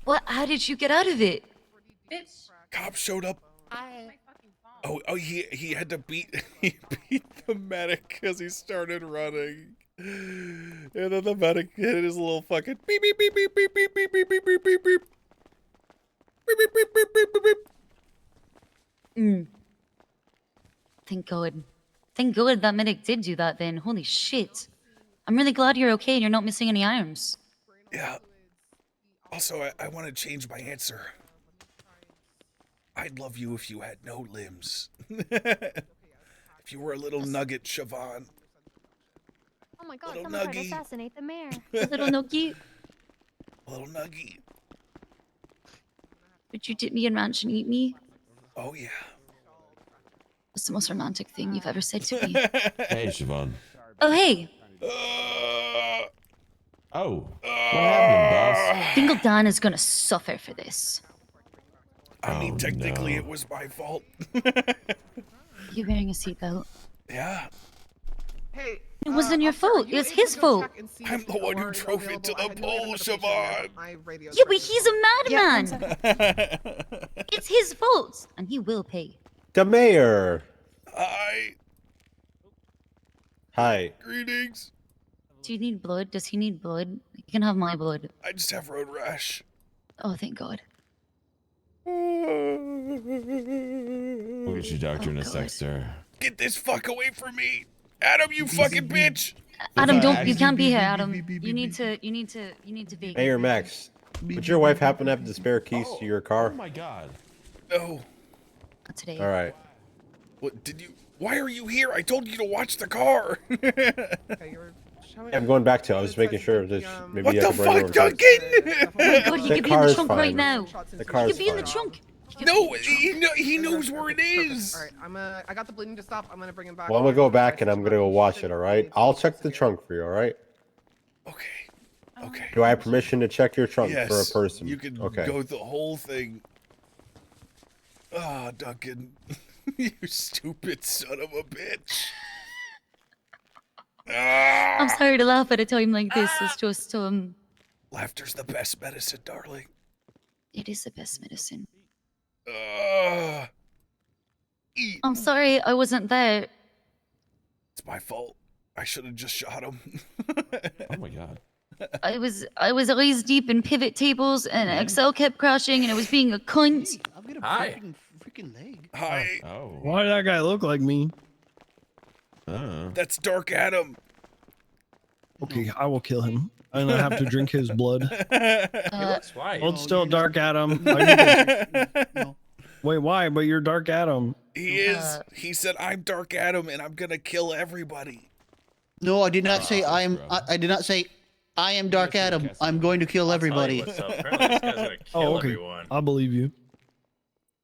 What? How did you get out of it? Cops showed up. Oh, he had to beat he beat the medic because he started running, and then the medic hit his little fucking beep beep beep beep beep beep beep beep beep beep beep beep beep beep beep beep beep beep. Thank God. Thank God that medic did do that. Then holy shit. I'm really glad you're okay and you're not missing any arms. Yeah. Also, I want to change my answer. I'd love you if you had no limbs. If you were a little nugget, Siobhan. Oh my god, Little someone tried to nuggy. assassinate the mayor. A little nookie. A little nuggy. Would you dip me in ranch and eat me? Oh, yeah. That's the most romantic thing you've ever said to me. Hey, Siobhan. Oh, hey. Oh, what happened, boss? Dingle Dan is gonna suffer for this. I mean, technically, no. it was my fault. You wearing a seatbelt? Yeah. Hey, It wasn't your officer, are fault. you It was able his to fault. check and see I'm if the one who OR is drove it to available? the I had no pole, identification Siobhan. yet. My radio's Yeah, but working. he's a madman. It's his fault, and he will pay. The mayor. Hi. Hi. Greetings. Do you need blood? Does he need blood? You can have my blood. I just have road rash. Oh, thank God. We'll get you doctor in a God. sec, sir. Get this fuck away from me. Adam, you fucking bitch. Adam, don't. You actually- can't be here, Adam. You need to vacate. Mayor Max, would your wife happen to have the spare keys to your Oh car? my god. No. Not today. All right. What did you? Why are you here? I told you to watch the car. Okay, you're showing I'm going back to. I was making sure that maybe What I the could bring it fuck, over. Duncan? Oh my God, he The could be in car the is trunk fine. right now. The car He is could be in the fine. trunk. He could No, be in the trunk. he knows where it is. All right, I got the bleeding to stop. I'm gonna bring him back. Well, I'm gonna go back and I'm gonna go watch it. All right. I'll check the trunk for you. All right. Okay. Okay. Do I have permission to check your trunk Yes. for a person? You can Okay. go the whole thing. Ah, Duncan. You stupid son of a bitch. I'm Ah! sorry to laugh at a time like this. It's just Laughter's the best medicine, darling. it is the best medicine. Eat. I'm sorry I wasn't there. It's my fault. I should have just shot him. Oh my god. I was always deep in pivot tables, and Excel kept crashing, and it was being a cunt. I've got a Hi. freaking leg. Hi. Oh. Why did that guy look like me? That's Dark Adam. Okay, I will kill him. And I have to drink his blood. Looks white. Hold Oh, still, you Dark Adam. No. Wait, why? But you're Dark Adam. He is. He said, I'm Dark Adam and I'm gonna kill everybody. No, I did not say I am. bro. I did not say I am Dark Yes, Adam. yes. I'm going to kill everybody. What's up? Apparently this guy's gonna kill Oh, okay. everyone. I believe you.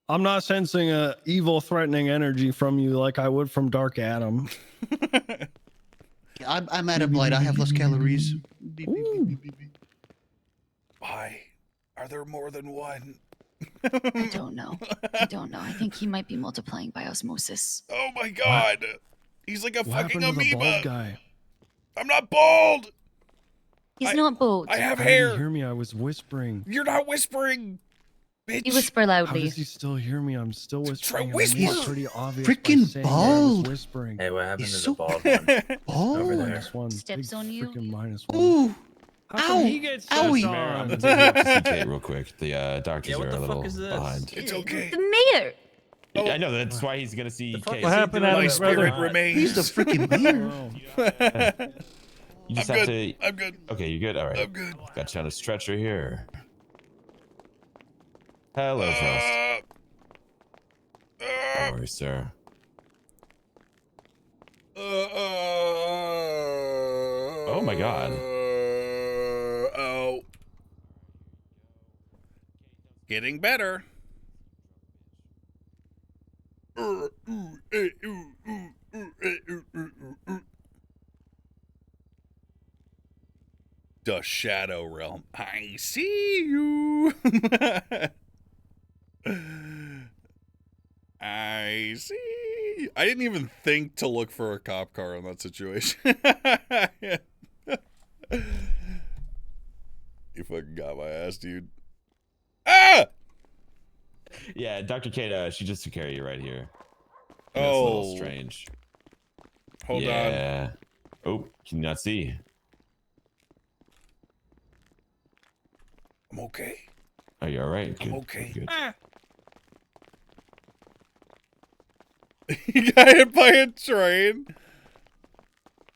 I'm not sensing a evil, threatening energy from you like I would from Dark Adam. I'm out of light. I have less calories. Why? Are there more than one? I don't know. I don't know. I think he might be multiplying by osmosis. Oh my god. He's like a What fucking happened to the bald amoeba. guy? I'm not bald. He's not bold. I have How did hair. you hear me? I was whispering. You're not whispering. Bitch. You whisper How loudly. does he still hear me? I'm still whispering. and I whisper. made it pretty obvious by Freaking saying that I was bald. whispering. Hey, what happened He's to so- the bald one? Oh. Over there. -1. Steps Big on you? Freaking -1. Ooh. How come Ow. he gets Owie. stepped I'm on? gonna take you up to see Kate real quick. The doctors Yeah, what are a the little fuck is this? behind. It's okay. The mayor. Oh. I know that's why he's gonna see The fuck Kate. is he happened, doing Adam, My with brother? spirit that? remains. He's the freaking mayor. You I'm just have good. to. I'm good. Okay, you good? All right. I'm good. Got you on a stretcher here. Hello, Frost. How are you, sir? Oh my God. Oh. Getting better. The Shadow Realm. I see you. I see. I didn't even think to look for a cop car in that situation. You fucking got my ass, dude. Ah! Yeah, Dr. Kate, she just took care of you right here. That's a little Oh, strange. hold on. Yeah. Oh, can you not see? I'm okay. Are you all right? I'm Good, okay. good. He got hit by a train.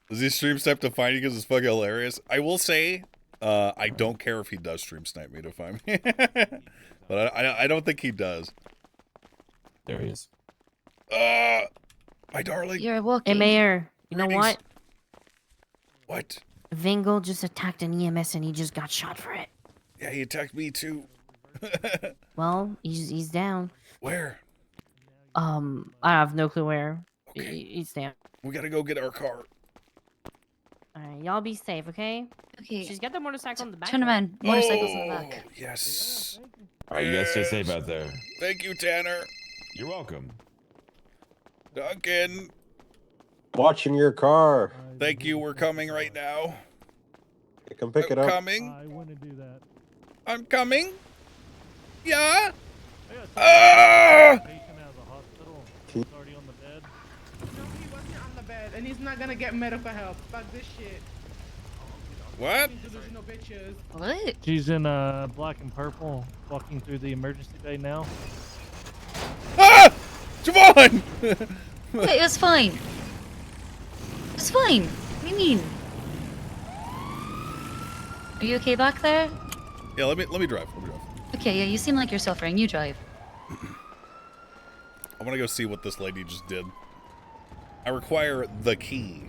Does he stream snipe to find you because it's fucking hilarious? I will say, I don't care if he does stream snipe me to find me. But I don't think he does. There he is. My darling. You're walking. Hey, Mayor. You know Greetings. what? What? Vingo just attacked an EMS and he just got shot for it. Yeah, he attacked me too. Well, he's down. Where? I have no clue where. Okay. He's down. We gotta go get our car. Alright, y'all be safe, okay? Okay. She's got the motorcycle in the back. Turn around. Motorcycles in the Oh, back. yes. All right, you guys stay Yes. safe out there. Thank you, Tanner. You're welcome. Duncan. Watching your car. Thank you. We're coming right now. You can pick it I'm up. coming. I wouldn't do that. I'm coming. Yeah. Ah! Patient has a hospital. He's already on the bed. No, he wasn't on the bed, and he's not gonna get medical help. Fuck this shit. What? These delusional bitches. What? She's in black and purple, walking through the emergency bay now. Ah! Javon! Wait, it was fine. It's fine. What do you mean? Are you okay back there? Yeah, let me drive. Let me drive. Okay, yeah, you seem like you're suffering. You drive. I want to go see what this lady just did. I require the key.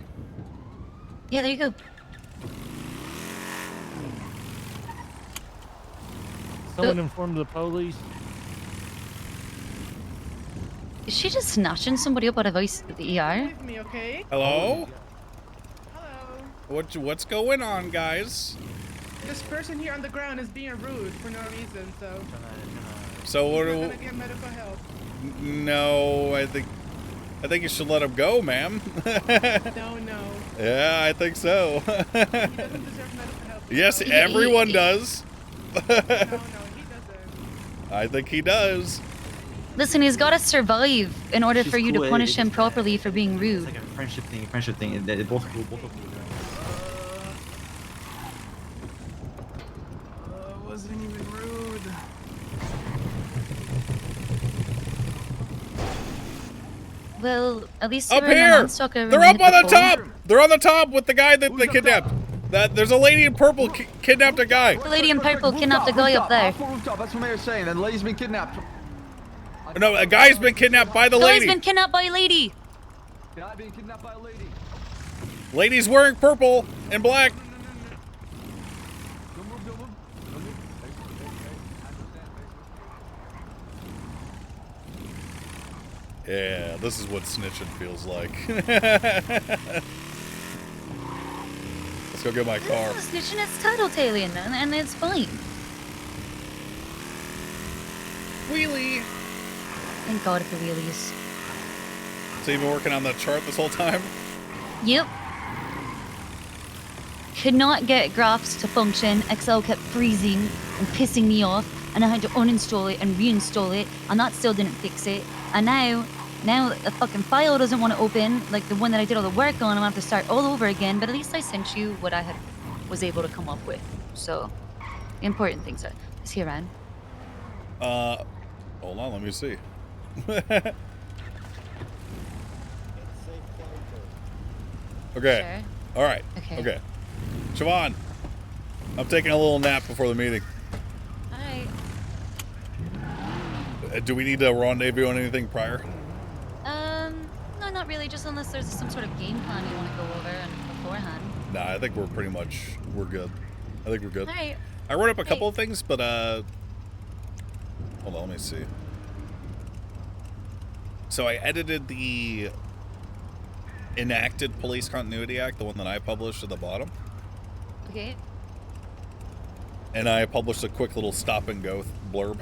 Yeah, there you go. Someone informed the police. Is she just snatching somebody up out of the ER? Leave me, okay? Hello? Hello. What's going on, guys? This person here on the ground is being rude for no reason, so So what? we're gonna get medical help. No, I think you should let him go, ma'am. No. Yeah, I think so. He doesn't deserve medical help. Yes, No, everyone does. no, he doesn't. I think he does. Listen, he's got to survive in order She's for you to cool, punish it's him like- properly for being It's rude. like a friendship thing. They're both cool, both of them. Wasn't even rude. Well, at least you Up were in a here! non-stalker They're when up you on hit the phone. top! They're on the top with the guy that they kidnapped. There's a lady in purple kidnapped a guy. The lady in purple kidnapped a guy up there. Rooftop, that's what Mayor's saying. That lady's been kidnapped. No, a guy's been kidnapped by the Guy's lady. been kidnapped by a lady. Guy being kidnapped by a lady. Lady's wearing purple and black. Don't move, don't move. Don't move. Yeah, this is what snitching feels like. Let's go get my car. This is snitching, it's tattletaling, and it's fine. Wheelie. Thank God for wheelies. So you've been working on the chart this whole time? Yep. Could not get graphs to function. Excel kept freezing and pissing me off, and I had to uninstall it and reinstall it, and that still didn't fix it. And now the fucking file doesn't want to open, like the one that I did all the work on. I'm gonna have to start all over again. But at least I sent you what I was able to come up with. So the important things are. Is he around? Hold on, let me see. Okay. Sure. All right. Okay. Okay. Siobhan, I'm taking a little nap before the meeting. All right. Do we need to rendezvous on anything prior? No, not really. Just unless there's some sort of game plan you want to go over and beforehand. Nah, I think we're good. I think we're good. All right. I wrote up a couple of things, but hold on, let me see. So I edited the enacted Police Continuity Act, the one that I published at the bottom, Okay. and I published a quick little stop and go blurb.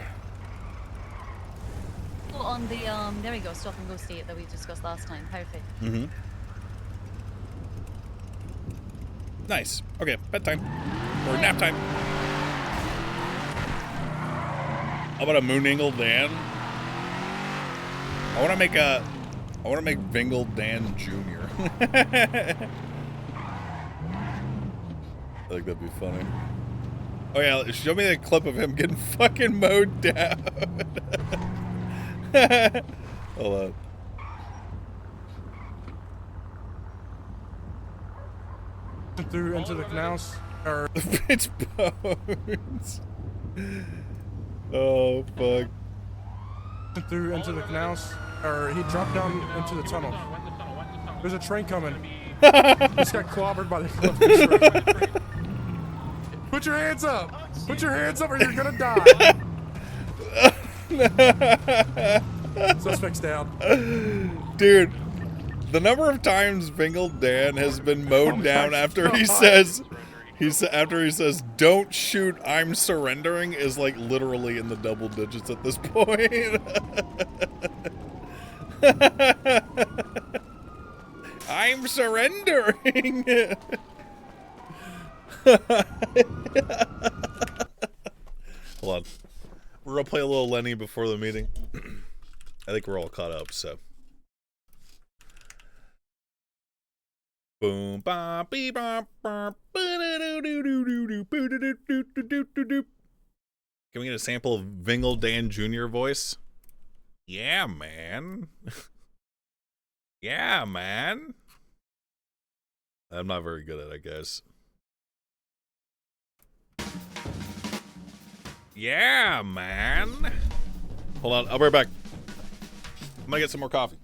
Oh, on the there we go, stop and go state that we discussed last time. Perfect. Mm-hmm. Nice. Okay, bedtime or nap time. How about a Moonangle Dan? I want to make Vingle Dan Jr. I think that'd be funny. Oh yeah, show me the clip of him getting fucking mowed down. Hold on. Through into the canals. Or It's bones. Oh fuck. through into the canals. Or he dropped down into the tunnel. There's a train coming. Just got clobbered by the train. Put your hands up! Put your hands up or you're gonna die! Suspect's down. Dude, the number of times Vingle Dan has been mowed down after he says, "Don't shoot, I'm surrendering," is like literally in the double digits at this point. I'm surrendering. Hold on. We're gonna play a little Lenny before the meeting. I think we're all caught up, so. Boom ba bee ba ba ba do do do. Can we get a sample of Vingle Dan Jr. voice? Yeah, man. Yeah, man. I'm not very good at it, guys. Yeah, man. Hold on, I'll be right back. I'm gonna get some more coffee.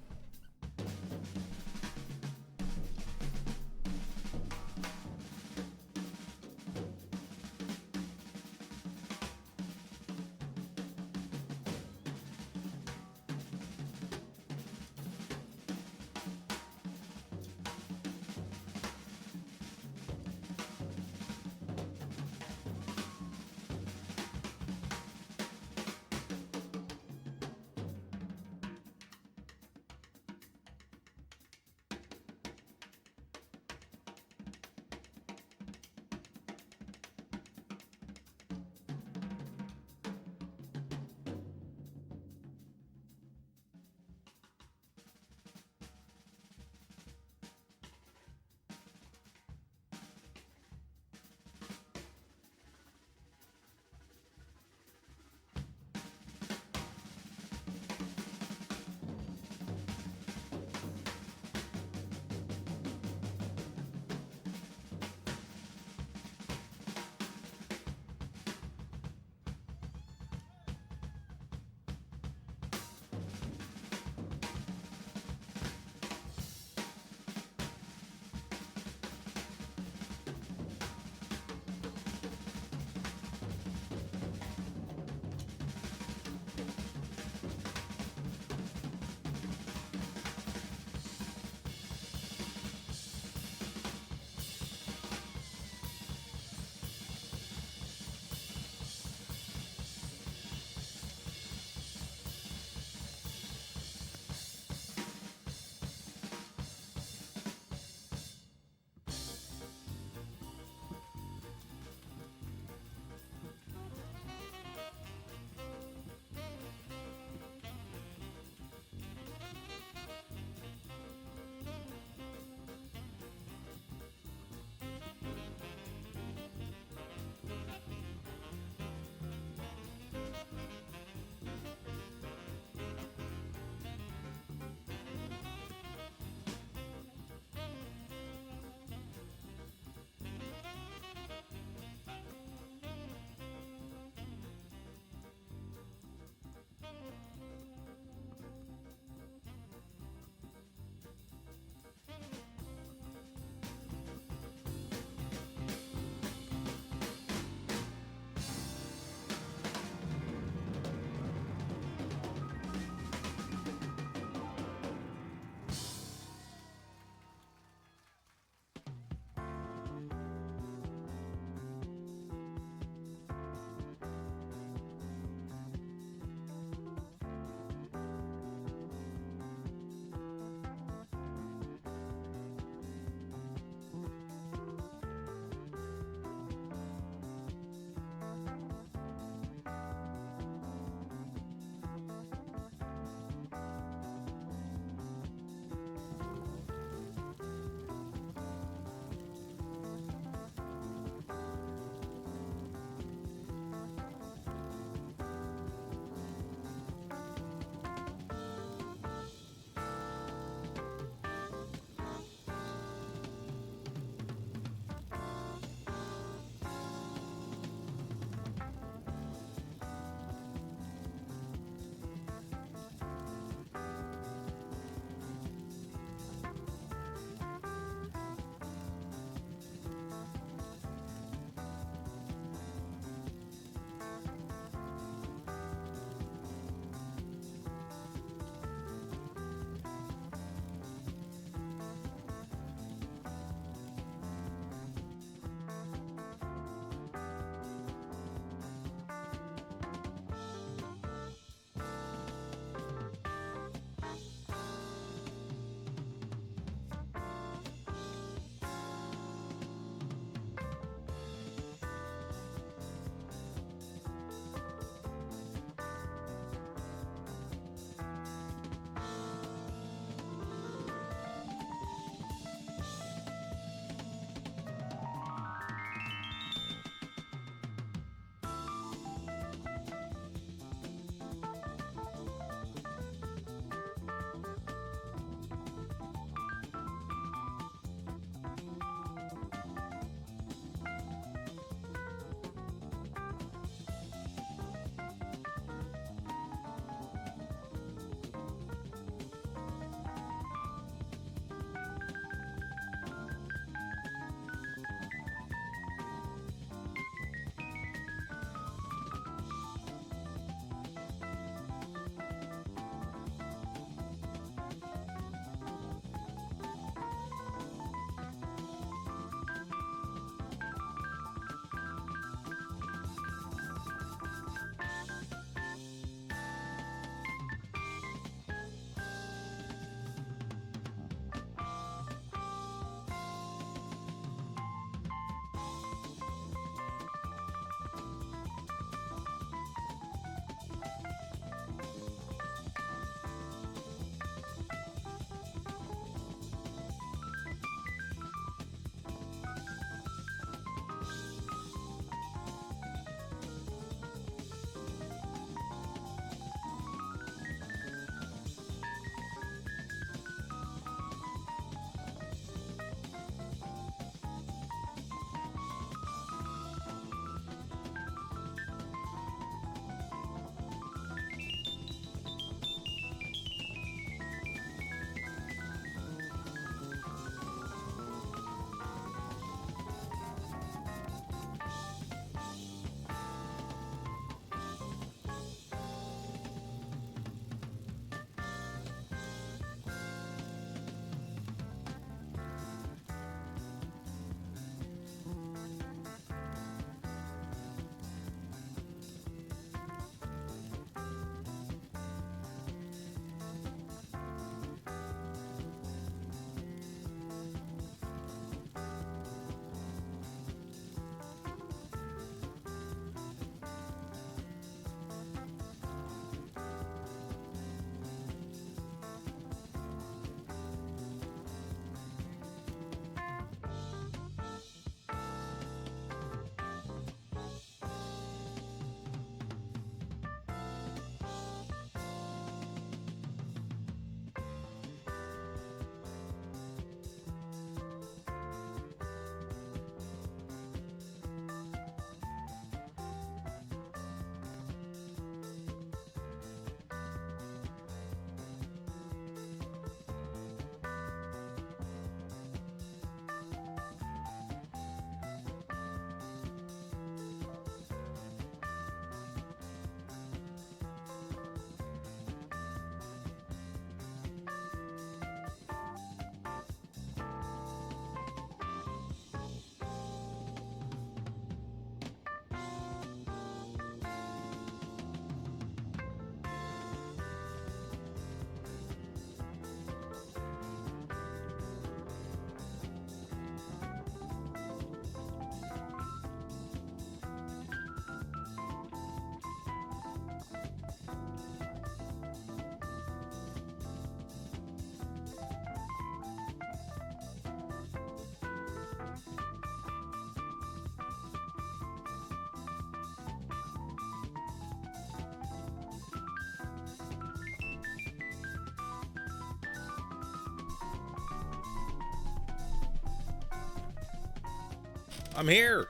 I'm here.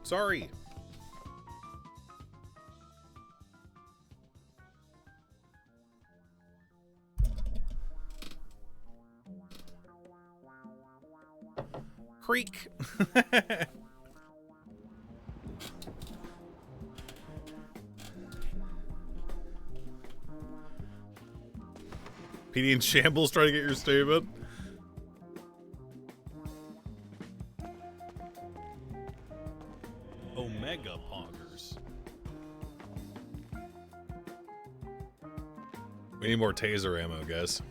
Sorry. Creek. PD in shambles trying to get your statement. Omega poggers. We need more taser ammo, guys.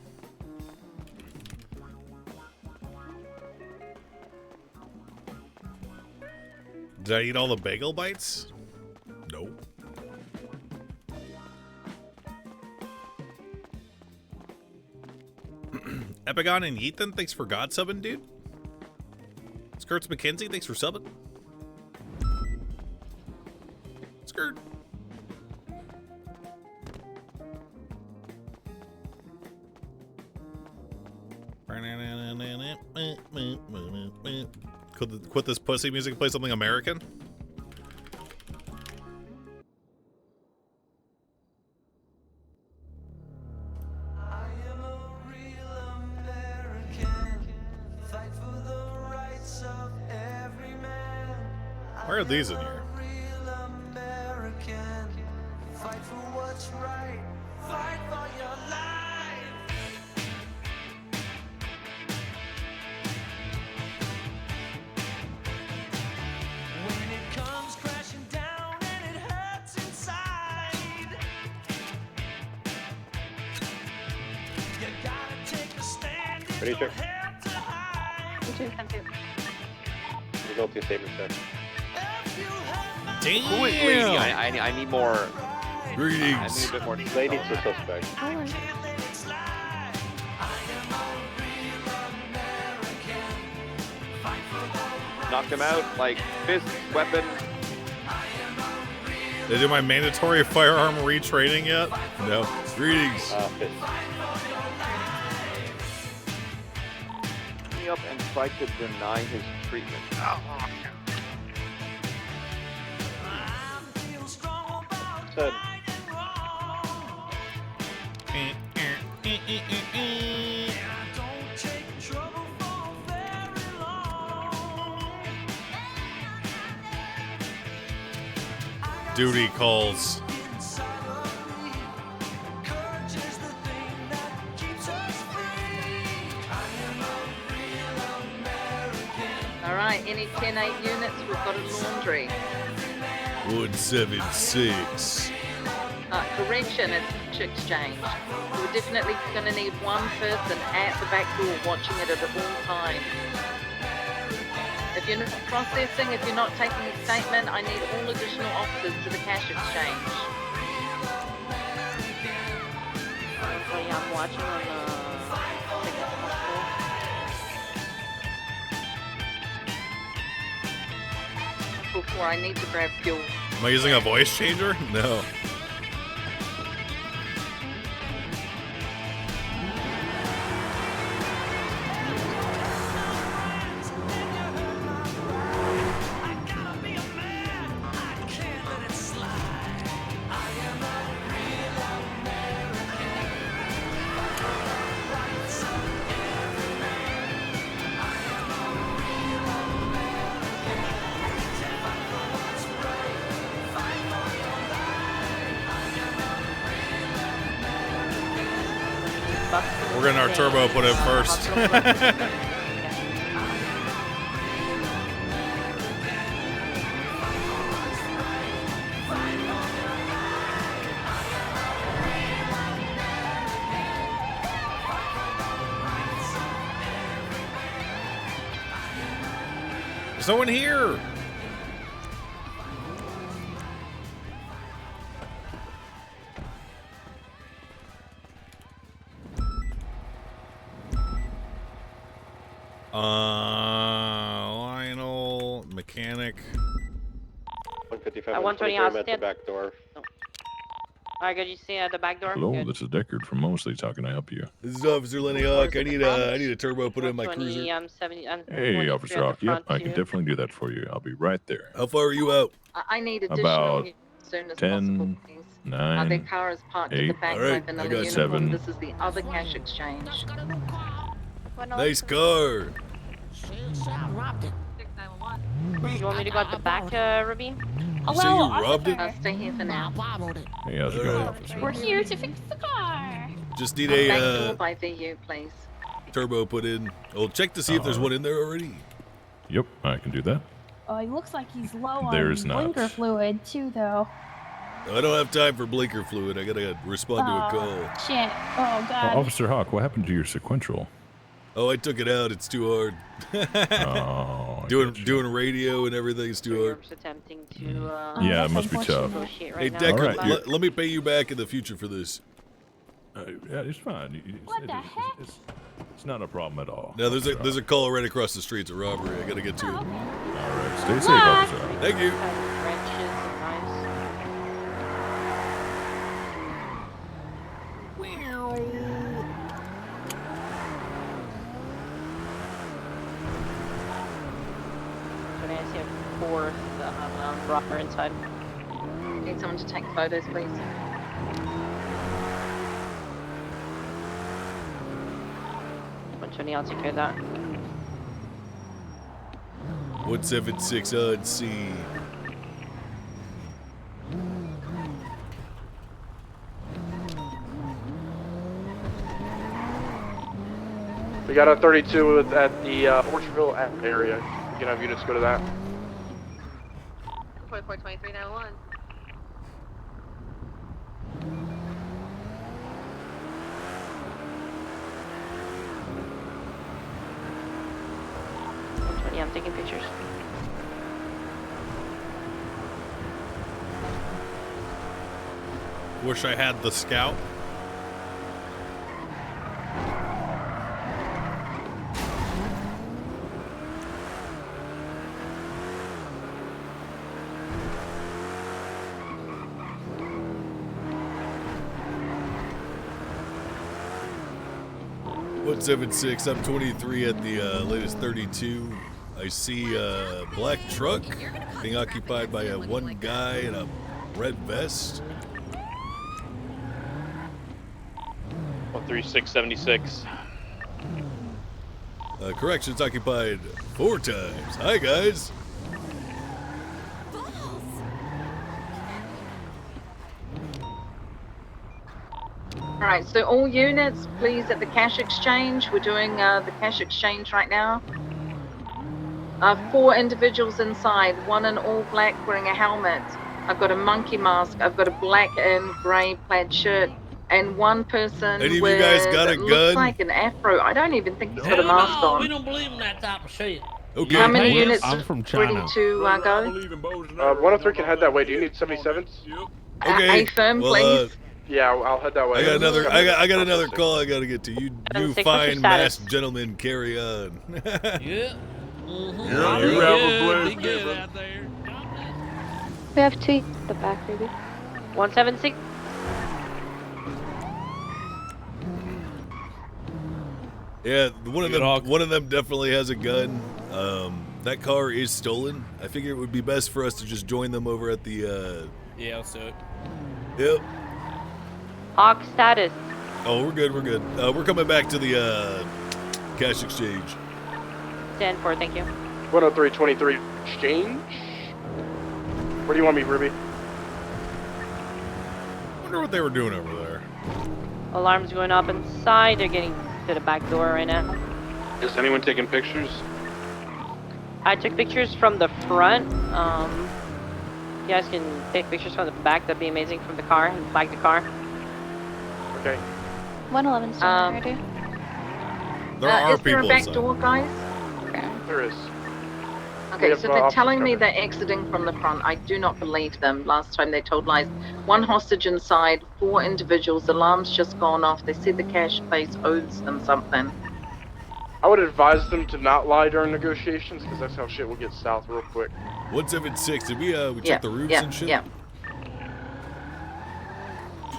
Did I eat all the bagel bites? Nope. Epigon and Ethan, thanks for God subbing, dude. Skirts McKenzie, thanks for subbing. Skirt. Quit this pussy music and play something American. Why are these in here? Ready, check. Result to your statement, sir. Damn. Who is Lady? I need more. Greetings. I need a bit more. Lady's the suspect. Knocked him out, like fist, weapon. Did I do my mandatory firearm retraining yet? No. Greetings. Fist. Me up and tried to deny his treatment. Said. Duty calls. Alright, any 10-8 units, we've got a laundry. 176. Correction, it's exchange. We're definitely going to need one person at the back door watching it at all times. If you're not processing, if you're not taking a statement, I need all additional officers to the cash exchange. Everybody I'm watching on the before I need to grab fuel. Am I using a voice changer? No. We're getting our turbo put in first. There's no one here. Lionel, mechanic. 155. I want 20 at the stand. back door. Alright, good. You see the back door? Hello, Good. this is Deckard from Mosley's. How can I help you? This is Officer Lenny Hawk. I need a turbo put in my 20, cruiser. 70, Hey, 23 Officer at the Hawk. Yep, front, I can too. definitely do that for you. I'll be right there. How far are you out? I need additional About as soon as 10, possible, please. 9, their car is parked at the 8, back All right, like another I got uniform. 7. This is the other cash exchange. Nice car. You want me to go at the back, Ruby? You say you robbed it? I'll stay here for now. Hey, how's it going, Officer? We're here to fix the car. Just need Back door a by VU, please. turbo put in. Oh, check to see if there's one in there already. Yep, I can do that. Oh, he looks like he's low There's on not. blinker fluid too, though. I don't have time for blinker fluid. I gotta respond to a call. Shit. Oh God. Officer Hawk, what happened to your sequential? Oh, I took it out. It's too hard. Oh, doing radio and everything's too hard. Attempting to, yeah, it must be tough. Hey, Deckard, let me pay you back in the future for this. Yeah, it's fine. It's not a problem at all. Now there's a call right across the street. It's a robbery. I gotta get to it. All right, stay safe, Officer Hawk. Thank you. Fourth robber inside. Need someone to take photos, please. I'll take care of that. 176 odd C. We got a 32 at the Orchardville area. You can have units go to that. 42391. Yeah, I'm taking pictures. Wish I had the scout. .76, I'm 23 at the latest 32. I see a black truck being occupied by one guy in a red vest. 13676. Correction, it's occupied 4 times. Hi, guys. Alright, so all units, please, at the cash exchange. We're doing the cash exchange right now. 4 individuals inside, one in all black wearing a helmet. I've got a monkey mask, I've got a black and grey plaid shirt, and one person Any of with you guys got a looks gun? like an afro. I don't even think he's got a mask on. We don't believe in that type of shit. Okay. How many units I'm from ready China. to go? 103 can head that way. Do you need 77s? Okay. A firm, well, please. Yeah, I'll head that way. I got another. I got another call. I got to get to. You Six, what's your fine status? masked gentlemen, carry on. Yeah. Mm-hmm. Yeah, Be you have a good, be good out there. We have 2 at the back, Ruby. 176. Yeah, one of them definitely has a gun. That car is stolen. I figure it would be best for us to just join them over at the. Yeah, let's do it. Yep. Hawk status. Oh, we're good. We're good. We're coming back to the cash exchange. Stand for, thank you. 103-23 exchange. Where do you want me, Ruby? Wonder what they were doing over there. Alarms going up inside. They're getting to the back door right now. Is anyone taking pictures? I took pictures from the front. You guys can take pictures from the back. That'd be amazing from the car and flag the car. Okay. 111 still ready. There are is there a people back inside. door, guys? There is. Okay, have, so they're telling me officers they're exiting from the front. I do not believe them. Last time they told lies. 1 hostage inside, 4 individuals. Alarm's just gone off. They said the cash place owes them something. I would advise them to not lie during negotiations because that's how shit will get south real quick. 176. Did we check the roofs and shit? Yeah.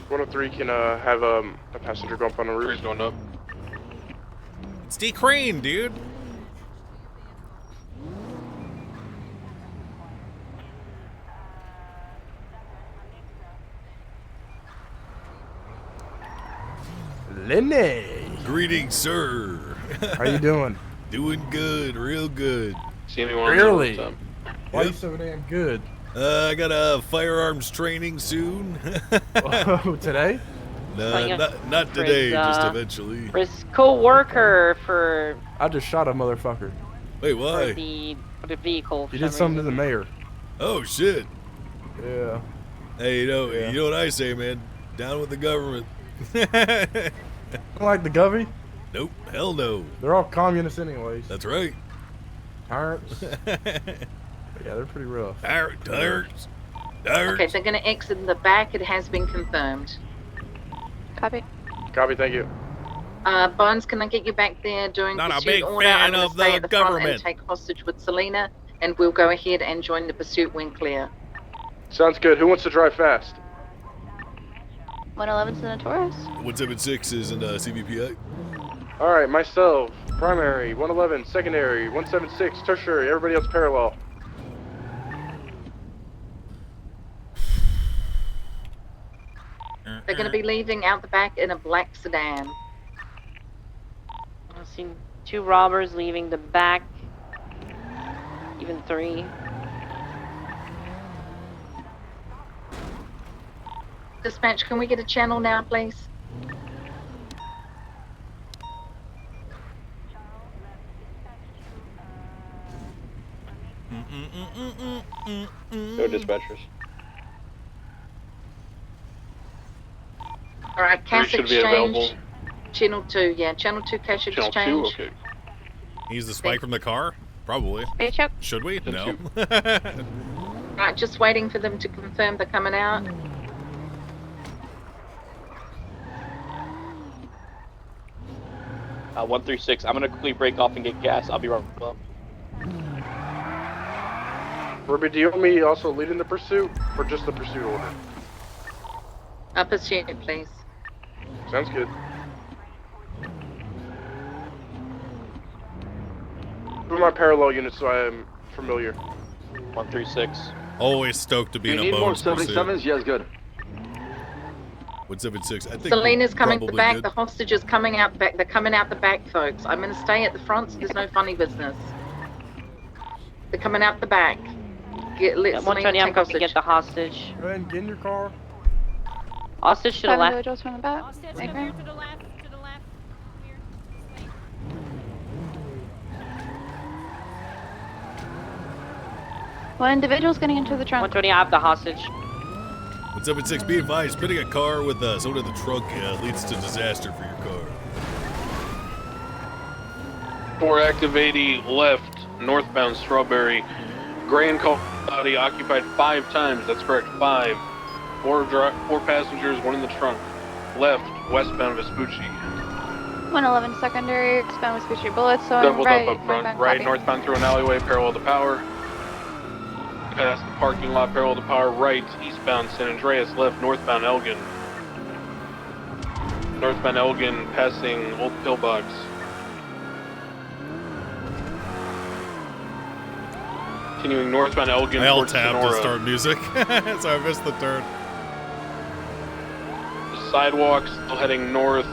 103 can have a passenger go up on the roof. Who's going up? It's D Crane, dude. Lenny. Greetings, sir. How you doing? Doing good, real good. See anyone? Really? Yep. Why you so damn good? I got a firearms training soon. Oh, today? No, not today, just eventually. For his co-worker for I just shot a motherfucker. Wait, why? for the vehicle. You did something to the mayor. Oh shit. Yeah. Hey, you know what I say, man? Down with the government. Don't like the Govy? Nope, hell no. They're all communists anyways. That's right. Tyrants. Yeah, they're pretty rough. Tyrants. Okay, they're going to exit in the back. It has been confirmed. Copy. Copy, thank you. Bones, can I get you back there doing Not a pursuit big order? fan I'm going of to stay the at the front and government. take hostage with Selena, and we'll go ahead and join the pursuit when clear. Sounds good. Who wants to drive fast? 111 Senators. 176 is in CVPI. All right, myself, primary, 111, secondary, 176, tertiary, everybody else parallel. They're going to be leaving out the back in a black sedan. I've seen 2 robbers leaving the back. Even 3. Dispatch, can we get a channel now, please? No dispatchers. All right, cash should be available. exchange. Channel 2, yeah, channel 2 cash Channel exchange. 2, okay. He's the spike from the car? Probably. Should we? No. Right, just waiting for them to confirm they're coming out. Uh, 136, I'm gonna quickly break off and get gas. I'll be right back. Ruby, do you want me also leading the pursuit, or just the pursuit order? Pursuit, please. Sounds good. Who are my parallel units so I am familiar? 136. Always stoked to be in a Bones pursuit. 77s? Yes, good. 176. I think Selena's coming probably the back. good. The hostage is coming out the back. They're coming out the back, folks. I'm going to stay at the front so there's no funny business. They're coming out the back. Let Selena I'm take going to hostage. get the hostage. Go ahead and get in your car. Hostage to the 5 left. individuals from the back. Okay. To the left. Here. One individual's getting into the trunk. 120, I have the hostage. 176, be advised, spinning a car with someone in the trunk leads to disaster for your car. 4 active 80 left, northbound Strawberry. Gray and body occupied 5 times, that's correct, 5. 4 passengers, 1 in the trunk. Left, westbound Vespucci. 111 secondary, expand with Speech Bullets, so Doubled right, up front, northbound, right, copy. northbound through an alleyway, parallel to power. Past the parking lot, parallel to power, right, eastbound San Andreas, left, northbound Elgin. Northbound Elgin, passing Old Pillbox. Continuing northbound Elgin I towards alt-tabbed to Sonora. start music, so I missed the turn. Sidewalk, still heading north.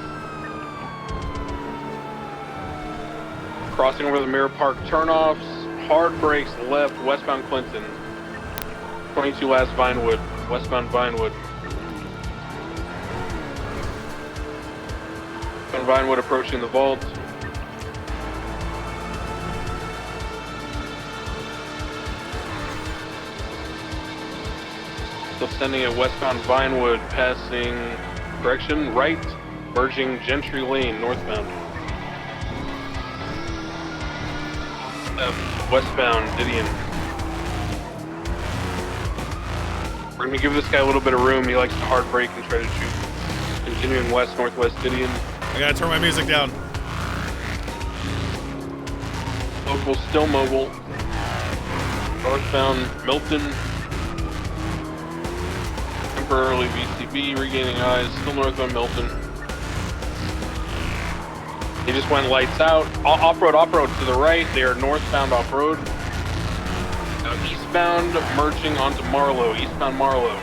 Crossing over the Mirror Park turnoffs. Hard brakes left, westbound Clinton. 22 last Vinewood, westbound Vinewood. Westbound Vinewood approaching the vault. Still standing at westbound Vinewood, passing, correction, right, merging Gentry Lane, northbound. Westbound Didion. We're gonna give this guy a little bit of room. He likes to hard brake and try to shoot. Continuing west, northwest Didion. I gotta turn my music down. Local still mobile. Northbound Milton. temporarily VCB, regaining eyes, still northbound Milton. They just went lights out. Off-road to the right. They are northbound off-road. Now eastbound, merging onto Marlow, eastbound Marlow.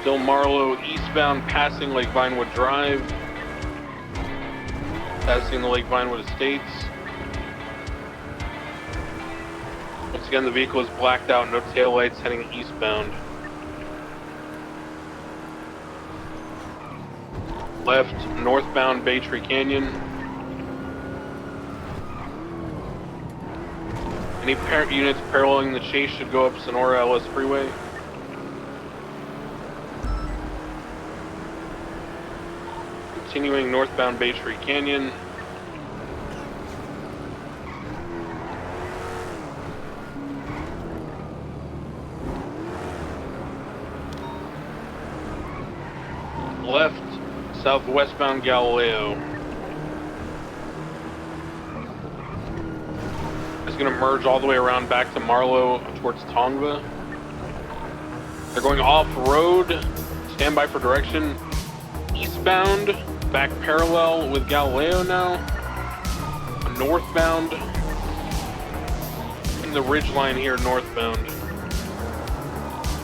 Still Marlow, eastbound, passing Lake Vinewood Drive. Passing the Lake Vinewood Estates. Once again, the vehicle is blacked out, no taillights, heading eastbound. Left, northbound Baytree Canyon. Any parent units paralleling the chase should go up Sonora LS Freeway. Continuing northbound Baytree Canyon. Left, southwestbound Galileo. It's going to merge all the way around back to Marlow towards Tongva. They're going off-road. Stand by for direction. Eastbound, back parallel with Galileo now. Northbound. In the ridge line here, northbound.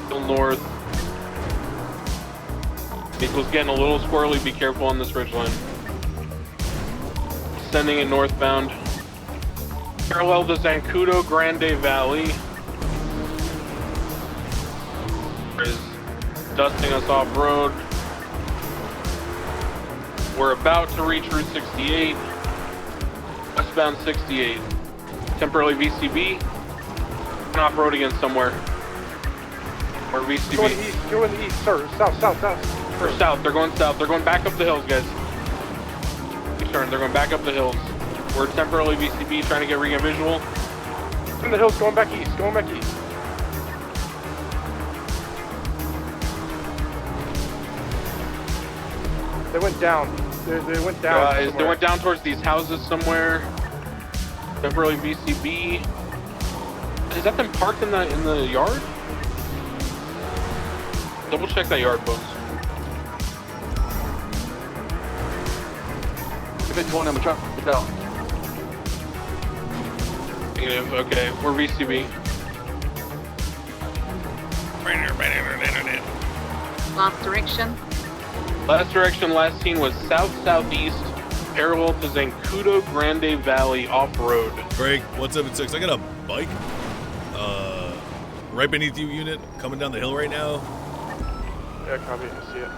Still north. Vehicle's getting a little squirrely, be careful on this ridge line. Sending it northbound. Parallel to Zancudo Grande Valley. Is dusting us off road. We're about to reach Route 68. Westbound 68. Temporarily VCB. Off road again somewhere. Or VCB. Go in the east, sir. South. Or south, they're going south. They're going back up the hills, guys. Turn, they're going back up the hills. We're temporarily VCB trying to get ring a visual. In the hills, going back east. They went down. They went down. Guys, they went down towards these houses somewhere. Temporarily VCB. Is that them parked in the yard? Double check that yard, folks. One on the truck. Negative, okay, we're VCB. Last direction. Last direction, last seen was south-southeast, parallel to Zancudo Grande Valley off-road. Greg, 176. I got a bike right beneath you, unit, coming down the hill right now. Yeah, copy. I see it.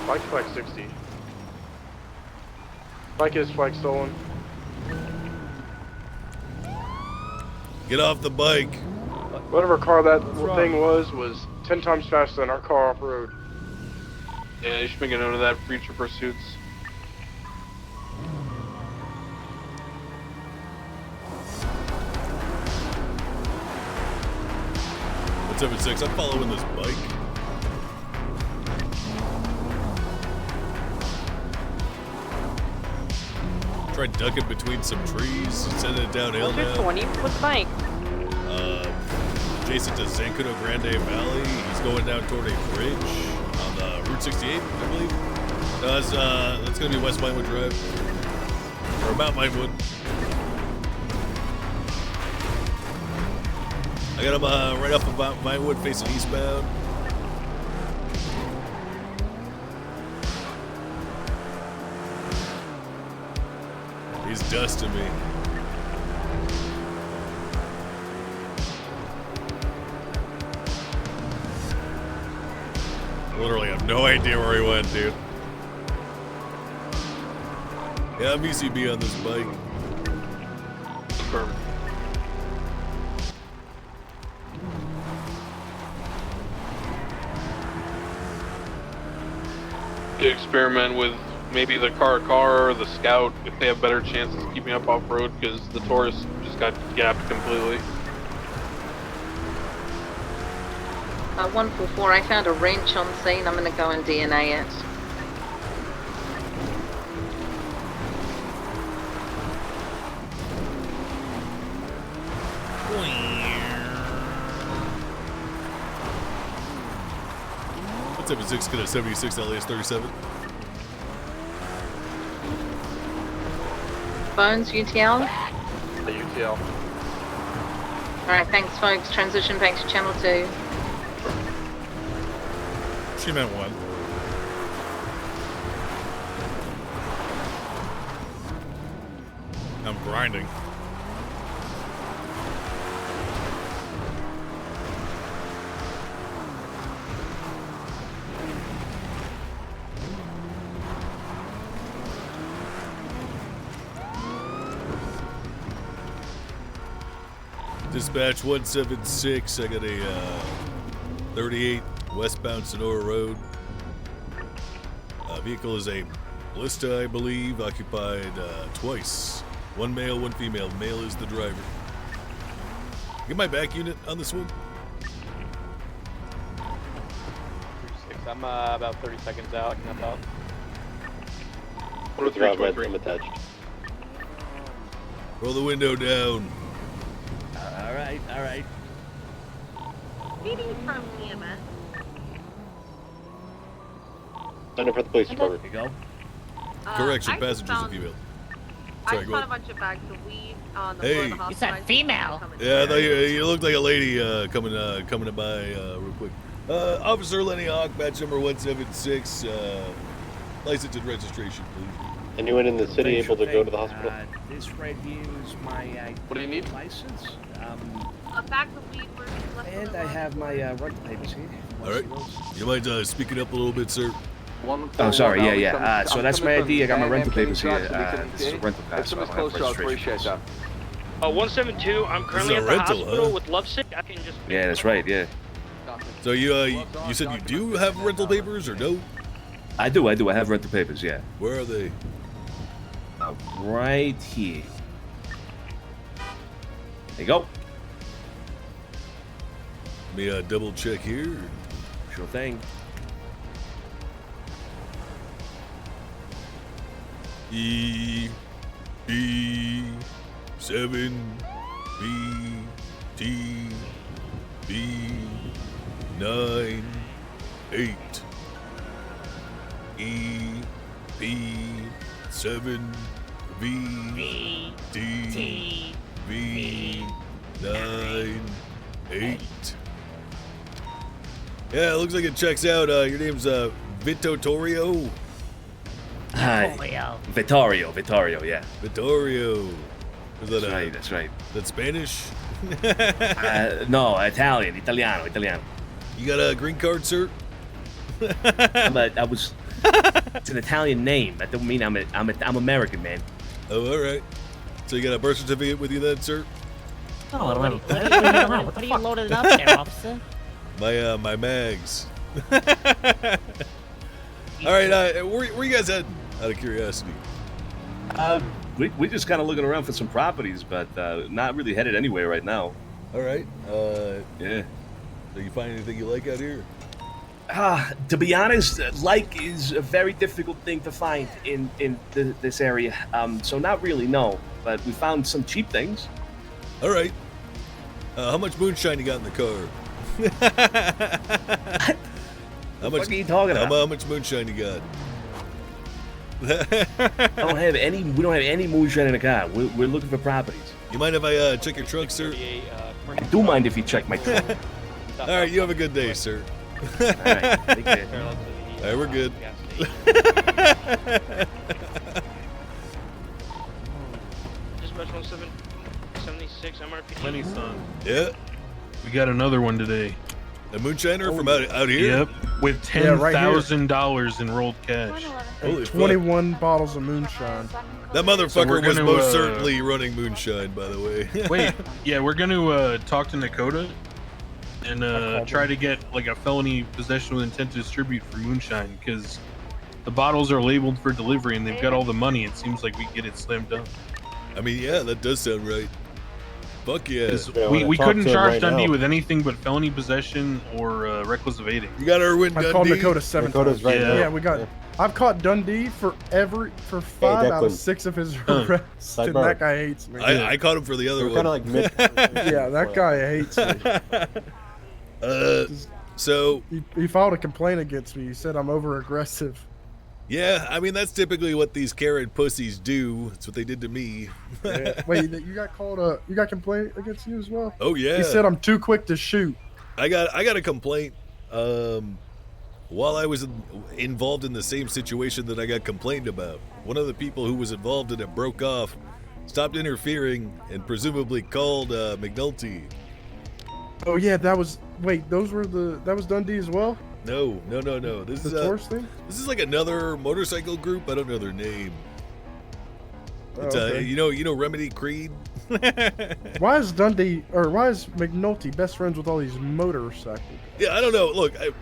Bike's flag 60. Bike is flag stolen. Get off the bike. Whatever car that thing was 10 times faster than our car off road. Yeah, you should make a note of that for future pursuits. What's up at 6? I'm following this bike. Try ducking between some trees, sending it downhill now. 20 with the bike. Adjacent to Zancudo Grande Valley. He's going down toward a bridge on Route 68, I believe. No, that's going to be West Vinewood Drive. Or Mount Vinewood. I got him right off of Mount Vinewood facing eastbound. He's dusting me. Literally have no idea where he went, dude. Yeah, I'm VCB on this bike. Confirmed. To experiment with maybe the car or the Scout if they have better chances keeping up off-road because the Taurus just got gapped completely. 144, I found a wrench on scene. I'm going to go and DNA it. What's 76 gonna 76 LAS 37? Bones, UTL. The UTL. Alright, thanks folks. Transition back to channel 2. She meant one. I'm grinding. Dispatch 176, I got a 38 westbound Sonora Road. Vehicle is a Ballista, I believe, occupied twice. One male, one female. Male is the driver. Get my back unit on this one. 36. I'm about 30 seconds out. I can help out. 103, I'm attached. Roll the window down. All right. Meeting from EMS. Sign up for the police department. Here you go. Correction, I just passengers found- if you will. I Sorry, just go found a ahead. bunch of bags of weed on the Hey. floor of the You hospital. said female. Yeah, I thought you looked like a lady coming by real quick. Officer Lenny Hawk, badge number 176. License and registration, please. Anyone in the city able to go to the hospital? This right here is my What do you need? license. A bag of weed were left on And the I lawn. have my rental papers here. All right. You mind speaking up a little bit, sir? Oh, sorry. Yeah. So that's my ID. I got my rental papers here. This is a rental pass. If somebody's close to us, appreciate that. 172. I'm currently This at is a the rental, hospital huh? with lovesick. I can just. Yeah, that's right. Yeah, So you said you do have rental papers or no? I do. I have rental papers. Yeah, Where are they? right here. There you go. Let me double check here. Sure thing. E B 7 B T B 9 8 E B 7 B T B 9 8. Yeah, it looks like it checks out. Your name's Vito Torrio. Hi. Vittorio. Yeah. Vittorio. Is that That's right. That Spanish? No, Italiano. You got a green card, sir? It's an Italian name. That don't mean I'm American, man. Oh, all right. So you got a birth certificate with you then, sir? Oh, what are you loaded up there, officer? My mags. All right. Where you guys heading? Out of curiosity. We just kind of looking around for some properties, but not really headed anywhere right now. All right. Yeah. So you find anything you like out here? To be honest, like is a very difficult thing to find in this area. So not really, no. But we found some cheap things. All right. How much moonshine you got in the car? How much are you talking about? How much moonshine you got? We don't have any moonshine in the car. We're looking for properties. You mind if I check your trunk, sir? I do mind if you check my trunk. All right. You have a good day, sir. All right. Take care. All right, we're good. Dispatch 176. MRPD. Lenny, son. Yeah. We got another one today. A moonshiner from out here? Yep, with $10,000 in rolled cash. Holy fuck. 21 bottles of moonshine. That motherfucker we're was gonna, most certainly running moonshine, by the way. Wait, yeah, we're going to talk to Nakota and try to get like a felony possession with intent to distribute for moonshine, because the bottles are labeled for delivery and they've got all the money. It seems like we can get it slammed dunk. I mean, yeah, that does sound right. Fuck yeah. Yeah, we wanna talk couldn't to him charge right Dundee now. with anything but felony possession or reckless evading. You got Irwin I called Dundee. Dakota 7 Dakota's times. right now. Yeah, we got. Yeah. I've caught Dundee for 5 out of Declan. 6 of his arrests, and Sidebar. that guy hates me. I caught him for the other We're one. kind of like mid. Yeah, that guy hates me. So He filed a complaint against me. He said I'm over aggressive. yeah, I mean that's typically what these Karen pussies do. It's what they did to me. Yeah. Wait, you got called you got complaint against you as well? Oh yeah. He said I'm too quick to shoot. I got a complaint while I was involved in the same situation that I got complained about. One of the people who was involved in it broke off, stopped interfering, and presumably called McNulty. Oh yeah, that was. Wait, that was Dundee as well? No. This The is Taurus thing? This is like another motorcycle group. I don't know their name. Oh, It's okay. you know Remedy Creed. Why is McNulty best friends with all these motorcycle guys? Yeah, I don't know. Look, His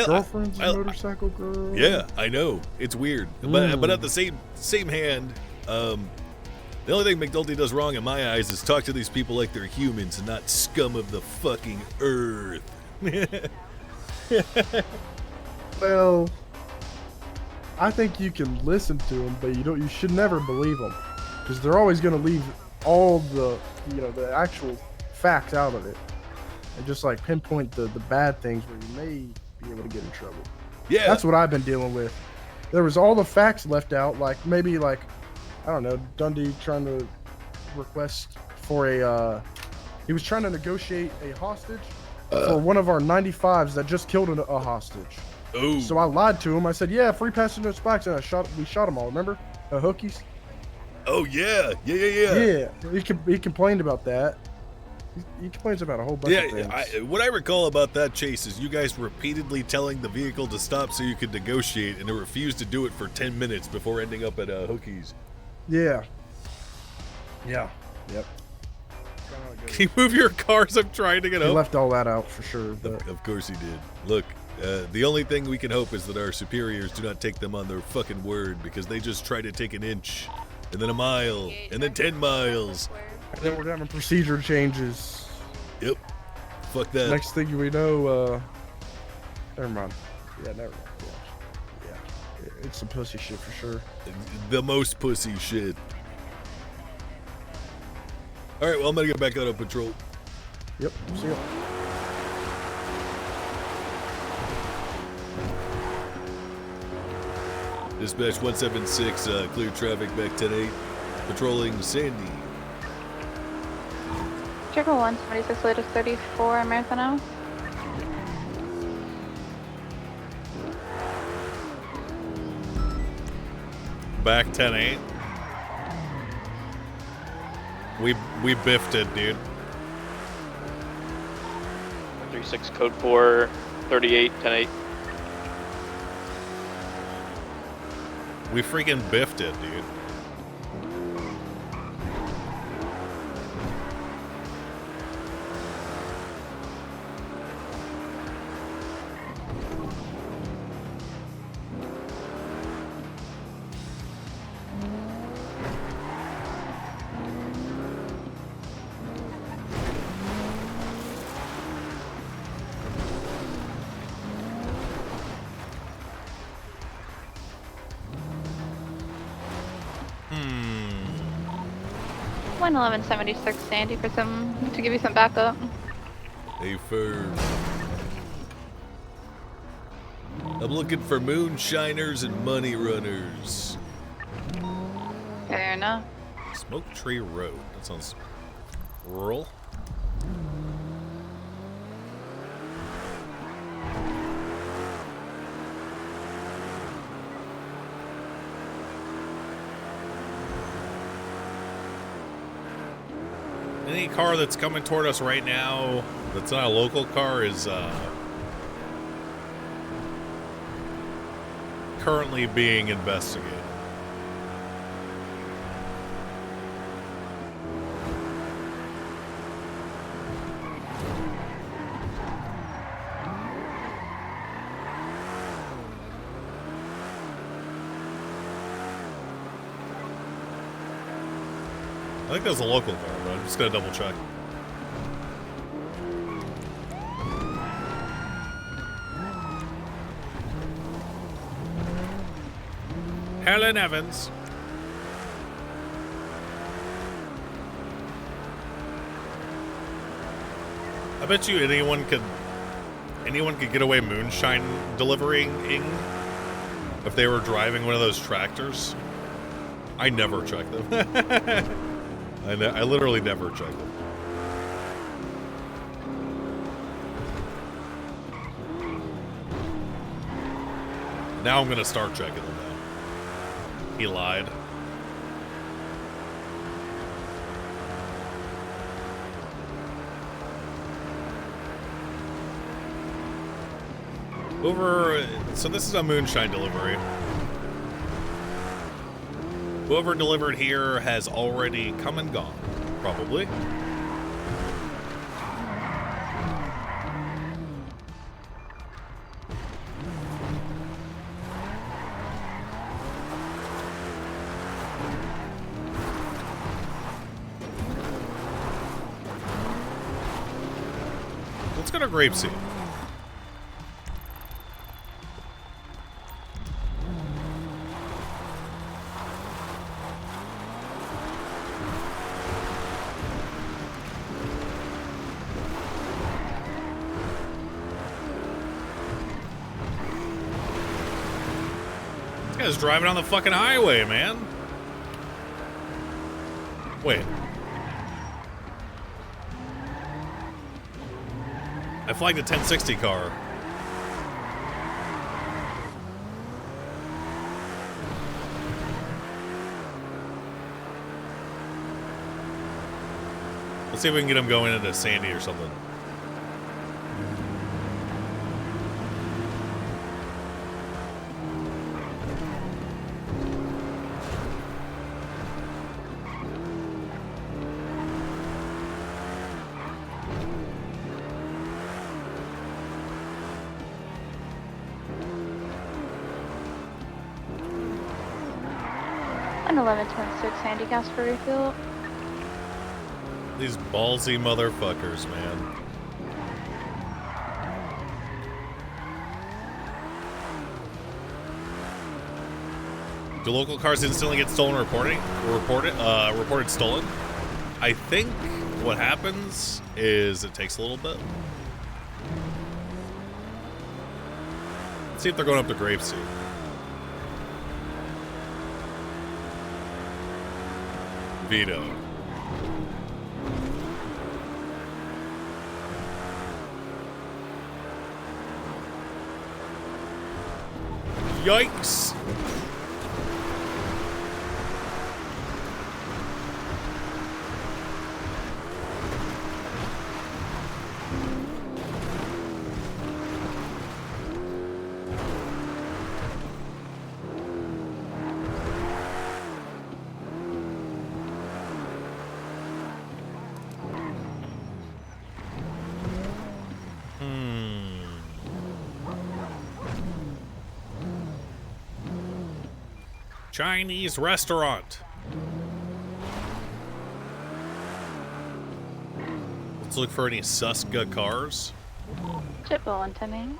girlfriend's a motorcycle girl. Yeah, I know. It's weird, but at the same hand, the only thing McNulty does wrong in my eyes is talk to these people like they're humans and not scum of the fucking earth. Well, I think you can listen to them, but you should never believe them, because they're always going to leave all the the actual facts out of it, and just like pinpoint the bad things where you may be able to get in trouble. Yeah, that's what I've been dealing with. There was all the facts left out, like maybe I don't know, Dundee trying to request for he was trying to negotiate a hostage for one of our 95s that just killed a hostage. Oh. So I lied to him. I said, "Yeah, free passenger spikes," and we shot them all. Remember, hookies? Oh yeah. Yeah. He complained about that. He complains about a whole bunch of things. What I recall about that chase is you guys repeatedly telling the vehicle to stop so you could negotiate, and it refused to do it for 10 minutes before ending up at Hookies. Yeah. Yep. Can you move your cars? I'm trying to get He up. left all that out for sure. But Of course he did. Look, the only thing we can hope is that our superiors do not take them on their fucking word, because they just try to take an inch, and then a mile, and then 10 miles. And then we're having procedure changes. Yep. Fuck that. Next thing we know, never mind. Yeah, never mind. Yeah. It's some pussy shit for sure. The most pussy shit. All right, well, I'm gonna get back out on patrol. Yep. See ya. Dispatch 176, clear traffic back 10-8. Patrolling Sandy. Checker 176 latest 34 Marathon Ave. Back 10-8. We biffed it, dude. 36 code 4 38 10-8. We freaking biffed it, dude. Hmm. 11176 Sandy to give you some backup. Hey, firm. I'm looking for moonshiners and money runners. Fair enough. Smoke Tree Road. That sounds rural. Any car that's coming toward us right now that's not a local car is currently being investigated. think that was a local car, but I'm just gonna double check. Helen Evans. I bet you anyone could get away moonshine delivering if they were driving one of those tractors. I never check them. I literally never check them. Now I'm gonna start checking them now. He lied. So this is a moonshine delivery. Whoever delivered here has already come and gone, probably. Let's go to Grapeseed. This guy's driving on the fucking highway, man. Wait. I flagged a 1060 car. Let's see if we can get him going into Sandy or something. An 1126 handicaps for refuel. These ballsy motherfuckers, man. Do local cars instantly get stolen reported stolen? I think what happens is it takes a little bit. Let's see if they're going up to Grapeseed. Vito. Yikes. Chinese restaurant. Let's look for any Suska cars. Chipwell intending.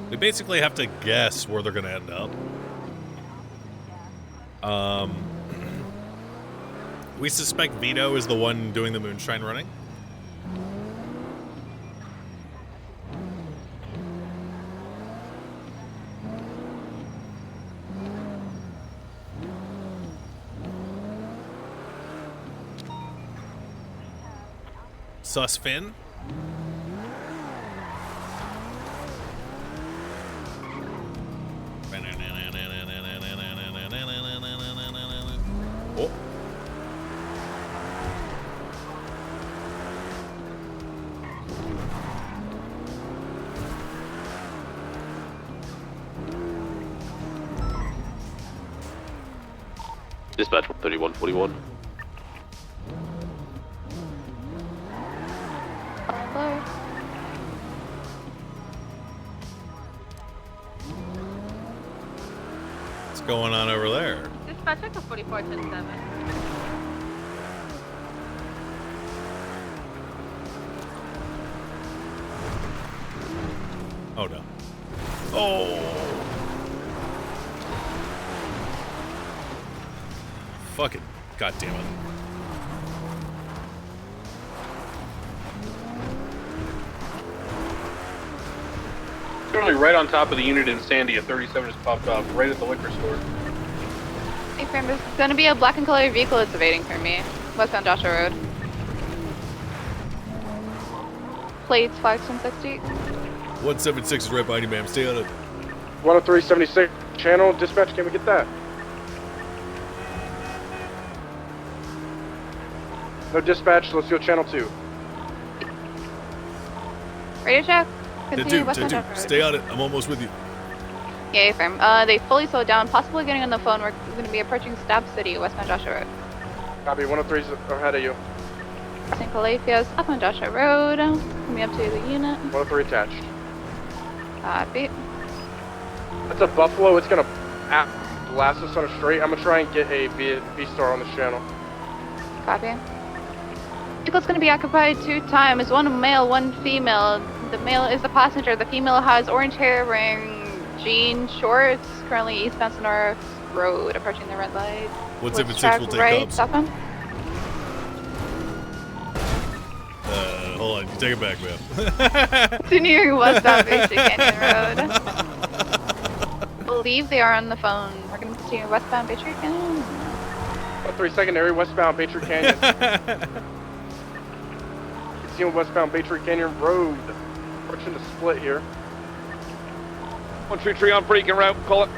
We basically have to guess where they're going to end up. We suspect Vito is the one doing the moonshine running. Sus Finn. Oh. Dispatch 3141. What's going on over there? Dispatch check a 4410-7. Oh no. Oh. Fuck it. God damn it. Literally right on top of the unit in Sandy, a 37 just popped off, right at the liquor store. Hey, Fram, there's gonna be a black and colored vehicle that's evading from me. Westbound Joshua Road. Plates 5160. 176 is right behind you, ma'am. Stay on it. 10376 channel. Dispatch, can we get that? No dispatch, let's go channel 2. Radio check. Two, Continue westbound Joshua Road. stay on it. I'm almost with you. Yeah, Fram. They fully slowed down, possibly getting on the phone. We're gonna be approaching Stab City, westbound Joshua Road. Copy, 103's ahead of you. St. Calafias, up on Joshua Road. Coming up to the unit. 103 attached. Copy. That's a Buffalo, it's gonna blast us on a straight. I'm gonna try and get a B-Star on this channel. Copy. Vehicle's gonna be occupied 2 times. 1 male, 1 female. The male is the passenger. The female has orange hair, wearing jean shorts. Currently eastbound Sonora Road, approaching the red light. What's if it's track 6 will take right, Cubs? southbound. Hold on. You take it back, man. Continuing westbound Basic Canyon Road. I believe they are on the phone. We're gonna continue westbound Baytree Canyon. 103 secondary, westbound Baytree Canyon. Continue westbound Baytree Canyon Road. Approaching the split here. 133 on Freaking route, call it.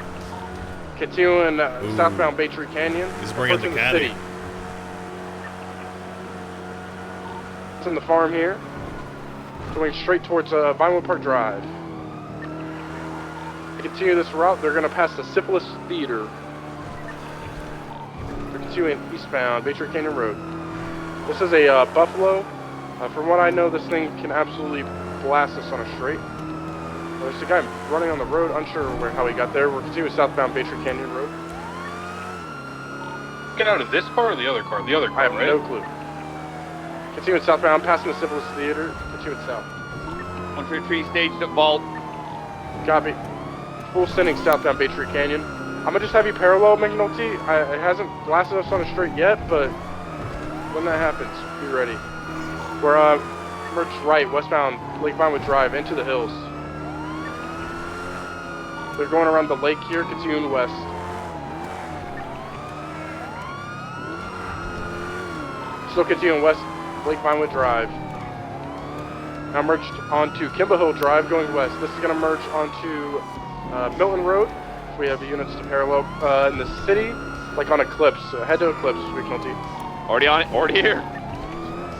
Continuing southbound Baytree Canyon. He's bringing the approaching caddy. city. It's in the farm here. Going straight towards Vinewood Park Drive. To continue this route, they're going to pass the Syphilis Theater. They're continuing eastbound Baytree Canyon Road. This is a Buffalo. From what I know, this thing can absolutely blast us on a straight. There's a guy running on the road, unsure how he got there. We're continuing southbound Baytree Canyon Road. Get out of this car or the other car? The other car, I have right? no clue. Continuing southbound, passing the Syphilis Theater. Continuing south. 133 staged at Vault. Copy. Full sending southbound Baytree Canyon. I'm gonna just have you parallel McNulty. It hasn't blasted us on a straight yet, but when that happens, be ready. We're merged right, westbound Lake Vinewood Drive into the hills. They're going around the lake here, continuing west. Still continuing west, Lake Vinewood Drive. Now merged onto Kimba Hill Drive, going west. This is going to merge onto Milton Road. We have the units to parallel in the city, like on Eclipse. Head to Eclipse, McNulty. Already on it, already here.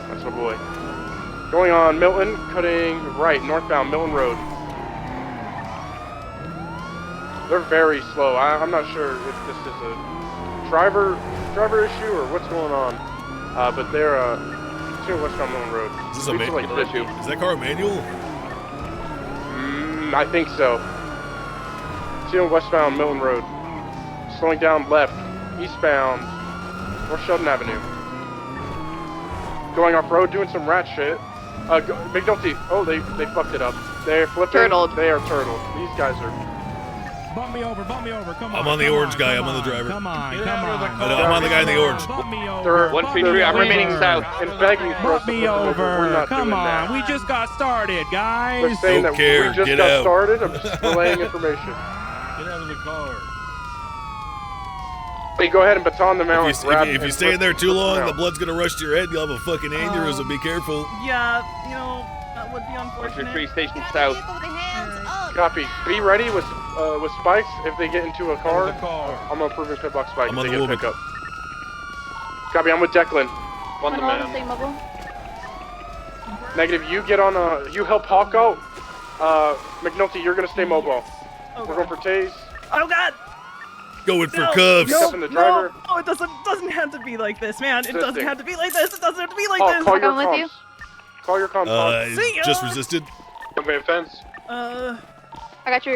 That's my boy. Going on Milton, cutting right, northbound Milton Road. They're very slow. I'm not sure if this is a driver issue or what's going on. But they're westbound Milton Road. Is this a manual? Is that car a manual? I think so. Continuing westbound Milton Road. Slowing down left, eastbound North Sheldon Avenue. Going off road, doing some rat shit. McNulty. Oh, they fucked it up. They're flipping. Turtled. They are turtled. These guys are. Bump me over, come on. I'm on the orange guy. I'm on the driver. Come on. I'm on the guy in the orange. Bump me over. 133, I'm remaining south. And begging for us Bump to me flip them over. We're over. not Come doing on. that. We just got started, guys. They're saying Don't that care. we just Get got out. started. I'm just relaying information. Get out of the car. Hey, go ahead and baton them out. If you stay in there too long, the blood's gonna rush to your head. You'll have a fucking aneurysm. Be careful. Yeah, that would be unfortunate. 133 station south. Copy. Be ready with spikes if they get into a car. I'm approving pit box spike I'm if on they the get woman. pickup. Copy. I'm with Declan. On the man. Stay mobile. Negative. You get on. You help Hawk out. McNulty, you're gonna stay mobile. We're going for Taze. Oh god! Going for cuffs. Step in the driver. No, it doesn't have to be like this, man. It doesn't Resisting. have to be like this. It doesn't have to be like Oh, this. call your I'm with comms. you. Call your comms. Tom. See ya. Just resisted. Jumping a fence. I got you,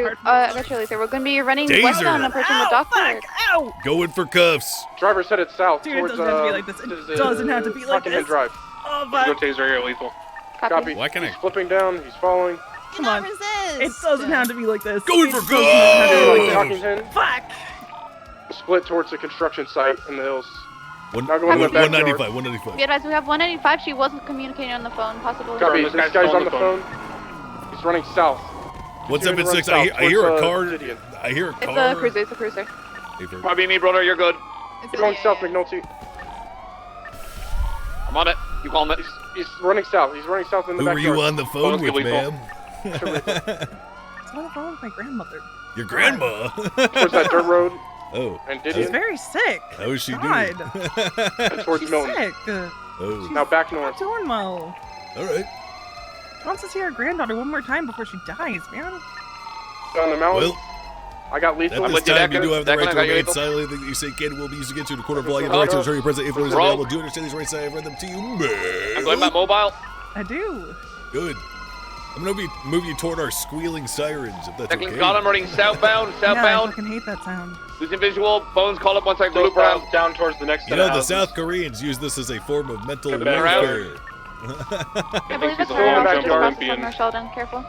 Luther. We're gonna be running Taser. westbound and approaching the dock. Ow! Going for cuffs. Driver's headed south Dude, it towards. doesn't have to be like this. It doesn't have to be like Rockingham this. Drive. Oh, Go but taser here, lethal. Copy. Why can't I? He's flipping down. He's falling. come on. It doesn't have to be like this. Going It for doesn't have to be like cuffs. this. Rockingham. Fuck! Split towards the construction site in the hills. Now going to the backyard. 195. 195. Be advised, we have 195. She wasn't communicating on the phone. Possible. Copy. This This guy's guy's on on the the phone. He's running south. 176. Run south I hear a towards, car. Gideon. I hear a It's car. a cruiser. It's a cruiser. Copy me, brother. You're good. He's going south, McNulty. I'm on it. You calling it? He's running south. He's running south in the Who were backyard. you on the phone with, ma'am? What's on the phone with my grandmother? Your grandma. Towards that dirt road. Oh. And She's Gideon. very sick. How is she God. doing? Towards She's Milton. sick. Oh. Now back Not north. doing well. All right. She wants to see her granddaughter one more time before she dies, man. Down the mountain. Well, I got lethal. at this time, you do have the Declan, right I to got you remain lethal. silent. Everything that you say can will be used against you in a court of law. You have the right to return your present influence Roll. available. Do you understand these rights? I have read them to you, man. I'm going back mobile. I do. Good. I'm gonna be moving you toward our squealing sirens, if that's Declan okay. got him running southbound. Yeah, I Southbound. fucking hate that sound. Losing visual. Bones call up once I loop around. Down towards the next You set know, of the houses. South Koreans use this as a form of mental Could have been around. warfare. I believe it's he's a her. long Just jump across Olympian. from North Sheldon. Careful.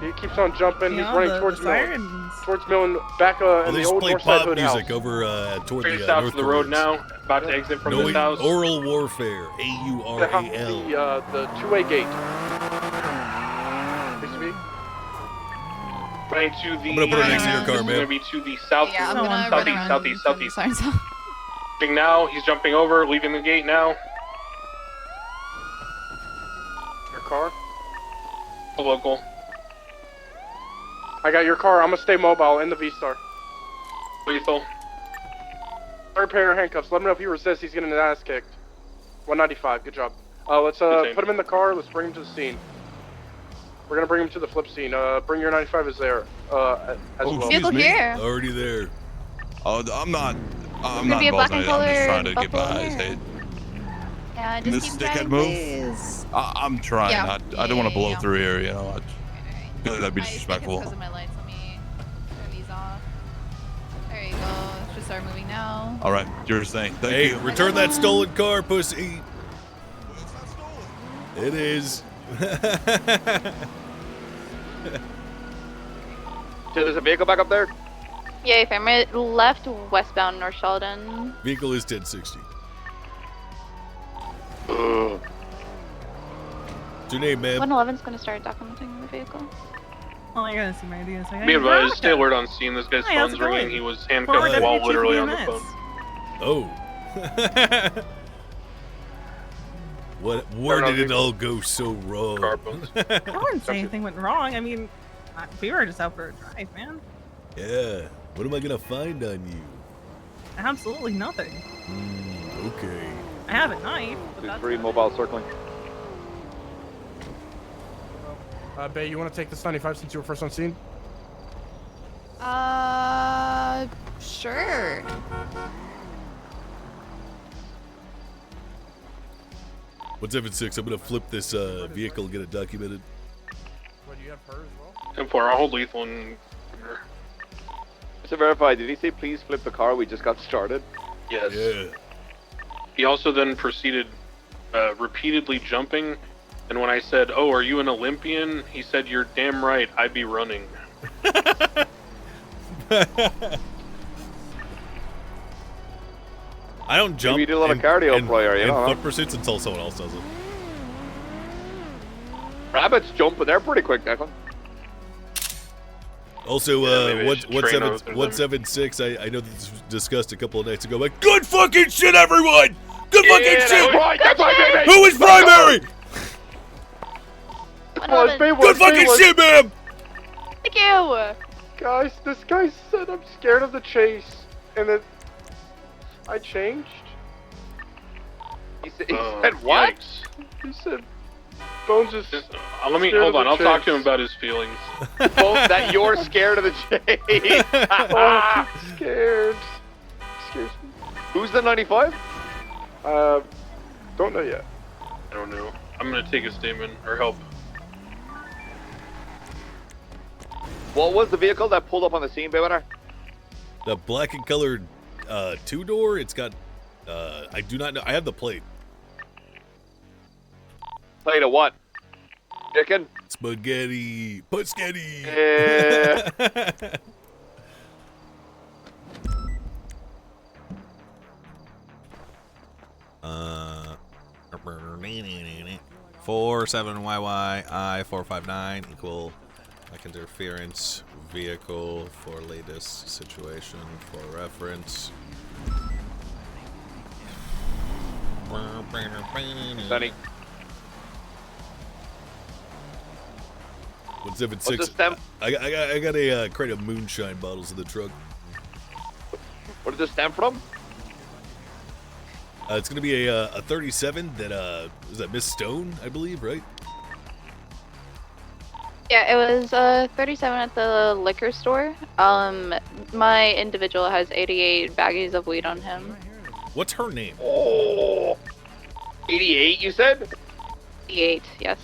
He keeps on jumping. He's Yeah, running the towards Milton. sirens. Towards Milton. Back Well, in they the just old play north side pop hood music house. over toward Straight the south North to the road Koreans. now. About to exit from No, this house. oral warfare. A-U-R-A-L. The two-way gate. XP. Running to the. I'm gonna put it next to your car, This is man. gonna be to the south. I'm gonna run southeast, around southeast, southeast. Sirens. Jumping now. He's jumping over, leaving the gate now. Your car. A local. I got your car. I'm gonna stay mobile in the V-Star. Lethal. Third pair of handcuffs. Let him know if he resists, he's getting his ass kicked. 195. Good job. Let's Good put him in the car. Let's bring him to the scene. We're gonna bring him to the flip scene. Bring your 95 is there. As well. Vehicle here. Already there. Oh, I'm not. I'm Could not be a black involved in and it. I'm just colored trying to get buffalo by his here. head. Yeah, This just keep dickhead driving, move? please. I'm trying. Yeah. I don't want to blow Yeah. through here. You know, I feel like that'd be disrespectful. Because of my lights. Let me turn these off. There you go. Should start moving now. All right, you're saying. Thank Hey, you. return that stolen car, pussy. It is. So there's a vehicle back up there. Yeah, if I'm left westbound North Sheldon. Vehicle is 1060. Ugh. What's your name, man? 111's gonna start documenting the vehicle. Oh, I gotta see my ideas. Be advised, stay alert on scene. This guy's Hi, how's phone's it ringing. going? He was Forward handcuffed while WT literally on the VMS. phone. Oh. Where did it all go so wrong? I wouldn't say anything went wrong. I mean, we were just out for a drive, man. Yeah. What am I gonna find on you? Absolutely nothing. Okay. I have a knife. But that's 2-3 mobile circling. Bay, you want to take this 95 since you were first on scene? Sure. What's 7-6? I'm gonna flip this vehicle and get it documented. What, do you have her as well? 10-4, I'll hold lethal and. To verify, did he say please flip the car? We just got started. Yes. Yeah. He also then proceeded repeatedly jumping, and when I said, "Oh, are you an Olympian?" he said, "You're damn right. I'd be running." I don't jump. Maybe you do a lot of cardio, player, you in know, huh? foot pursuits until someone else does it. Rabbits jump, but they're pretty quick, Declan. Also, maybe I should train over them. 176. I know this was discussed a couple of nights ago. But good fucking shit, everyone! Good fucking that's shit! right, that's right, baby! Who is primary? Good fucking shit, ma'am! Thank you. Guys, this guy said I'm scared of the chase, and then I changed. He said what? Yikes. He said Bones is. Let me hold on. I'll talk to him about his feelings. Bones, that you're scared of the chase. Oh, scared. Scares me. Who's the 95? Don't know yet. I don't know. I'm gonna take a statement or help. What was the vehicle that pulled up on the scene, Baywinner? The black and colored two-door. It's got. I do not know. I have the plate. Plate of what? Chicken? Spaghetti. Spaghetti. Yeah. 47YY I459 equal like interference vehicle for latest situation for reference. Sunny. What's up at What's 6? the stem? I got a crate of moonshine bottles in the truck. Where did this stem from? It's gonna be a 37 that is that Miss Stone, I believe, right? Yeah, it was 37 at the liquor store. My individual has 88 baggies of weed on him. What's her name? Oh, 88, you said? 88, yes.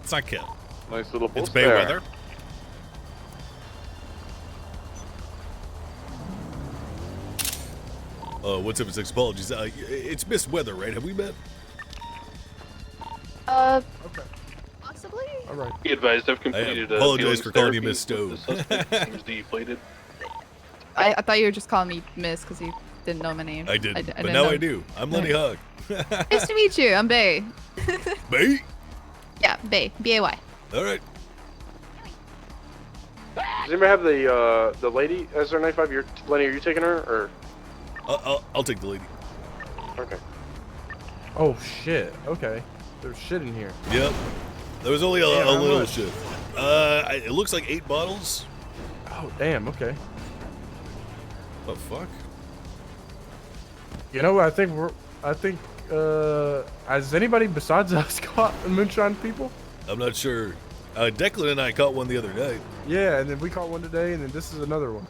It's not Kim. Nice little It's post there. Bayweather. What's up, 6? Apologies. It's Miss Weather, right? Have we met? Okay. Possibly? Alright. Be advised, I've completed I apologize for calling you therapy. Miss Stone. The suspect seems deflated. I thought you were just calling me Miss because you didn't know my name. I did, but didn't now know. I do. I'm Lenny Hug. Nice to meet you. I'm Bay. Bay? Yeah, Bay. B-A-Y. All right. Does anybody have the lady as their 95? Lenny, are you taking her or? I'll take the lady. Okay. Oh shit. Okay. There's shit in here. Yep. There was only a Damn, how little much? shit. It looks like 8 bottles. Oh damn. Okay. The fuck? You know, I think has anybody besides us caught the moonshine people? I'm not sure. Declan and I caught one the other night. Yeah, and then we caught one today, and then this is another one.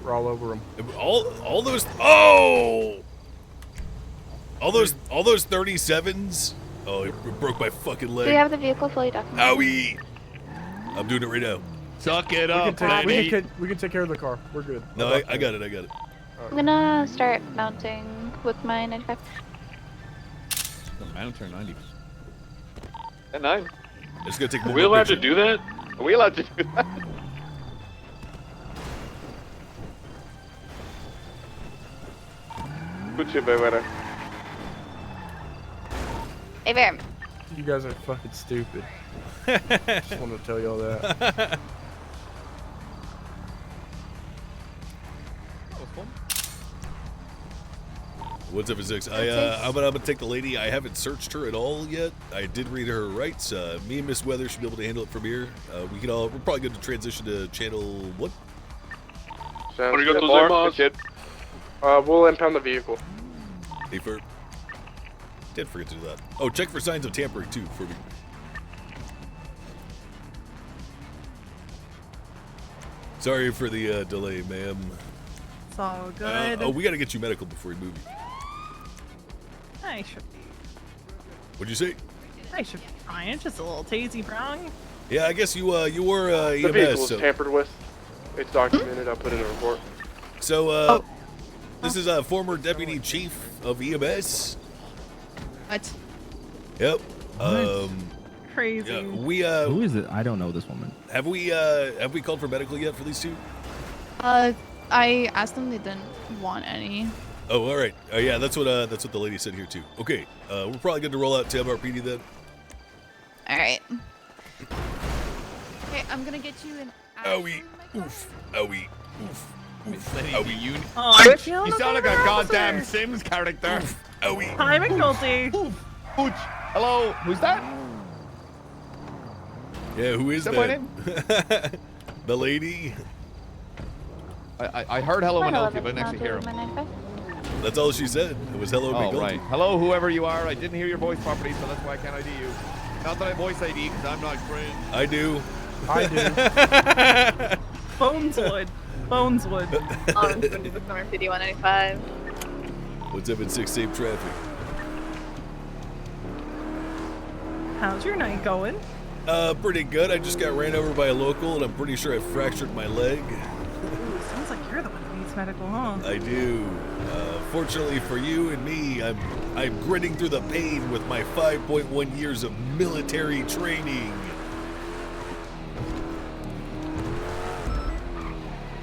We're all over them. All those. Oh! All those 37s. Oh, it broke my fucking leg. Do you have the vehicle fully documented? Owie! I'm doing it right now. Suck it We up, can take care of the car. We're good. No, I got it. I'm gonna start mounting with my 95. I don't turn 90. At 9. It's gonna take Are we allowed to do that? Are we allowed to do that? Good shit, Bayweather. Hey, Bear. You guys are fucking stupid. Just wanted to tell y'all that. What's up, 6? I'm gonna take the lady. I haven't searched her at all yet. I did read her rights. Me and Miss Weather should be able to handle it from here. We're probably going to transition to channel 1. Sounds Arigato good. gozaimasu. We'll impound the vehicle. Hey, for did forget to do that. Oh, check for signs of tampering too for me. Sorry for the delay, ma'am. It's all good. We got to get you medical before we move you. I should be. What'd you say? I should be fine. Just a little tazy wrong. Yeah, I guess you were The EMS. vehicle was So, tampered with. It's documented. I'll put it in a report. so this is a former deputy chief of EMS. What? Yep. Crazy. Yeah, Who is it? I don't know this woman. have we called for medical yet for these two? I asked them, they didn't want any. Oh, all right. Yeah, that's what the lady said here too. Okay, we're probably good to roll out to MRPD then. All right. Okay, I'm gonna get you an. Owie, oof, owie, oof, oof, owie. You sound like a goddamn Sims character. Owie. Hi, McNulty. Hello, who's that? Yeah, who is Is that my that? The lady. I heard hello and okay, but I didn't actually hear him. That's all she said. It was hello, Oh, McGoldie. right. Hello, whoever you are. I didn't hear your voice properly, so that's why I can't ID you. Not that I voice ID, because I'm not cringe. I do. I do. Bones would. Bones would. On 5195. What's up in 6 safe traffic? How's your night going? Pretty good. I just got ran over by a local, and I'm pretty sure I fractured my leg. Ooh, sounds like you're the one who needs medical, huh? I do. Fortunately for you and me, I'm gritting through the pain with my 5.1 years of military training.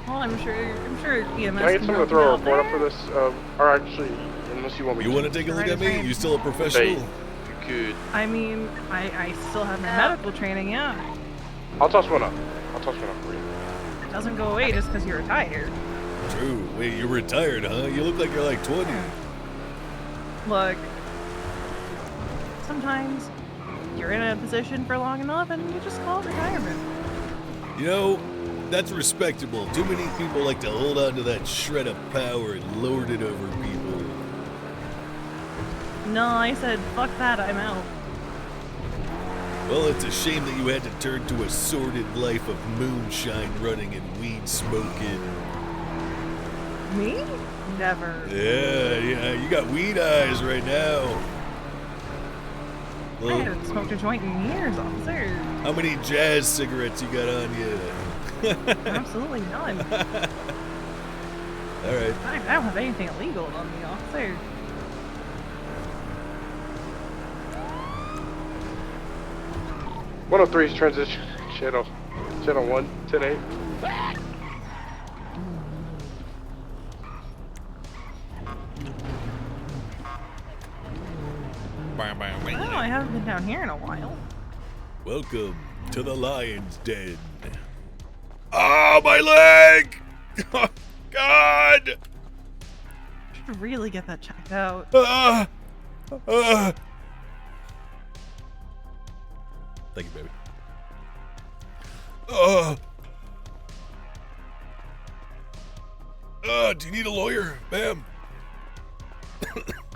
Well, I'm sure EMS Can I get someone to throw a report up for this? Or actually, unless you want me to. You want to take a look at me? You still a professional? Good. I mean, I still have my medical training, yeah. I'll toss one up. For you. It doesn't go away just because you're retired. True. Wait, you're retired, huh? You look like you're like 20. Look, sometimes you're in a position for long enough and you just call it retirement. You know, that's respectable. Too many people like to hold on to that shred of power and lord it over people. No, I said, fuck that, I'm out. Well, it's a shame that you had to turn to a sordid life of moonshine running and weed smoking. Me? Never. Yeah, you got weed eyes right now. I haven't smoked a joint in years, officer. How many jazz cigarettes you got on you? Absolutely none. All right. I don't have anything illegal on me, officer. One 103's transition channel 1, 10-8. Oh, I haven't been down here in a while. Welcome to the lion's den. Oh, my leg! Oh, God! Should really get that checked out. Thank you, baby. Do you need a lawyer, ma'am?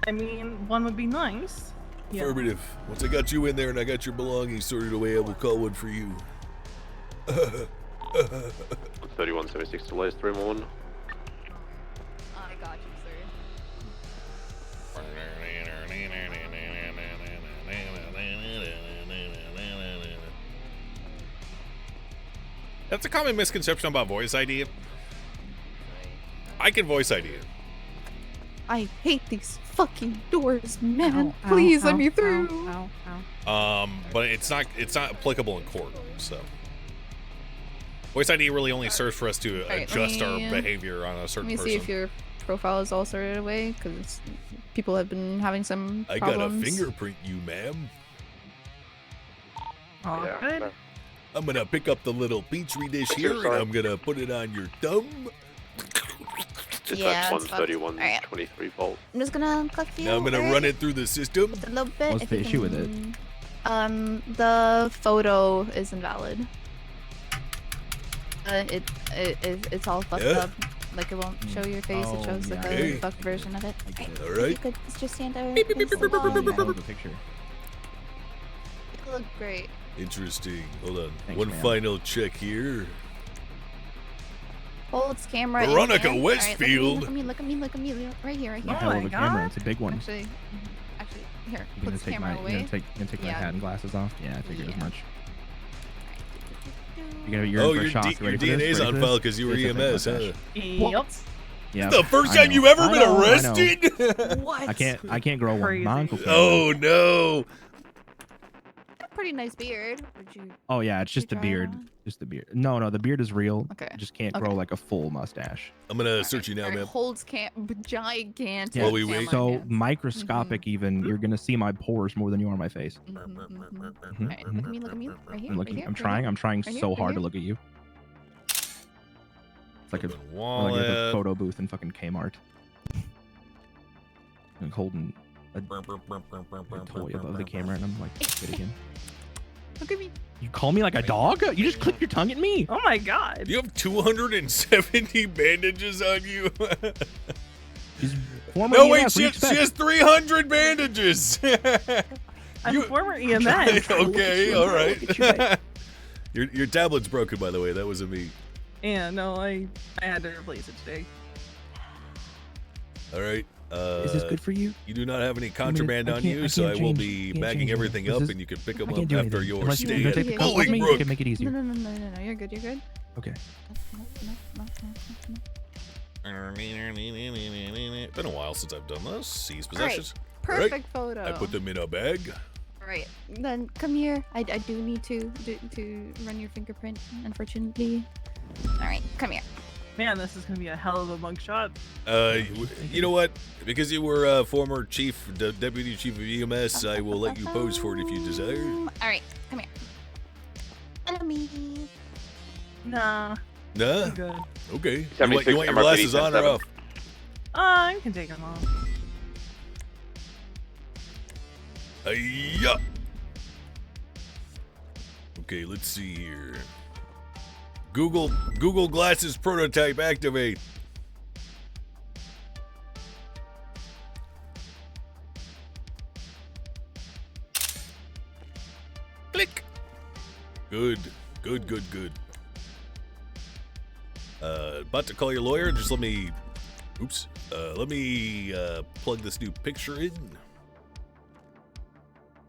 I mean, one would be nice. Yeah. Affirmative. Once I got you in there and I got your belongings sorted away, I will call one for you. 3176 to last 311. I got you, sir. That's a common misconception about voice ID. I can voice ID it. I hate these fucking doors, man. Please let me through. But it's not applicable in court, so. Voice ID really only serves for us to adjust our behavior on a certain person. Let me see if your profile is all sorted away, because people have been having some problems. I got a fingerprint you, ma'am. Oh, yeah, good. No. I'm gonna pick up the little petri dish here and I'm gonna put it on your thumb. Yeah, 131, 23 volt. I'm just gonna click you. Now I'm gonna run it through the system. A little bit. What's the issue with it? The photo is invalid. It's all fucked up. Like it won't show your face. It shows like a fucked version of it. All right. You could just stand over. The picture. You look great. Interesting. Hold on. Thanks, One man. final check here. Hold its camera. Veronica in there. Westfield. Look at me. Look at me. Look at me. Right here. Right here. A hell of a camera. It's a big one. Actually, here. You're Put gonna this take camera my, away. you're gonna take my hat and glasses off. Yeah, I figured as much. You're Oh, in for a shock. your Ready for this? DNA's Ready on for file this? because you were This is a EMS, huh? Yep. Yeah. The first I time know. you've ever I been know, I know. arrested? What? I can't grow one. My uncle can. Oh no. Pretty nice beard. Would you? Oh yeah, it's just the try it beard. on? Just the beard. No, the beard is real. Okay. It just can't grow like a full mustache. I'm gonna search you now, Alright, ma'am. holds gigantic. Yeah. we wait. So microscopic even, you're gonna see my pores more than you are my face. Alright, look at me. Look at me. Right here. I'm right looking. here, I'm right trying. here. I'm trying Right here, so right hard to here. look at you. It's like a wallet. photo booth in fucking Kmart. I'm holding a toy above the camera, and I'm like, get again. Look at me. You call me like a dog? You just click your tongue at me. Oh my god. You have 270 bandages on you. No, wait, she has 300 bandages. I'm a former EMS. Okay, all right. Your tablet's broken, by the way. That wasn't me. Yeah, no, I had to replace it today. All right. Is this good for you? You do not have any contraband on you, so I will be bagging everything up, and you can pick them up after your stay at Bolingbrook. Make it easier. No, you're good, you're good. Okay. Been a while since I've done this. Seize All right, possessions. perfect photo. I put them in a bag. Alright, then come here. I do need to run your fingerprint, unfortunately. Alright, come here. Man, this is gonna be a hell of a mugshot. You know what? Because you were former deputy chief of EMS, I will let you pose for it if you desire. Alright, come here. Follow me. Nah. Nah? I'm good. Okay. 76 You want your glasses on or off? I can take them off. Yeah. Okay, let's see here. Google Glasses prototype activate. Click. Good. About to call your lawyer. Just let me. Oops. Let me plug this new picture in.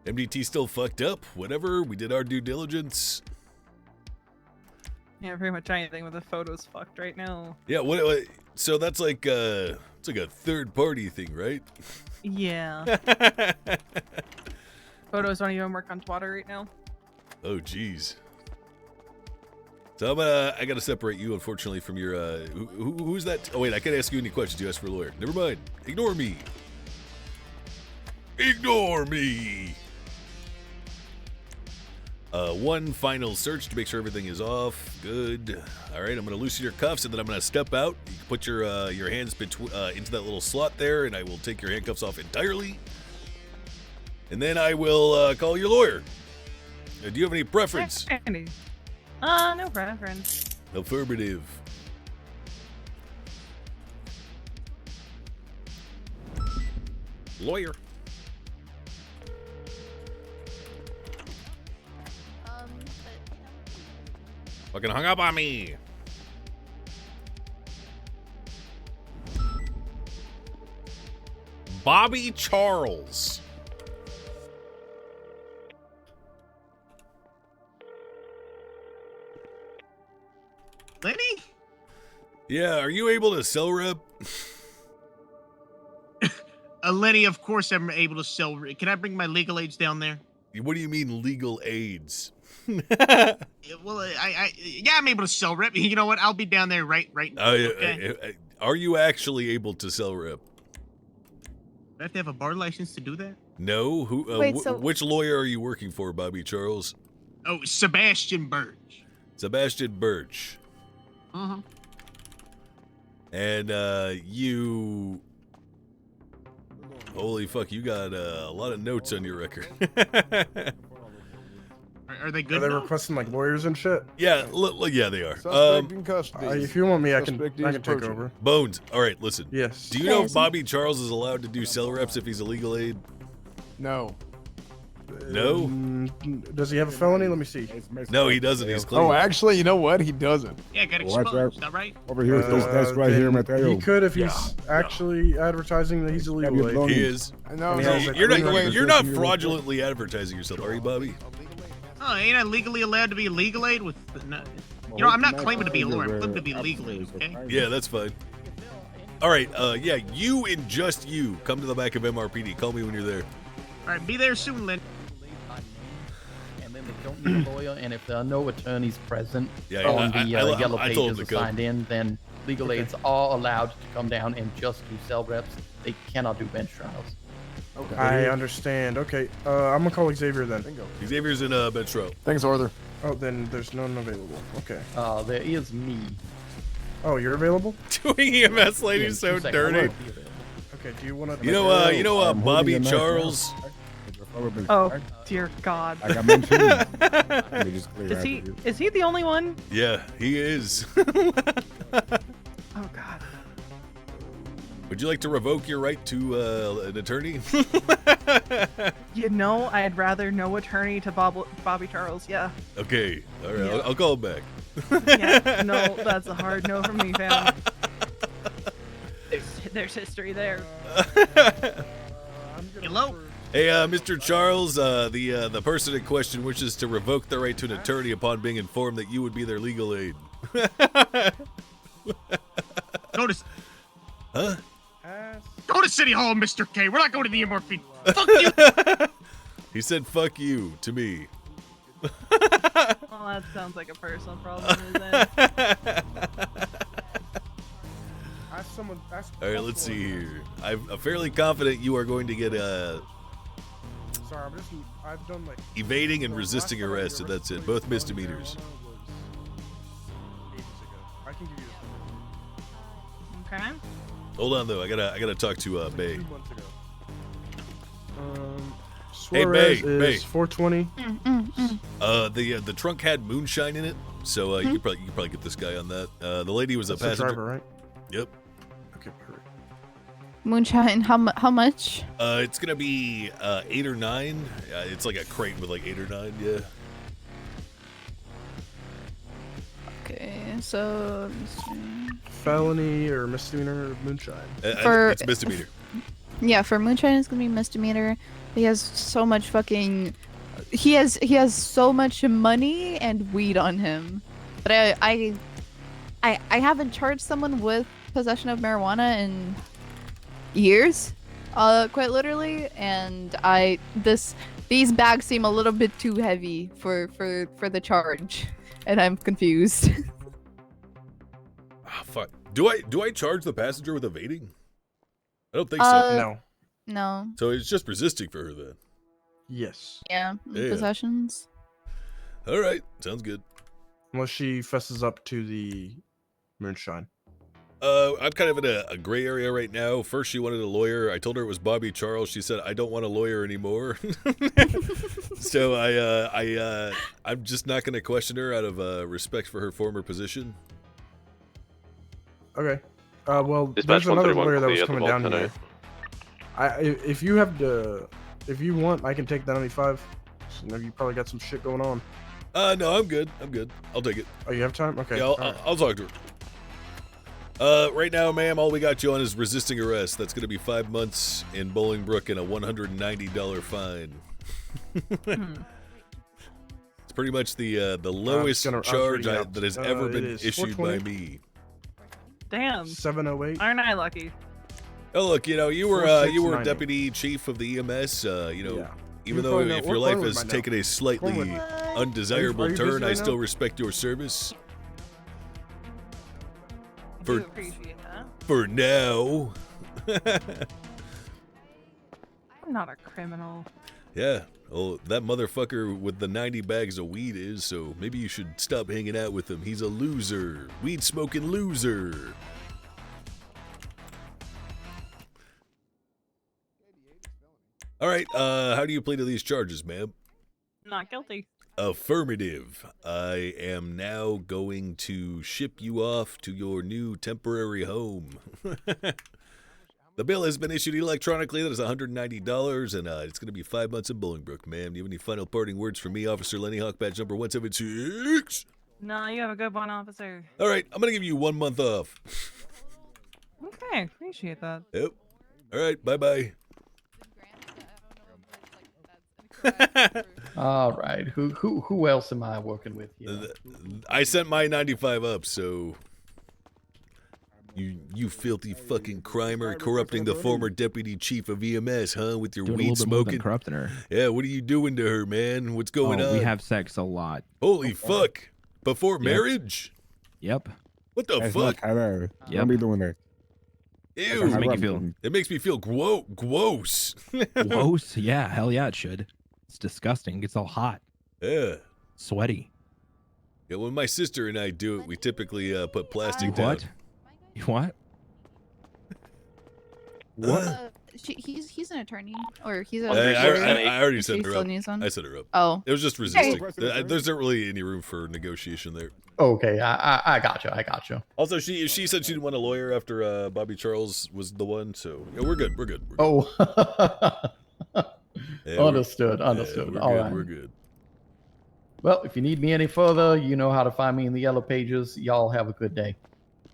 MDT still fucked up. Whatever. We did our due diligence. Yeah, pretty much anything with the photos fucked right now. Yeah. What? So that's like it's like a third party thing, right? Yeah. Photos don't even work on Twitter right now. Oh, jeez. So I gotta separate you, unfortunately, from your who's that? Oh wait, I can't ask you any questions. You asked for a lawyer. Never mind. Ignore me. Ignore me. One final search to make sure everything is off. Good. All right, I'm gonna loosen your cuffs and then I'm gonna step out. You can put your hands into that little slot there, and I will take your handcuffs off entirely. And then I will call your lawyer. Do you have any preference? No preference. Affirmative. Lawyer. Fucking hung up on me. Bobby Charles. Lenny? Yeah, are you able to sell rep? Lenny, of course I'm able to sell. Can I bring my legal aids down there? What do you mean legal aids? Well, yeah, I'm able to sell rep. You know what? I'll be down there right now. Okay. Are you actually able to sell rep? Do I have to have a bar license to do that? No. Who? Wait, which lawyer are you working for, Bobby Charles? Oh, Sebastian Birch. Sebastian Birch. Mm-hmm. And you. Holy fuck! You got a lot of notes on your record. Are they good? Are they requesting like lawyers and shit? Yeah, yeah, they are. Suspect in custody. If you want me, I can take over. Bones. All right, listen. Yes. Do you know if Bobby Charles is allowed to do cell reps if he's a legal aid? No. No? Does he have a felony? Let me see. No, he doesn't. He's clean. Oh, actually, you know what? He doesn't. Yeah, got exposed. Is that right? Over here, that's right here, Mateo. He could if he's actually advertising that he's illegal. He is. I know. You're not fraudulently advertising yourself, are you, Bobby? Oh, ain't I legally allowed to be a legal aid with? You know, I'm not claiming to be a lawyer. I'm claiming to be a legal aid. Okay. Yeah, that's fine. All right. Yeah, you and just you come to the back of MRPD. Call me when you're there. All right, be there soon, Lynn. And then they don't need a lawyer, and if there are no attorneys present on the yellow pages assigned in, then legal aids are allowed to come down and just do cell reps. They cannot do bench trials. Okay. I understand. Okay, I'm gonna call Xavier then. Bingo. Xavier's in bench trial. Thanks, Arthur. Oh, then there's none available. Okay. There is me. Oh, you're available? Doing EMS lady's so dirty. Okay, do you want to? You know, Bobby Charles. Oh, dear God. I got mentioned. Let me just clear Is out he? of you. Is he the only one? Yeah, he is. Oh God. Would you like to revoke your right to an attorney? You know, I'd rather no attorney to Bobby Charles. Yeah. Okay, all right, Yeah. I'll call him back. Yeah. No, that's a hard no from me, fam. There's history there. Hello? Hey, Mr. Charles, the person in question wishes to revoke their right to an attorney upon being informed that you would be their legal aid. Go to... Huh? Go to City Hall, Mr. K. We're not going to the MRP. Fuck you! He said, fuck you, to me. Well, that sounds like a personal problem, isn't it? All right, let's see here. I'm fairly confident you are going to get Sorry, I've done like evading and resisting arrest, and that's it. Both misdemeanors. I can give you Okay. Hold on though, I gotta talk to Bay. 2 months ago. Hey, Suarez Bay, is 420. The trunk had moonshine in it, so you could probably get this guy on that. The lady was That's a the passenger. driver, right? Yep. Okay, perfect. Moonshine, how much? It's gonna be 8 or 9. It's like a crate with like 8 or 9. Yeah. Okay, so Felony or misdemeanor moonshine. It's misdemeanor. yeah, for moonshine it's gonna be misdemeanor. He has so much fucking. He has so much money and weed on him, but I haven't charged someone with possession of marijuana in years, quite literally, and these bags seem a little bit too heavy for the charge, and I'm confused. Ah, fuck. Do I charge the passenger with evading? I don't think so. No. No. So it's just resisting for her then. Yes. Yeah, Yeah. possessions. All right, sounds good. Unless she fesses up to the moonshine. I'm kind of in a gray area right now. First, she wanted a lawyer. I told her it was Bobby Charles. She said, I don't want a lawyer anymore. So I'm just not going to question her out of respect for her former position. Okay. Well, Dispatch there's another 131 lawyer that clear was at the coming vault down here. If you have to, if you want, I can take the 95. So, you probably got some shit going on. No, I'm good. I'll take it. Oh, you have time? Okay. Yeah, I'll talk to her. Right now, ma'am, all we got you on is resisting arrest. That's going to be 5 months in Bolingbrook and a $190 fine. It's pretty much the lowest charge that has ever been issued by me. Damn. 708. Aren't I lucky? Oh, look, you were 4690. deputy chief of the EMS. Yeah. Even though probably know- if your what life phone has was mine taken now? a slightly Phone was- undesirable Are you turn, busy I right still now? respect your service. I For- do appreciate that. For now. I'm not a criminal. Yeah. Well, that motherfucker with the 90 bags of weed is, so maybe you should stop hanging out with him. He's a loser. Weed smoking loser. All right, how do you plead to these charges, ma'am? Not guilty. Affirmative. I am now going to ship you off to your new temporary home. The bill has been issued electronically. That is $190, and it's going to be 5 months in Bolingbrook, ma'am. Do you have any final parting words for me, Officer Lenny Hawk, badge number 176? No, you have a good one, officer. All right, I'm going to give you 1 month off. Okay, appreciate that. Yep. All right, bye-bye. All right. Who else am I working with here? I sent my 95 up, so... You filthy fucking crimer, corrupting the former deputy chief of EMS, huh? With your Doing a weed little bit more than smoking. corrupting her. Yeah, what are you doing to her, man? What's going on? We have sex a lot. Holy fuck! Before marriage? Yep. What the fuck? Yep. Yep. Don't be doing that. Ew! Does it make you feel It makes me feel gross. gross? Yeah, hell yeah, it should. It's disgusting. It gets all hot. Yeah. Sweaty. Yeah, when my sister and I do it, we typically put plastic down. What? You what? What? he's an attorney, or he's a. I already set her still up. needs one? I set her up. Oh. It was just resisting. There's not really any room for negotiation there. Okay, I got you. I got you. Also, she said she didn't want a lawyer after Bobby Charles was the one, so yeah, we're good. We're good. Oh. Yeah, Understood. Understood. We're All good, right. We're good. Well, if you need me any further, you know how to find me in the yellow pages. Y'all have a good day.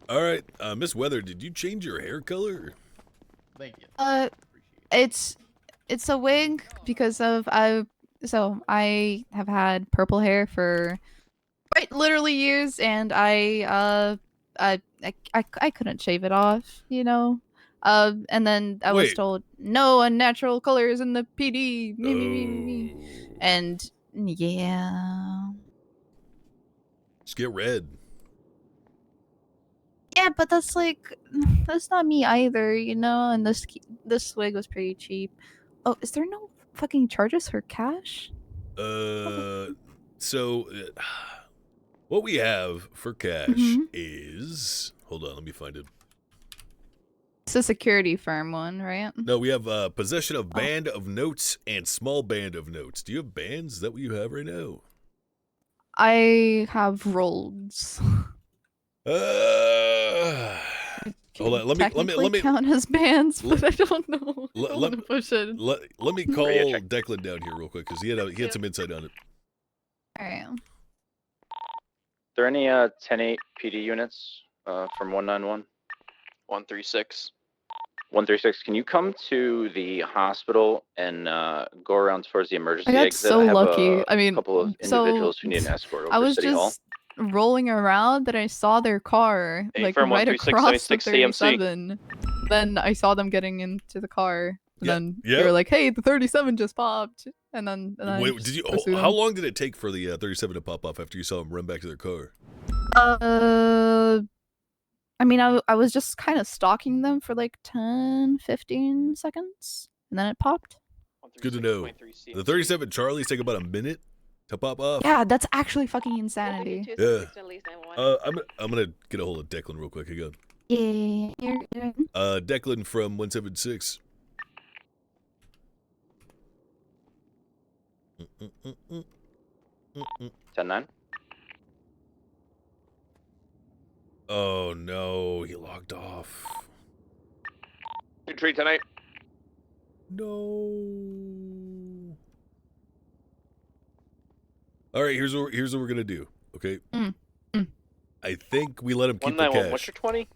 All right, Miss Weather, did you change your hair color? Thank you. It's a wig because of I have had purple hair for quite literally years, and I couldn't shave it off, you know. And then I was told no unnatural colors in the PD. Me. And yeah. Just get red. Yeah, but that's not me either, you know. And this wig was pretty cheap. Oh, is there no fucking charges for cash? So what we have for cash is, hold on, let me find it. It's a security firm one, right? No, we have possession of band of notes and small band of notes. Do you have bands? Is that what you have right now? I have rolls. Hold on, let me count as bands, but I don't know. Let me push it. Let me call Declan down here real quick because he had some insight on it. All right. Are there any 10-8 PD units from 191? 136. 136. Can you come to the hospital and go around towards the emergency I got exit? so I have lucky. I mean, a couple of individuals who need an escort over I was to City Hall. just rolling around that I saw their car Hey, like firm right 136, across the 76 CMC. 37. Then I saw them getting into the car. And then they yeah. were like, "Hey, the 37 just popped." And then I Wait, just did you? pursued How them. long did it take for the 37 to pop off after you saw them run back to their car? I mean, I was just kind of stalking them for like 10, 15 seconds, and then it popped. Good to know. The 37 Charlie's take about a minute to pop off. Yeah, that's actually fucking insanity. Yeah. I'm gonna get a hold of Declan real quick. Hang on. Yeah. Declan from 176. 10-9. Oh no, he logged off. Treat tonight. No. All right, here's what we're gonna do. Okay. I think we let him keep the 191. cash. What's your 20?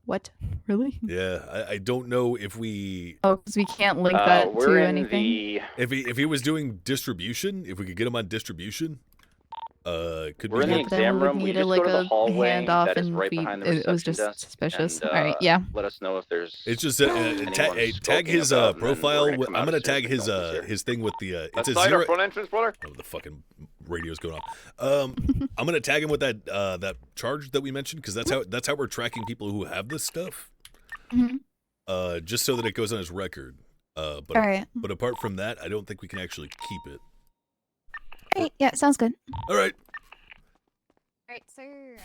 What? Really? Yeah, I don't know if we. Oh, because we can't link that we're to in anything. If he was doing distribution, if we could get him on distribution, could We're in the exam room. We just go to the hallway handoff that is and right we- behind the it was reception just desk. suspicious. And, All right, yeah. Let us know if there's. It's just anyone tag his skulking about, and then profile. we're gonna come I'm out gonna as soon as tag the his film is here. his thing with the it's That's a side zero. or front entrance, brother? Oh, the fucking radio's going off. I'm gonna tag him with that charge that we mentioned because that's how we're tracking people who have this stuff. Just so that it goes on his record. But Alright. but apart from that, I don't think we can actually keep it. Okay, yeah, sounds good. All right. Alright, sir.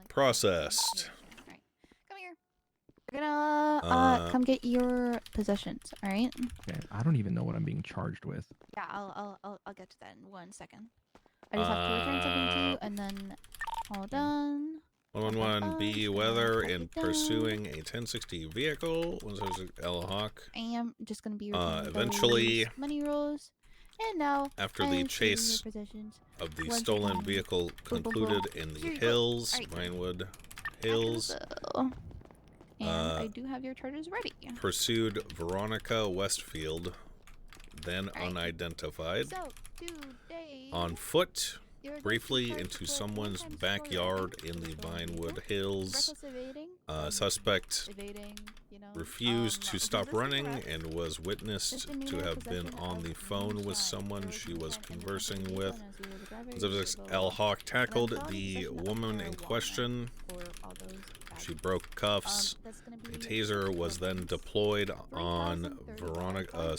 Processed. We're gonna come get your possessions. All right. Okay, I don't even know what I'm being charged with. Yeah, I'll get to that in 1 second. I just have to return something to you, and then hold on. 111 B weather in pursuing a 1060 vehicle. 106 L Hawk. I am just gonna be returning eventually those money rolls, and now after I the am chase taking your possessions. of the 1 stolen second. vehicle Boom, boom, boom. concluded in the Here you go. hills, Alright. Vinewood Hills. And I do have your charges ready. Pursued Veronica Westfield, then unidentified, So, today, on foot, briefly into someone's backyard in the Vinewood Hills. Suspect refused to stop running and was witnessed to have been on the phone with someone she was conversing with. L Hawk tackled the woman in question. She broke cuffs. A taser was then deployed on Veronica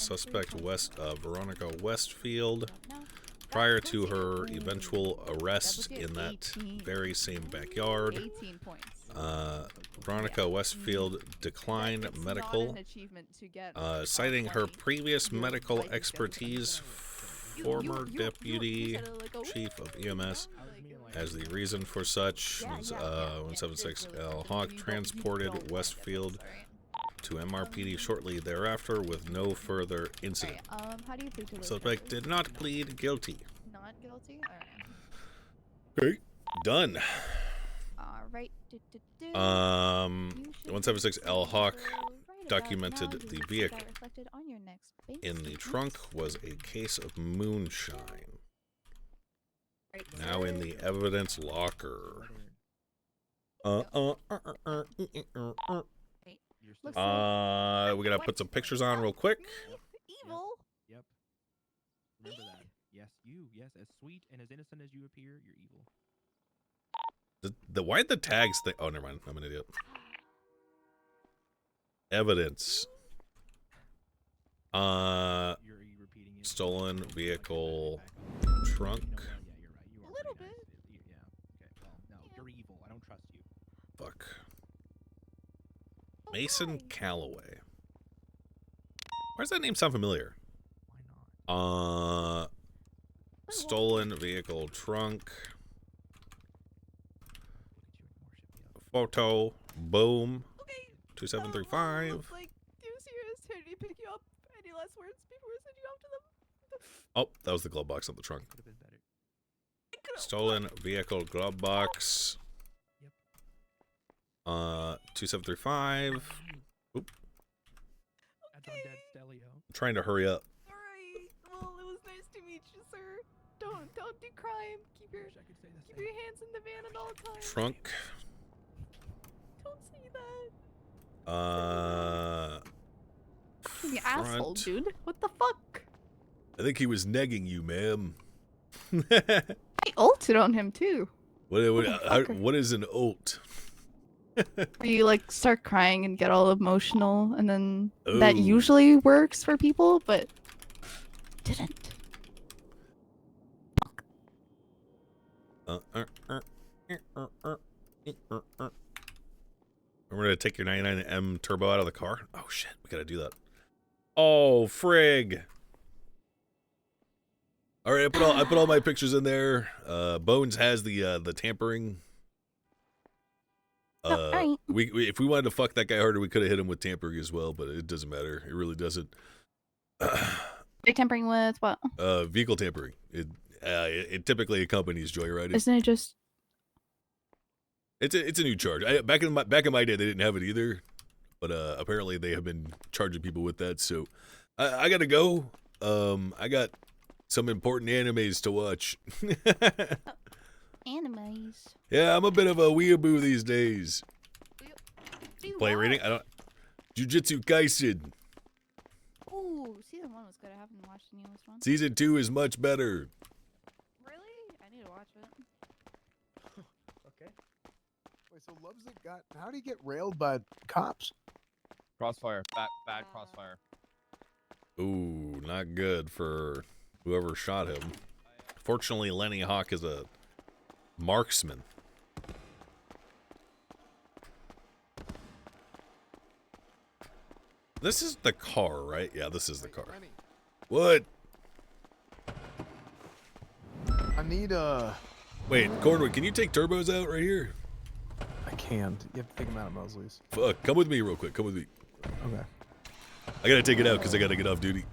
Westfield. prior to her eventual arrest in that very same backyard. 18 points. Veronica Westfield declined medical, citing her previous medical expertise, former deputy chief of EMS, as the reason for such. 176L Hawk transported Westfield to MRPD shortly thereafter with no further incident. How do you plead guilty? Suspect did not plead guilty. Not guilty? Okay, done. Alright. 176L Hawk documented the vehicle. In the trunk was a case of moonshine. Now in the evidence locker. We gotta put some pictures on real quick. Evil. Yep. Remember that. Yes, you. Yes, as sweet and as innocent as you appear, you're evil. Why the tags thing? Oh, never mind. I'm an idiot. Evidence. Stolen vehicle trunk. A little bit. Yeah. Okay. Well, no, you're evil. I don't trust you. Fuck. Mason Calloway. Why does that name sound familiar? Why not? Stolen vehicle trunk. Photo. Boom. 2735. Like, do you see your opportunity to pick you up? Any last words before I send you off to them? Oh, that was the glove box on the trunk. Stolen vehicle glove box. 2735. Oop. I'm trying to hurry up. Alright. Well, it was nice to meet you, sir. Don't do crime. Keep your hands in the van at all times. Trunk. Don't say that. You asshole, Front. dude. What the fuck? I think he was negging you, ma'am. I ulted on him too. What is an ult? Where you like start crying and get all emotional, and then that Ooh. usually works for people, but didn't. We're gonna take your 99M turbo out of the car. Oh shit, we gotta do that. Oh frig. All right, I put all my pictures in there. Bones has the tampering. If we wanted to fuck that guy harder, we could have hit him with tampering as well, but it doesn't matter. It really doesn't. You're tampering with what? Vehicle tampering. It typically accompanies joyriding. Isn't it just? It's a new charge. Back in my day, they didn't have it either, but apparently they have been charging people with that. So I gotta go. I got some important animes to watch. Animes. Yeah, I'm a bit of a weeaboo these days. Play reading? I don't. Jujutsu Kaisen. Ooh, season 1 was good. I haven't watched the newest one. Season 2 is much better. Really? I need to watch it. Okay. Wait, so Love's got. How do you get railed by cops? Crossfire. Bad crossfire. Ooh, not good for whoever shot him. Fortunately, Lenny Hawk is a marksman. This is the car, right? Yeah, this is the car. What? I need Wait, Cornwood, can you take turbos out right here? I can't. You have to take them out of Mosley's. Fuck, come with me real quick. Come with me. Okay. I gotta take it out because I gotta get off duty.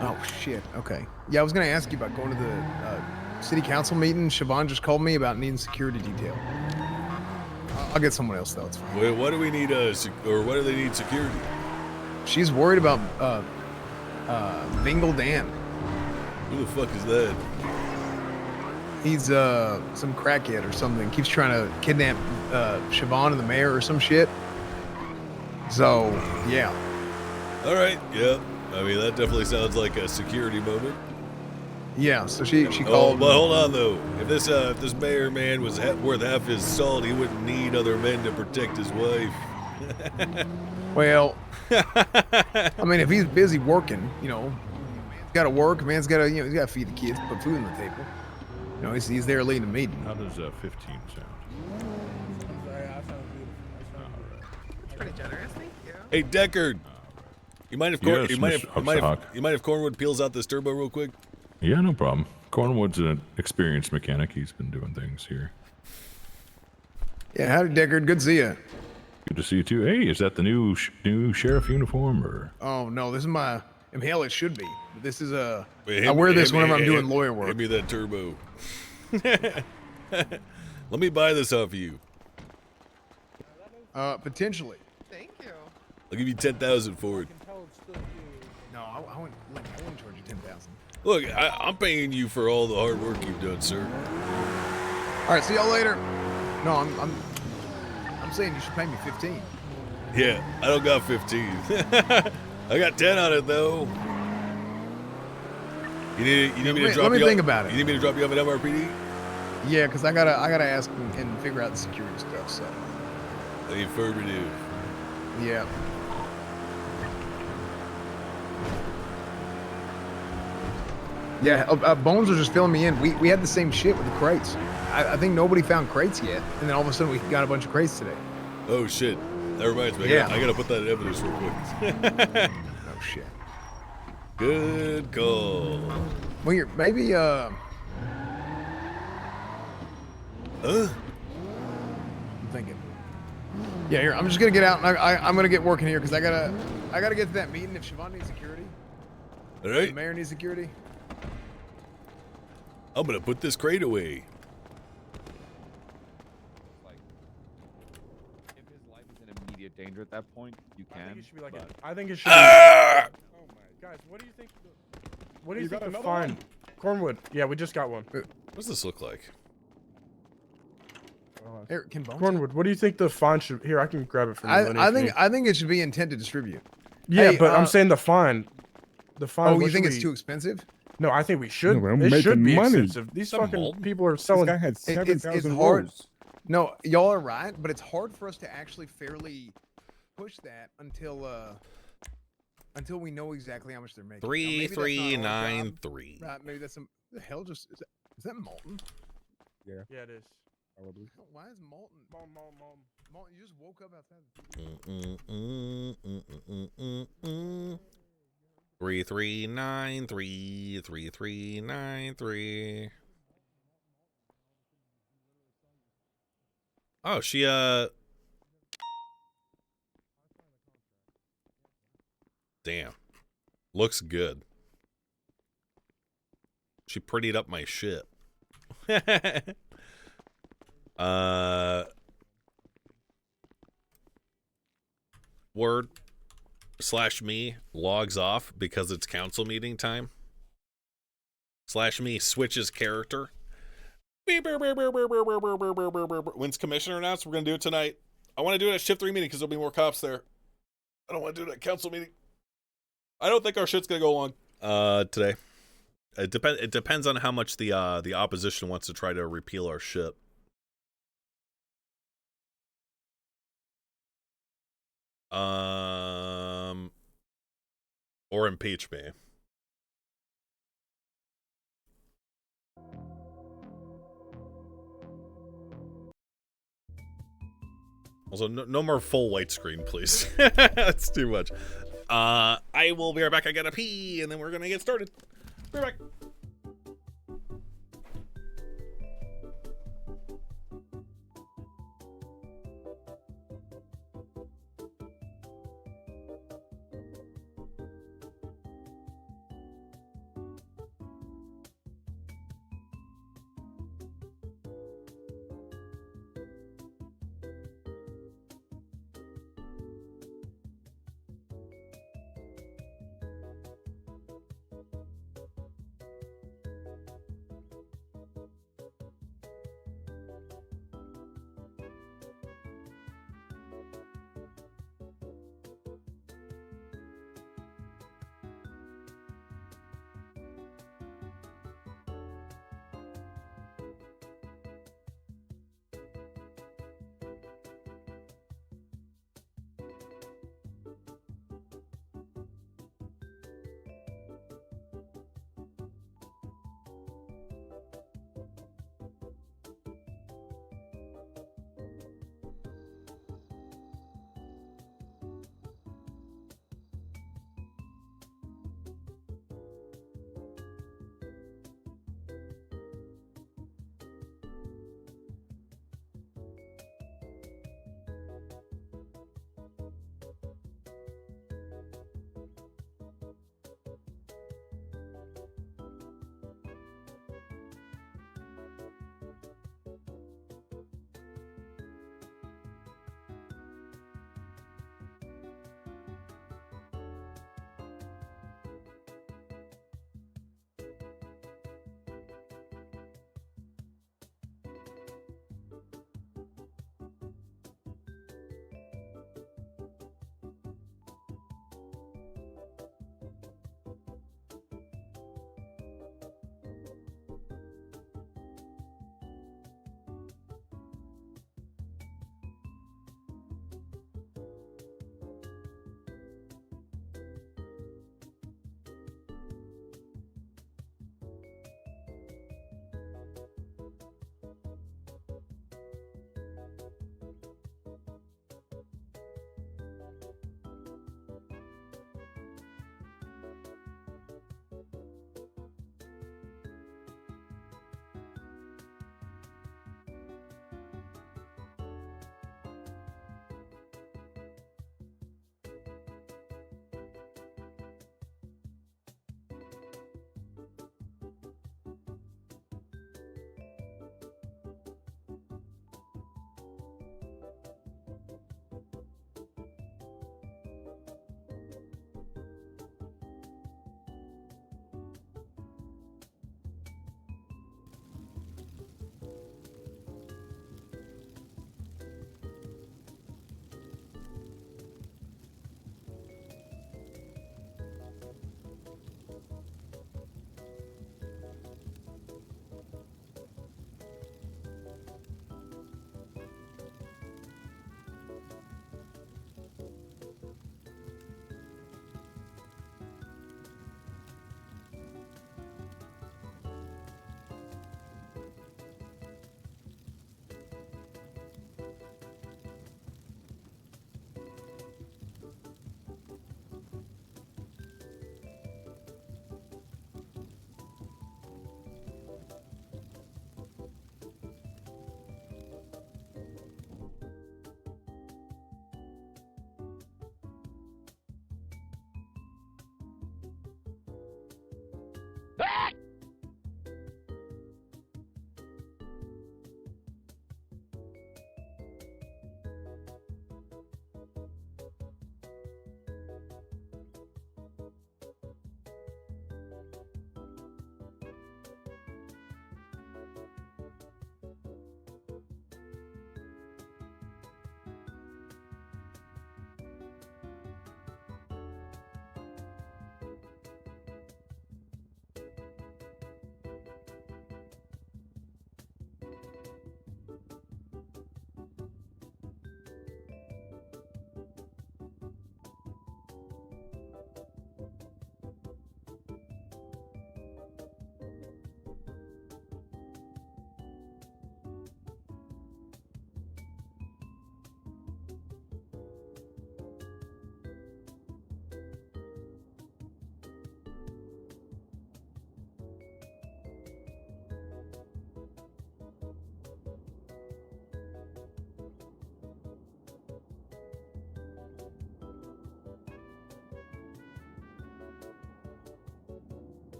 Oh shit. Okay. Yeah, I was gonna ask you about going to the city council meeting. Siobhan just called me about needing security detail. I'll get someone else though. It's fine. Wait, why do we need why do they need security? She's worried about Bingle Dan. Who the fuck is that? He's some crackhead or something. Keeps trying to kidnap Siobhan and the mayor or some shit. So yeah. All right. Yeah. I mean, that definitely sounds like a security moment. Yeah. So she Oh, called. but hold on though. If this mayor man was worth half his salt, he wouldn't need other men to protect his wife. Well, I mean, if he's busy working, you know, got to work. Man's got to, he's got to feed the kids, put food on the table. He's there leading the meeting. How does 15 sound? That's pretty generous, thank you. Hey, Deckard. You mind if Yes, you mind if Cornwood peels out this turbo real quick? Yeah, no problem. Cornwood's an experienced mechanic. He's been doing things here. Yeah, howdy, Deckard. Good to see you. Good to see you too. Hey, is that the new sheriff uniform or? Oh no, this is my. Hell, it should be. But this is I wear this whenever I'm doing lawyer work. Give me that turbo. Let me buy this off you. Potentially. Thank you. I'll give you 10,000 for it. No, I wouldn't charge you 10,000. Look, I'm paying you for all the hard work you've done, sir. All right, see y'all later. No, I'm saying you should pay me 15. Yeah, I don't got 15. I got 10 on it though. You need me to drop you? Let me think about it. You need me to drop you off at MRPD? Yeah, because I gotta ask and figure out the security stuff. So. The affirmative. Yeah. Yeah, Bones was just filling me in. We had the same shit with the crates. I think nobody found crates yet, and then all of a sudden we got a bunch of crates today. Oh shit. That reminds me. Yeah. I gotta put that in evidence real quick. Oh shit. Good call. Well, maybe Huh? I'm thinking. Yeah, here. I'm just gonna get out and I'm gonna get working here because I gotta get to that meeting if Siobhan needs security. All right. The mayor needs security. I'm gonna put this crate away. If his life is in immediate danger at that point, you can. I think it should be like. but- I think it should. Ah! Oh my guys, what do you think? What do you think the fine? Cornwood. Yeah, we just got one. What does this look like? Here, can Bones? Cornwood, what do you think the fine should? Here, I can grab it from you. I think it should be intent to distribute. Yeah, Hey, but I'm saying the fine. The fine. Oh, you what think should it's we- too expensive? No, I think we should. No, I'm it should making be money. expensive. These fucking people are selling. This guy had It's 7,000 hard. rolls. No, y'all are right, but it's hard for us to actually fairly push that until we know exactly how much they're making. Now, maybe that's not our job. 3393. Right, maybe that's some. The hell, just is that Molten? Yeah. Yeah, it is. Probably. Why is Molten? Molten, you just woke up outside. 3393. 3393. Oh, she damn. Looks good. She prettied up my shit. Word / me logs off because it's council meeting time. / me switches character. When's commissioner announced? We're gonna do it tonight. I want to do it at shift 3 meeting because there'll be more cops there. I don't want to do it at council meeting. I don't think our shit's gonna go long today. It depends on how much the opposition wants to try to repeal our shit. Or impeach me. Also, no more full white screen, please. That's too much. I will be right back. I gotta pee, and then we're gonna get started. Be right back.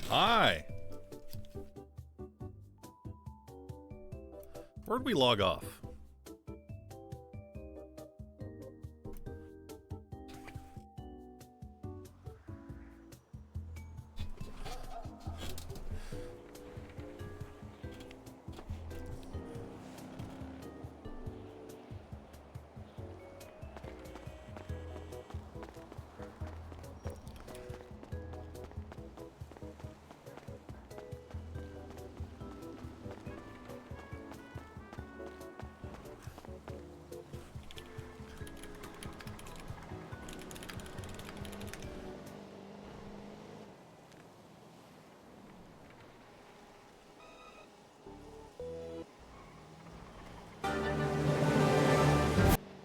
Hi. Where'd we log off?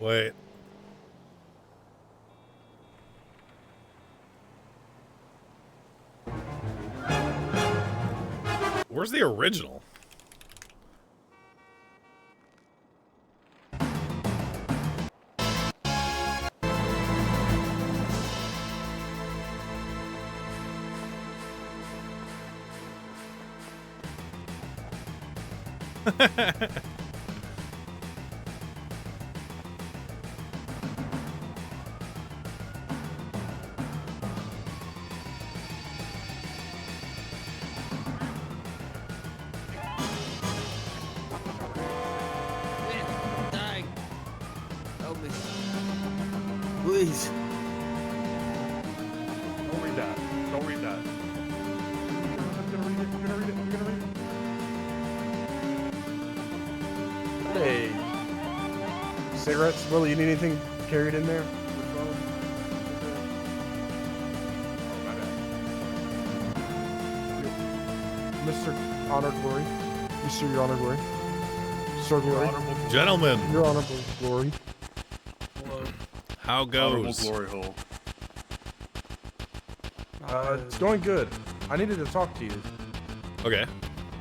Wait. Where's the original? Dying. Help me. Please. Don't read that. Don't read that. I'm gonna read it. I'm gonna read it. I'm gonna read it. Hey. Cigarettes? Willie, you need anything carried in there? Mr. Honor Glory. Mr. Your Honor Glory. Sir Glory. Gentlemen. Your Honorable Glory. How goes? Glory hole. It's going good. I needed to talk to you. Okay.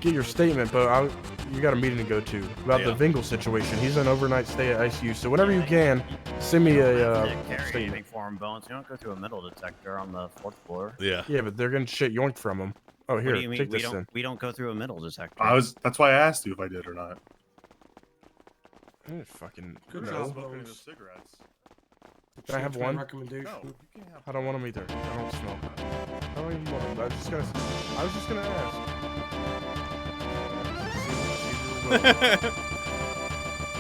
Get your statement, but you got a meeting to go to about the Vingle situation. He's an overnight stay at ICU, so whenever you can, send me a statement. For him bones. You don't go through a metal detector on the 4th floor. Yeah. Yeah, but they're getting shit yoinked from him. Oh, here, What do you mean? take We this in. don't go through a metal detector. That's why I asked you if I did or not. Fucking. Good no. job smoking the cigarettes. Can I have one? Recommendation. No, you can't have I don't want them either. I don't smoke. I don't even want them. I was just gonna ask.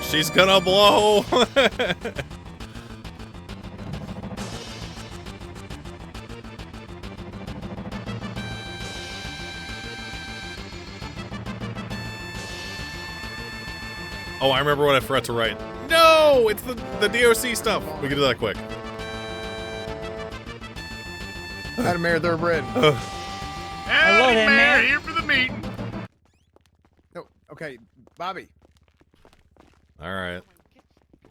She's gonna blow. Oh, I remember what I forgot to write. No, it's the DOC stuff. We can do that quick. Adam Mayor Thoroughbred. Howdy, Mayor, here for the meeting. No, okay, Bobby. All right.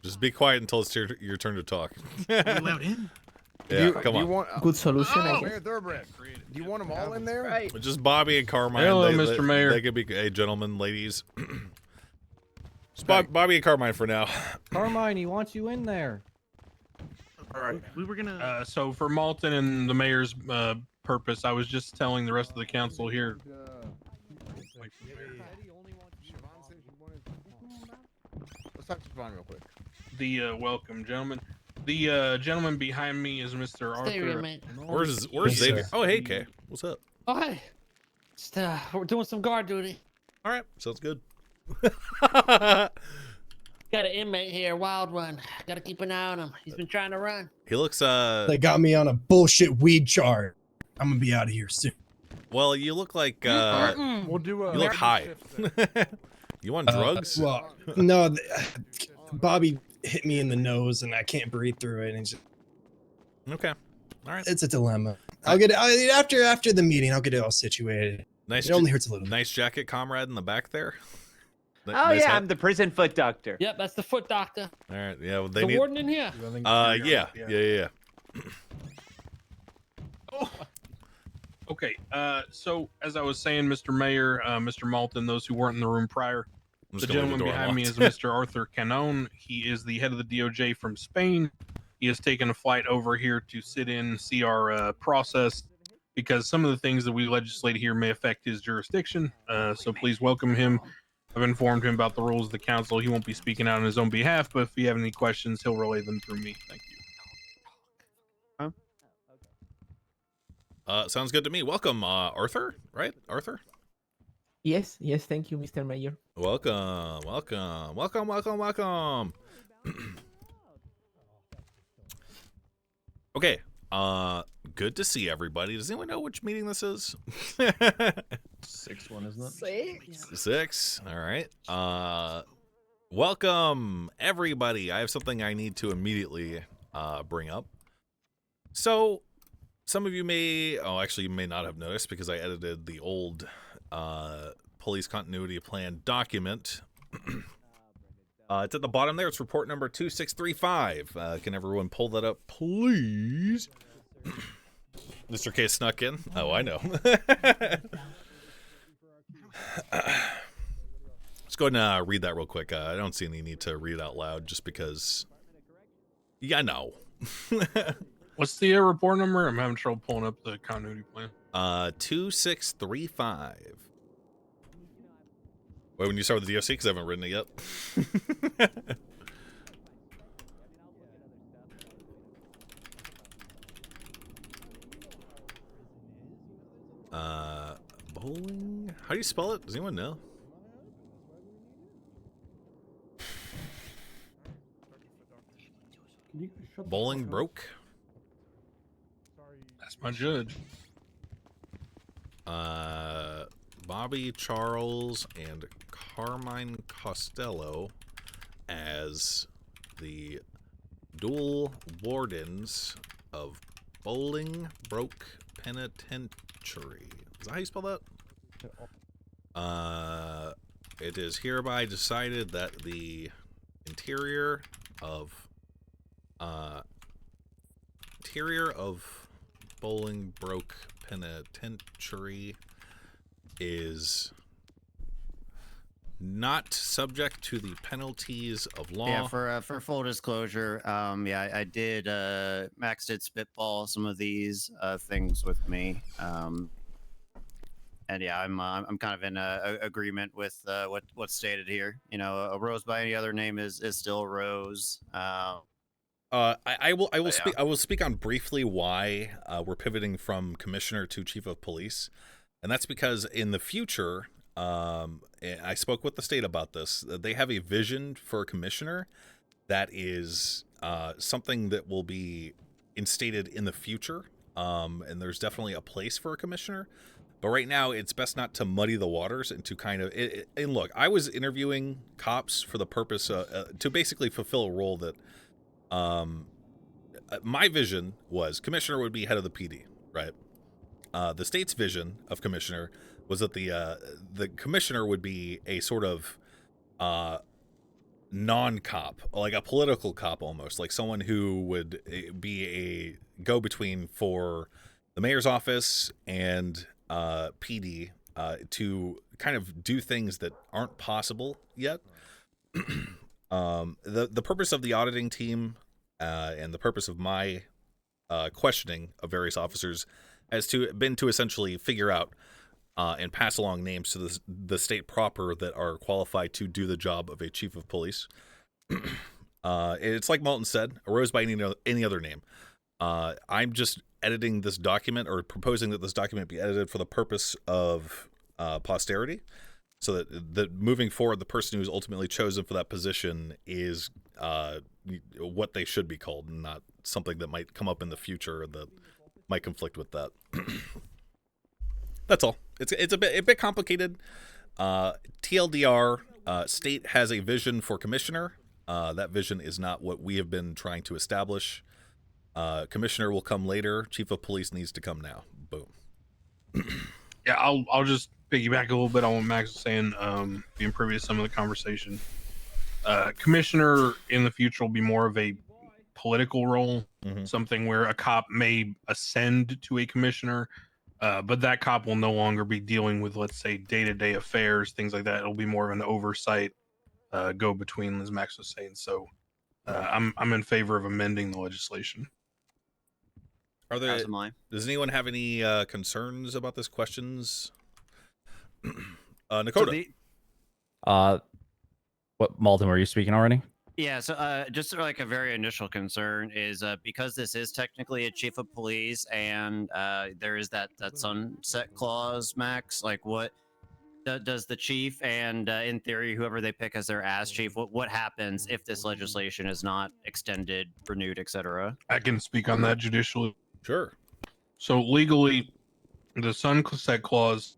Just be quiet until it's your turn to talk. allowed in? Yeah, come on. You want, Good solution, I guess. Mayor Thoroughbred. Do you want them all in there? Right. Just Bobby and Carmine. Hello, they, Mr. Mayor. They could be, hey, gentlemen, ladies. Just Bobby and Carmine for now. Carmine, he wants you in there. All right. We were gonna. So for Malton and the mayor's purpose, I was just telling the rest of the council here. Let's talk to Siobhan real quick. The welcome, gentlemen. The gentleman behind me is Mr. Stay with Arthur. me. Where's Xavier? Oh, hey, Kay. What's up? Oh, hey. Just, we're doing some guard duty. All right. Sounds good. Got an inmate here, Wild One. Gotta keep an eye on him. He's been trying to run. He looks, They got me on a bullshit weed chart. I'm gonna be out of here soon. well, you look like, We'll do a. you look high. You want drugs? Well, no, Bobby hit me in the nose and I can't breathe through it. And it's, Okay. All right. it's a dilemma. I'll get it after the meeting. I'll get it all situated. Nice. It only hurts a little. Nice jacket, comrade, in the back there. Oh Nice yeah, hat. I'm the prison foot doctor. Yep, that's the foot doctor. All right. Yeah. Well, they The need. warden in here. Yeah. Okay. So as I was saying, Mr. Mayor, Mr. Malton, those who weren't in the room prior, I'm the just gonna leave gentleman the door behind me is unlocked. Mr. Arthur Canon. He is the head of the DOJ from Spain. He has taken a flight over here to sit in, see our process, because some of the things that we legislate here may affect his jurisdiction. So please welcome him. I've informed him about the rules of the council. He won't be speaking out on his own behalf, but if you have any questions, he'll relay them through me. Thank you. Sounds good to me. Welcome, Arthur, right? Arthur? Yes, thank you, Mr. Mayor. Welcome. Okay, good to see everybody. Does anyone know which meeting this is? 6-1, isn't it? 6. All right. Welcome, everybody. I have something I need to immediately bring up. So, some of you may, actually you may not have noticed because I edited the old police continuity plan document. It's at the bottom there. It's report number 2635. Can everyone pull that up, please? Mr. K snuck in. Oh, I know. Let's go ahead and read that real quick. I don't see any need to read it out loud just because, yeah, no. What's the report number? I'm having trouble pulling up the continuity plan. 2635. Wait, when you start with the DOC, because I haven't written it yet. Bowling? How do you spell it? Does anyone know? Bowling broke? That's my judge. Bobby Charles and Carmine Costello as the dual wardens of Bowling Broke Penitentiary. Is that how you spell that? It is hereby decided that the interior of Bowling Broke Penitentiary is not subject to the penalties of law. Yeah, for full disclosure, yeah, I did Max did spitball some of these things with me. And yeah, I'm kind of in agreement with what's stated here. You know, a rose by any other name is still a rose. I will speak on briefly why we're pivoting from commissioner to chief of police, and that's because in the future, I spoke with the state about this. They have a vision for a commissioner that is something that will be instated in the future, and there's definitely a place for a commissioner. But right now, it's best not to muddy the waters and to kind of... And look, I was interviewing cops for the purpose to basically fulfill a role that... my vision was commissioner would be head of the PD, right? The state's vision of commissioner was that the commissioner would be a sort of non-cop, like a political cop almost, like someone who would be a go-between for the mayor's office and PD to kind of do things that aren't possible yet. The purpose of the auditing team and the purpose of my questioning of various officers has been to essentially figure out and pass along names to the state proper that are qualified to do the job of a chief of police. It's like Malton said, a rose by any other name. I'm just editing this document, or proposing that this document be edited for the purpose of posterity, so that moving forward, the person who's ultimately chosen for that position is what they should be called, and not something that might come up in the future that might conflict with that. That's all. It's a bit complicated. TLDR, state has a vision for commissioner. That vision is not what we have been trying to establish. Commissioner will come later. Chief of police needs to come now. Boom. Yeah, I'll just piggyback a little bit on what Max was saying, being previous to some of the conversation. Commissioner in the future will be more of a political role, something where a cop may ascend to a commissioner, but that cop will no longer be dealing with, let's say, day-to-day affairs, things like that. It'll be more of an oversight go-between, as Max was saying. So I'm in favor of amending the legislation. Are there? As am I. Does anyone have any concerns about this? Questions? Nakota. What, Malden, were you speaking already? Yeah, so just sort of like a very initial concern is because this is technically a chief of police and there is that sunset clause, Max, like what does the chief and in theory whoever they pick as their ass chief, what happens if this legislation is not extended, renewed, etc.? I can speak on that judicially. Sure. So legally, the sunset clause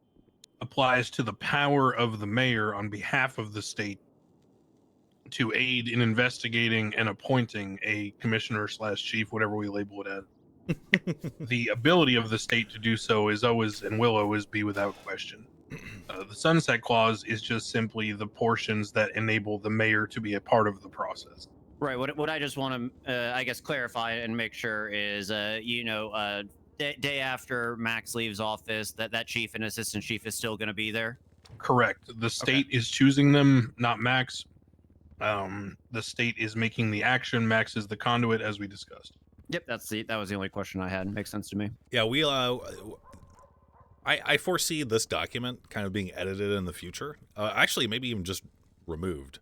applies to the power of the mayor on behalf of the state to aid in investigating and appointing a commissioner / chief, whatever we label it as. The ability of the state to do so is always and will always be without question. The sunset clause is just simply the portions that enable the mayor to be a part of the process. Right. What I just want to, I guess, clarify and make sure is, day after Max leaves office, that chief and assistant chief is still going to be there. Correct. The state is choosing them, not Max. The state is making the action. Max is the conduit, as we discussed. Yep, that was the only question I had. Makes sense to me. Yeah, we I foresee this document kind of being edited in the future. Actually, maybe even just removed.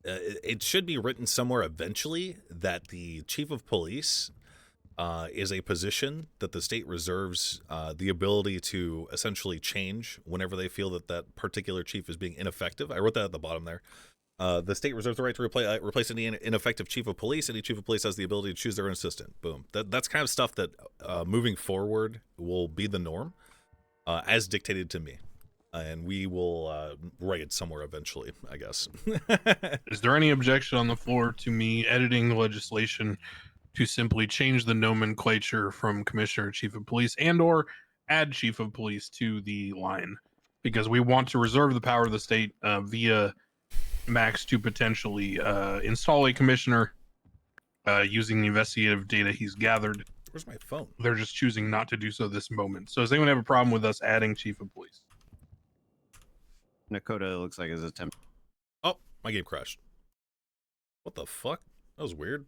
It should be written somewhere eventually that the chief of police is a position that the state reserves the ability to essentially change whenever they feel that particular chief is being ineffective. I wrote that at the bottom there. The state reserves the right to replace any ineffective chief of police. Any chief of police has the ability to choose their own assistant. Boom. That's kind of stuff that moving forward will be the norm, as dictated to me. And we will write it somewhere eventually, I guess. Is there any objection on the floor to me editing the legislation to simply change the nomenclature from commissioner chief of police and or add chief of police to the line? Because we want to reserve the power of the state via Max to potentially install a commissioner using the investigative data he's gathered. Where's my phone? They're just choosing not to do so this moment. So does anyone have a problem with us adding chief of police? Nakota looks like his attempt. Oh, my game crashed. What the fuck? That was weird.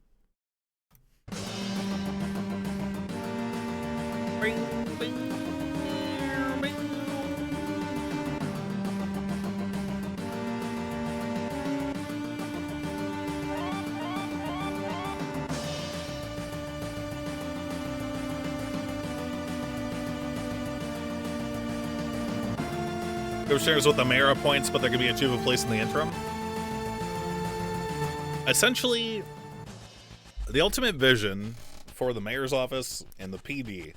Commissioners with the mayor appoints, but there could be a chief of police in the interim. Essentially, the ultimate vision for the mayor's office and the PD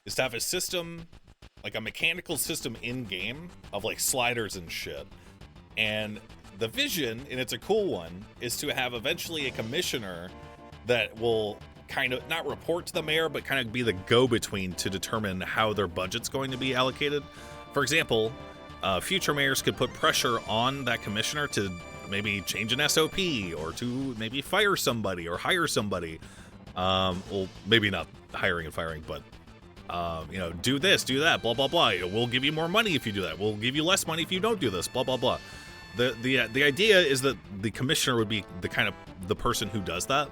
is to have a system, like a mechanical system in-game of like sliders and shit. And the vision, and it's a cool one, is to have eventually a commissioner that will kind of not report to the mayor, but kind of be the go-between to determine how their budget's going to be allocated. For example, future mayors could put pressure on that commissioner to maybe change an SOP or to maybe fire somebody or hire somebody. Well, maybe not hiring and firing, but do this, do that, blah blah blah. We'll give you more money if you do that. We'll give you less money if you don't do this, blah blah blah. The idea is that the commissioner would be the kind of the person who does that.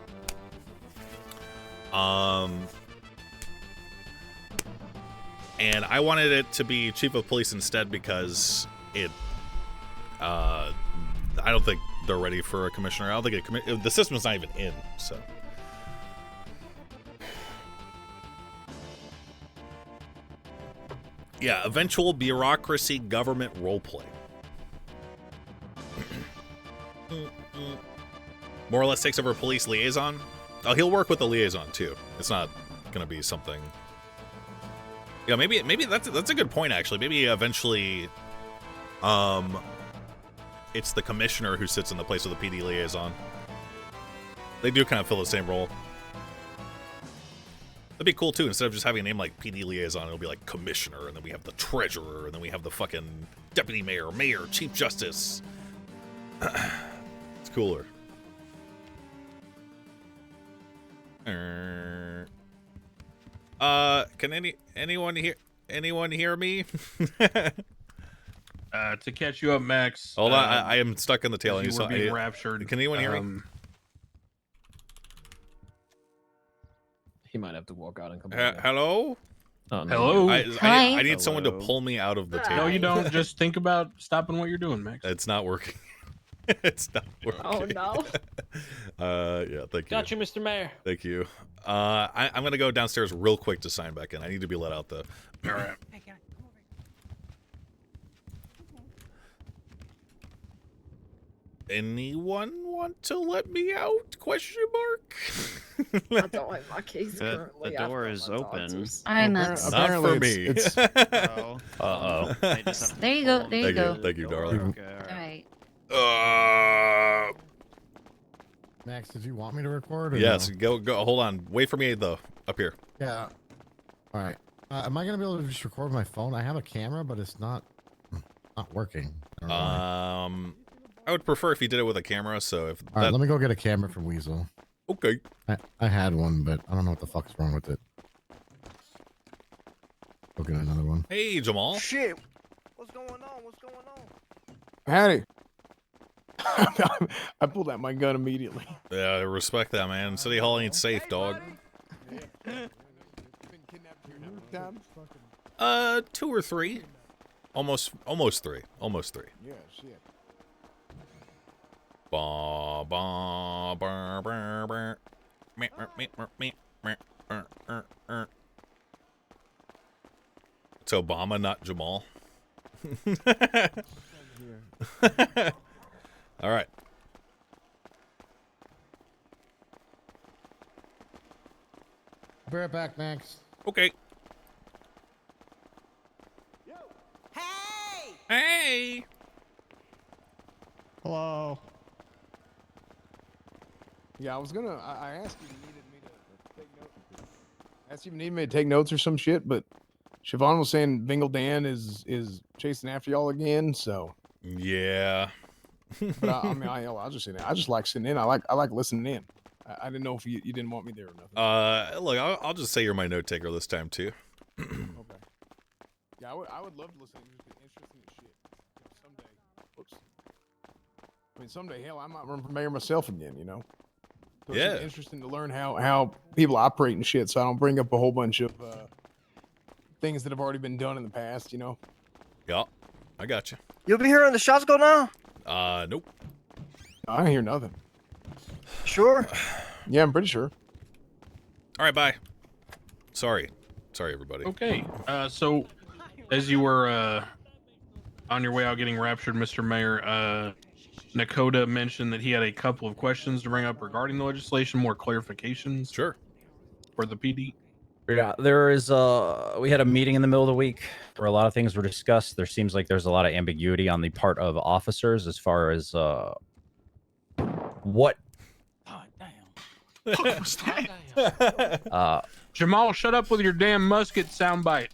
And I wanted it to be chief of police instead because I don't think they're ready for a commissioner. I don't think the system's not even in, so. Yeah, eventual bureaucracy government roleplay. More or less takes over police liaison. Oh, he'll work with the liaison too. It's not gonna be something. Yeah, maybe that's a good point actually. Maybe eventually, it's the commissioner who sits in the place of the PD liaison. They do kind of fill the same role. That'd be cool too. Instead of just having a name like PD liaison, it'll be like commissioner, and then we have the treasurer, and then we have the fucking deputy mayor, chief justice. It's cooler. Can anyone hear me? To catch you up, Max. Hold on, I am stuck in the tail. You were being raptured. Can anyone hear me? He might have to walk out and come back. Hello? Oh, no, Hello? I need someone to pull me out of the table. No, you don't. Just think about stopping what you're doing, Max. It's not working. It's not working. Oh no. Yeah, thank you. Got you, Mr. Mayor. Thank you. I'm gonna go downstairs real quick to sign back in. I need to be let out though. All right. Anyone want to let me out? Question mark. I don't like my keys The currently. door is open. I know. Not for me. Uh-oh. There you go. There you go. Thank you, darling. All right. Max, did you want me to record? Or Yes. no? Go. Hold on. Wait for me though. Up here. Yeah. All right. Am I gonna be able to just record with my phone? I have a camera, but it's not working. I don't know why. I would prefer if you did it with a camera. So if All right, let me go get a camera from Weasel. Okay. I had one, but I don't know what the fuck's wrong with it. Go get another one. Hey, Jamal. Shit. What's going on? What's going on? Howdy. I pulled out my gun immediately. Yeah, I respect that, man. City Hall ain't safe, dog. 2 or 3. Almost 3. Almost 3. Yeah, shit. Ba ba ba ba ba. Meh, meh, meh, meh, meh, meh, It's Obama, not Jamal. All right. Be right back, Max. Okay. Hey! Hey! Hello. Yeah, I was gonna. I asked you if you needed me to take notes. I asked you if you needed me to take notes or some shit, but Siobhan was saying Bingle Dan is chasing after y'all again. So yeah. But I mean, I'll just say that. I just like sitting in. I like listening in. I didn't know if you didn't want me there or nothing. Look, I'll just say you're my note taker this time too. Okay. Yeah, I would love to listen to interesting as shit. Someday. Whoops. I mean, someday, hell, I might run for mayor myself again. You know. So it's Yeah. just interesting to learn how people operate and shit. So I don't bring up a whole bunch of things that have already been done in the past. You know. Yeah, I got you. You'll be hearing the shots go now? Nope. I don't hear nothing. Sure? Yeah, I'm pretty sure. All right, bye. Sorry, everybody. Okay. So, as you were on your way out getting raptured, Mr. Mayor, Nakota mentioned that he had a couple of questions to bring up regarding the legislation, more clarifications. Sure. For the PD. Yeah, there is we had a meeting in the middle of the week where a lot of things were discussed. There seems like there's a lot of ambiguity on the part of officers as far as what What was that? Jamal, shut up with your damn musket soundbite.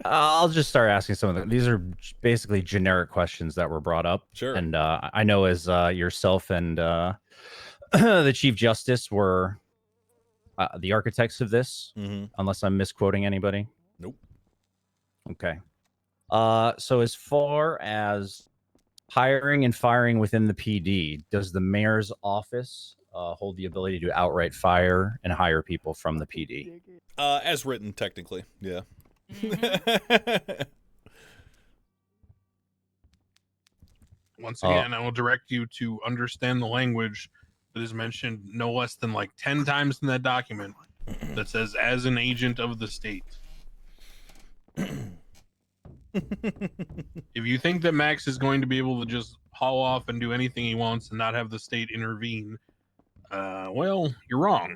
I'll just start asking some of them. These are basically generic questions that were brought up. Sure. And I know as yourself and the Chief Justice were the architects of this, unless I'm misquoting anybody. Nope. Okay. So as far as hiring and firing within the PD, does the mayor's office hold the ability to outright fire and hire people from the PD? As written, technically, yeah. Once again, I will direct you to understand the language that is mentioned no less than like 10 times in that document that says as an agent of the state. If you think that Max is going to be able to just haul off and do anything he wants and not have the state intervene, well, you're wrong.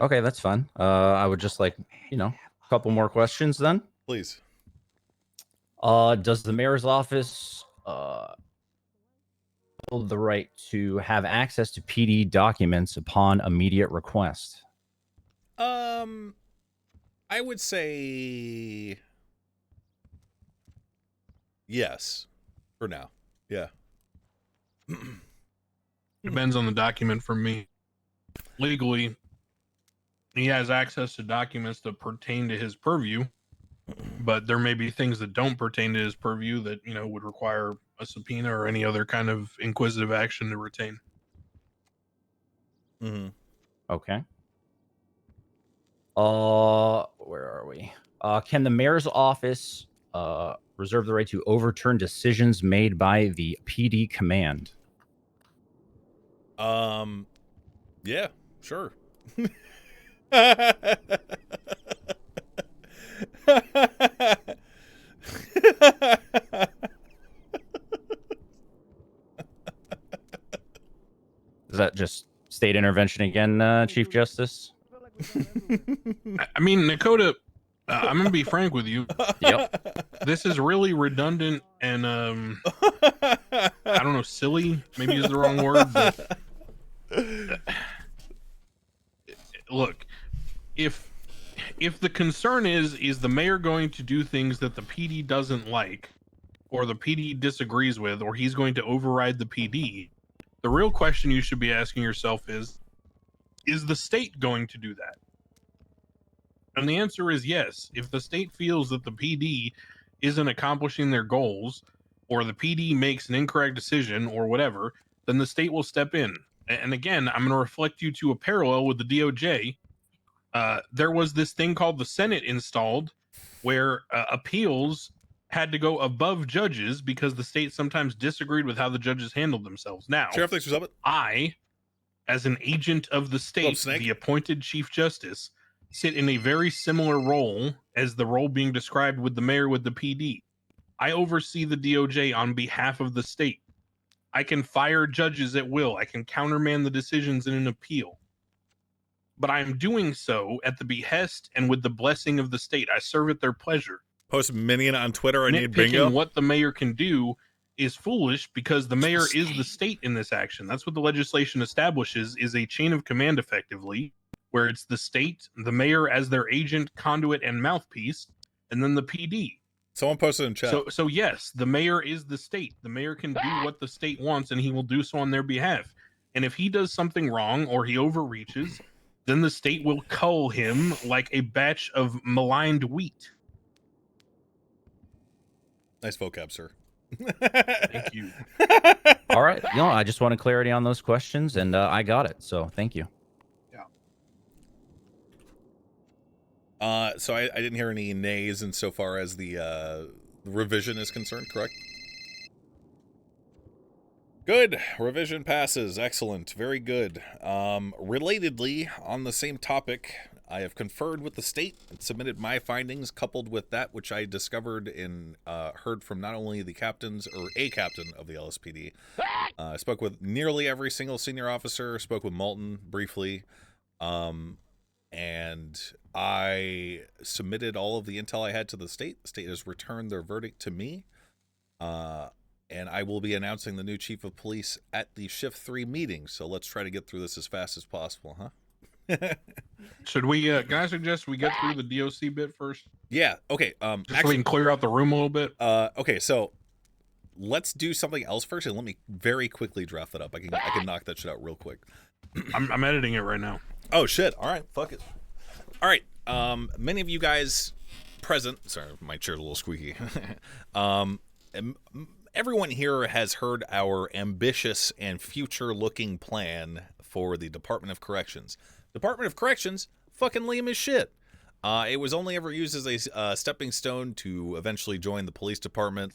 Okay, that's fine. I would just like, a couple more questions then. Please. Does the mayor's office hold the right to have access to PD documents upon immediate request? I would say yes, for now. Yeah. Depends on the document for me. Legally, he has access to documents that pertain to his purview, but there may be things that don't pertain to his purview that, would require a subpoena or any other kind of inquisitive action to retain. Mm-hmm. Okay. Where are we? Can the mayor's office reserve the right to overturn decisions made by the PD command? Yeah, sure. Is that just state intervention again, Chief Justice? I mean, Nakota, I'm gonna be frank with you. Yep. This is really redundant and I don't know, silly. Maybe is the wrong word. But, look, if the concern is the mayor going to do things that the PD doesn't like, or the PD disagrees with, or he's going to override the PD, the real question you should be asking yourself is the state going to do that? And the answer is yes. If the state feels that the PD isn't accomplishing their goals, or the PD makes an incorrect decision, or whatever, then the state will step in. And again, I'm going to reflect you to a parallel with the DOJ. There was this thing called the Senate installed, where appeals had to go above judges because the state sometimes disagreed with how the judges handled themselves. Now, Sheriff, thanks for subbing. I, as an agent of the state, the appointed Chief Justice, sit in a very similar role as the role being described with the mayor with the PD. I oversee the DOJ on behalf of the state. I can fire judges at will. I can countermand the decisions in an appeal. But I am doing so at the behest and with the blessing of the state. I serve at their pleasure. Post Minion on Twitter. I need Nitpicking bingo. what the mayor can do is foolish because the mayor is the state in this action. That's what the legislation establishes, is a chain of command effectively, where it's the state, the mayor as their agent, conduit, and mouthpiece, and then the PD. Someone posted in chat. So yes, the mayor is the state. The mayor can do what the state wants, and he will do so on their behalf. And if he does something wrong or he overreaches, then the state will cull him like a batch of maligned wheat. Nice vocab, sir. Thank you. All right. No, I just wanted clarity on those questions, and I got it. So thank you. So I didn't hear any nays insofar as the revision is concerned, correct? Good. Revision passes. Excellent. Very good. Relatedly, on the same topic, I have conferred with the state and submitted my findings, coupled with that which I discovered and heard from not only the captains, or a captain of the LSPD. I spoke with nearly every single senior officer, spoke with Malton briefly, and I submitted all of the intel I had to the state. The state has returned their verdict to me. And I will be announcing the new chief of police at the Shift 3 meeting. So let's try to get through this as fast as possible, huh? Should we, can I suggest we get through the DOC bit first? Yeah, okay. Just so we can clear out the room a little bit. Okay, so let's do something else first, and let me very quickly draft that up. I can knock that shit out real quick. I'm editing it right now. Oh, shit. All right, fuck it. All right, many of you guys present... Sorry, my chair's a little squeaky. Everyone here has heard our ambitious and future-looking plan for the Department of Corrections. Department of Corrections, fucking lame as shit. It was only ever used as a stepping stone to eventually join the police department.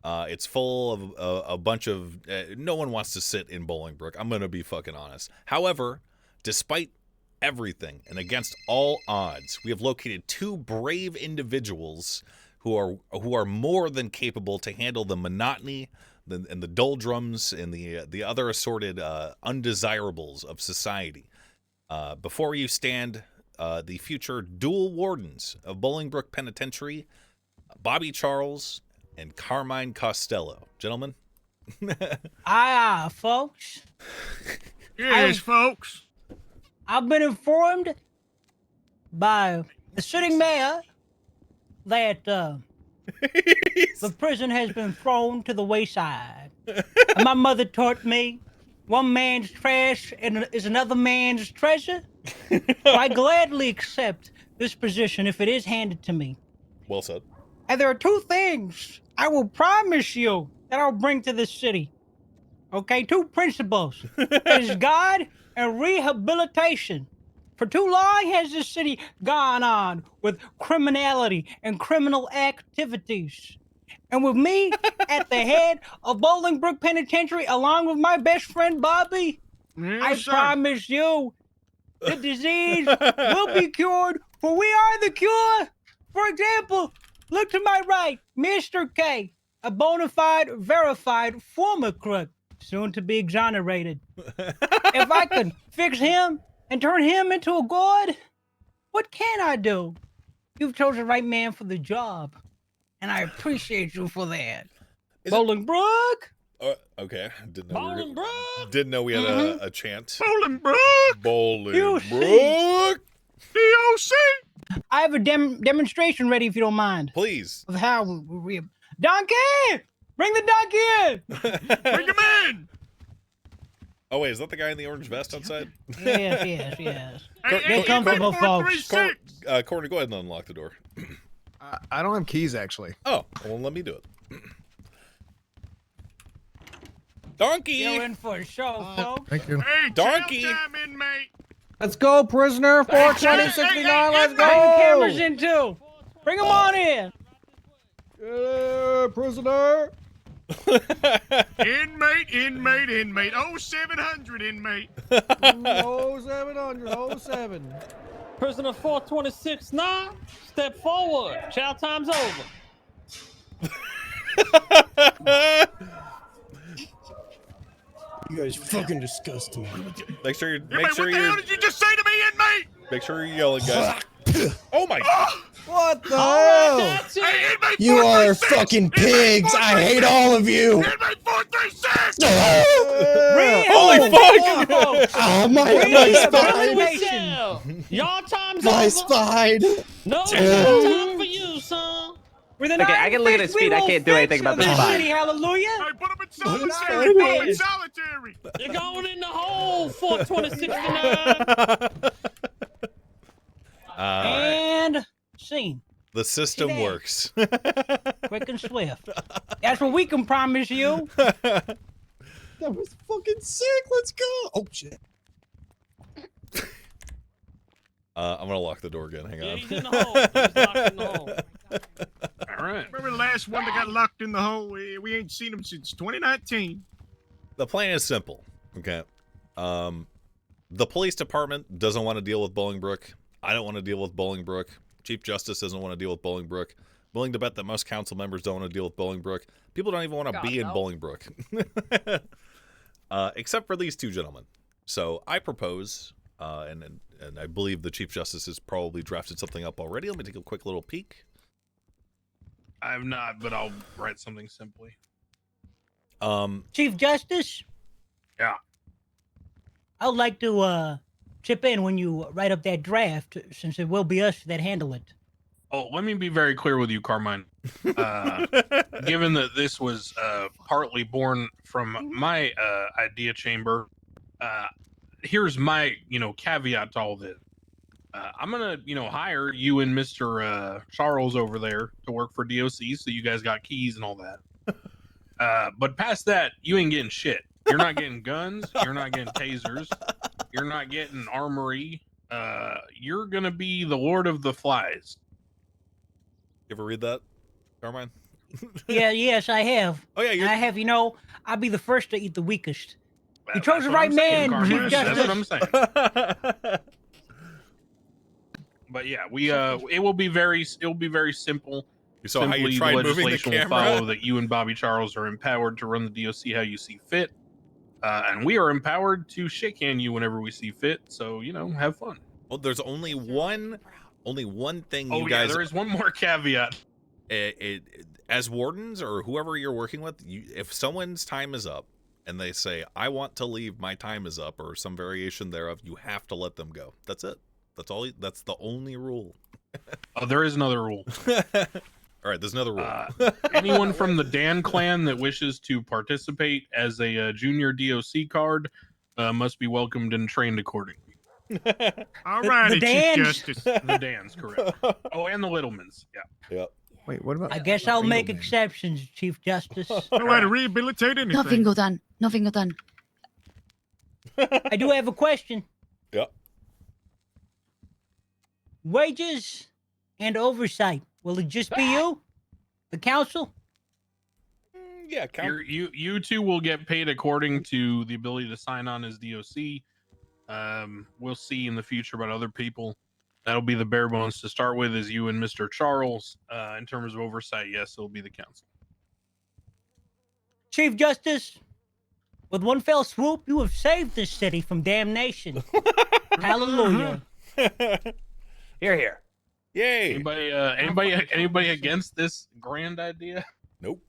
It's full of a bunch of... no one wants to sit in Bolingbrook. I'm going to be fucking honest. However, despite everything and against all odds, we have located two brave individuals who are more than capable to handle the monotony and the doldrums and the other assorted undesirables of society. Before you stand the future dual wardens of Bolingbrook Penitentiary, Bobby Charles and Carmine Costello. Gentlemen? Aye, folks. Yes, folks. I've been informed by the sitting mayor that the prison has been thrown to the wayside. And my mother taught me one man's trash is another man's treasure. So I gladly accept this position if it is handed to me. Well said. And there are two things I will promise you that I'll bring to this city. Okay, two principles. That is God and rehabilitation. For too long has this city gone on with criminality and criminal activities. And with me at the head of Bolingbrook Penitentiary, along with my best friend Bobby, I promise you, the disease will be cured, for we are the cure. For example, look to my right, Mr. K, a bona fide, verified former crook, soon to be exonerated. If I could fix him and turn him into a god, what can I do? You've chosen the right man for the job, and I appreciate you for that. Bolingbrook? Okay. Didn't know we had a chant. Bolingbrook! Bolingbrook! DOC! I have a demonstration ready if you don't mind. Please. Of how we Donkey! Bring the donkey in! Bring him in! Oh, wait, is that the guy in the orange vest outside? Yes. Get comfortable, folks. Courtney, go ahead and unlock the door. I don't have keys, actually. Oh, well, let me do it. Donkey! You're in for a show, folks. Thank you. Hey, Donkey! Time, inmate. Let's go, prisoner. 42069. Let's go. Bring the cameras in too. Bring them on in. Prisoner. Inmate. 0700 inmate. 0700. 07. Prisoner 426-9, step forward. Chow time's over. You guys fucking disgust me. Make sure you're. Inmate, what the hell did you just say to me, inmate? Make sure you're yelling, guys. Oh my! What the hell? Hey, inmate You are 436! fucking pigs. I hate all of you. Inmate 436! Holy fuck! Oh, my spine. Y'all time's My over. spine. No time for you, son. Okay, I can look at his feet. I can't do anything about the spine. Hallelujah. Hey, put him in solitary! Put him in solitary! You're going in the hole, 426-9. And scene. The system Today. works. Quick and swift. That's what we can promise you. That was fucking sick. Let's go. Oh, shit. I'm gonna lock the door again. Hang Yeah, on. he's in the hole. He's locked in the hole. All right. Remember the last one that got locked in the hole? We ain't seen him since 2019. The plan is simple. Okay. The police department doesn't want to deal with Bolingbrook. I don't want to deal with Bolingbrook. Chief Justice doesn't want to deal with Bolingbrook. Willing to bet that most council members don't want to deal with Bolingbrook. People don't even want to be in Bolingbrook. Except for these two gentlemen. So I propose, and I believe the Chief Justice has probably drafted something up already. Let me take a quick little peek. I have not, but I'll write something simply. Chief Justice? Yeah. I would like to chip in when you write up that draft, since it will be us that handle it. Oh, let me be very clear with you, Carmine. Given that this was partly born from my idea chamber, here's my, caveat to all this. I'm gonna, hire you and Mr. Charles over there to work for DOC, so you guys got keys and all that. But past that, you ain't getting shit. You're not getting guns. You're not getting tasers. You're not getting armory. You're gonna be the Lord of the Flies. You ever read that, Carmine? Yes, I have. Oh, yeah, I have, I'll be the first to eat the weakest. You That's chose the what right I'm saying, man, Carmine. Chief That's what I'm Justice. saying. But yeah, it will be very simple. So how you Simply, try the moving the legislation will camera? follow that you and Bobby Charles are empowered to run the DOC how you see fit, and we are empowered to shake hand you whenever we see fit. So have fun. Well, there's only one thing you Oh guys. yeah, there is one more caveat. As wardens or whoever you're working with, if someone's time is up and they say, "I want to leave, my time is up," or some variation thereof, you have to let them go. That's it. That's all. That's the only rule. Oh, there is another rule. All right, there's another rule. Anyone from the Dan clan that wishes to participate as a junior DOC card must be welcomed and trained accordingly. All righty, Chief Justice. The Dans, correct. Oh, and the Littlemans. Yeah. Yep. Wait, what about? I guess I'll make exceptions, Chief Justice. No way to rehabilitate anything. Nothing got done. Nothing got done. I do have a question. Yep. Wages and oversight. Will it just be you? The council? Yeah, you two will get paid according to the ability to sign on as DOC. We'll see in the future about other people. That'll be the bare bones to start with, is you and Mr. Charles. In terms of oversight, yes, it'll be the council. Chief Justice, with one fell swoop, you have saved this city from damnation. Hallelujah. Here, here. Yay. Anybody against this grand idea? Nope.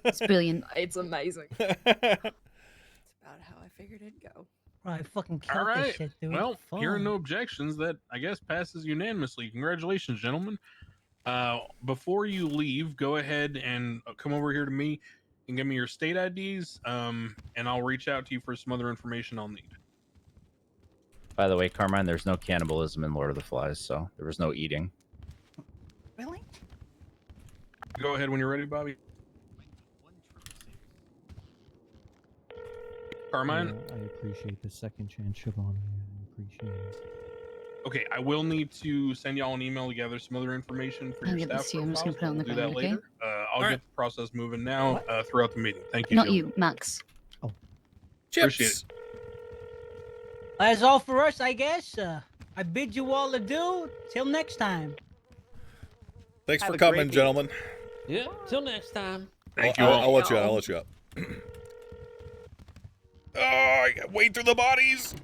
It's brilliant. It's amazing. That's about how I figured it'd go. Right, fucking kill All this right. shit, dude. Well, Fun. hearing no objections, that I guess passes unanimously. Congratulations, gentlemen. Before you leave, go ahead and come over here to me and give me your state IDs, and I'll reach out to you for some other information I'll need. By the way, Carmine, there's no cannibalism in Lord of the Flies, so there was no eating. Really? Go ahead when you're ready, Bobby. Carmine? I appreciate the second chance, Siobhan. I appreciate it. Okay, I will need to send y'all an email to gather some other information for I'll your get staff this to you. I'm just profiles. gonna put it on the We'll do that ground, later. I'll get the process moving now throughout the meeting. Thank you. Not gentlemen. you, Max. Appreciate it. That's all for us, I guess. I bid you all adieu. Till next time. Thanks Have for a coming, great gentlemen. Yeah. Till next time. Thank you I'll all. let you up. I'll let you up. Oh, I got wade through the bodies.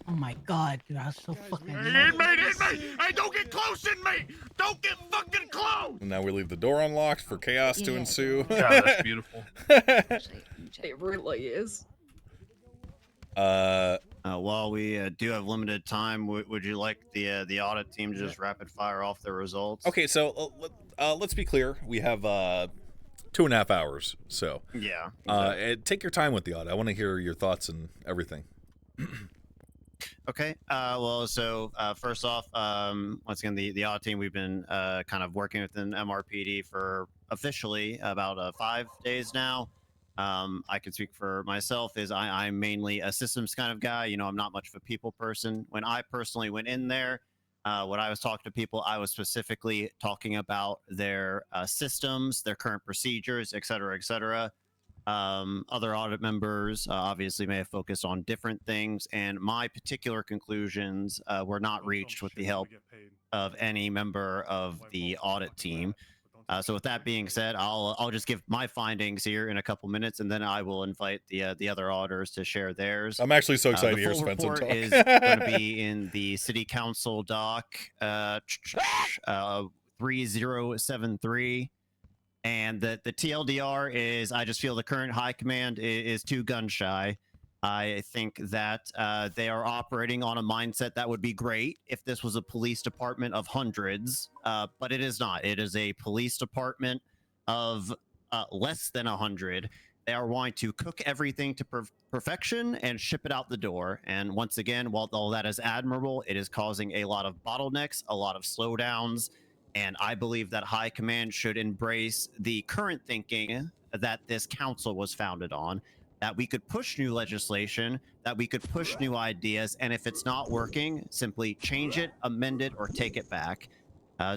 Oh my god, dude, I was so fucking. Inmate! Hey, don't get close, inmate! Don't get fucking close! And now we leave the door unlocked for chaos to ensue. God, that's beautiful. It really is. While we do have limited time, would you like the audit team to just rapid fire off their results? Okay, so let's be clear. We have 2.5 hours, so Yeah. take your time with the audit. I want to hear your thoughts and everything. Okay. Well, so first off, once again, the audit team, we've been kind of working within MRPD for officially about 5 days now. I can speak for myself, is I'm mainly a systems kind of guy. You know, I'm not much of a people person. When I personally went in there, when I was talking to people, I was specifically talking about their systems, their current procedures, et cetera, et cetera. Other audit members obviously may have focused on different things, and my particular conclusions were not reached with the help of any member of the audit team. So with that being said, I'll just give my findings here in a couple minutes, and then I will invite the other auditors to share theirs. I'm actually so excited to the hear full Spencer report talk. is going to be in the City Council doc 3073. And the TLDR is, I just feel the current high command is too gun shy. I think that they are operating on a mindset that would be great if this was a police department of hundreds, but it is not. It is a police department of less than 100. They are wanting to cook everything to perfection and ship it out the door. And once again, while all that is admirable, it is causing a lot of bottlenecks, a lot of slowdowns. And I believe that high command should embrace the current thinking that this council was founded on, that we could push new legislation, that we could push new ideas, and if it's not working, simply change it, amend it, or take it back.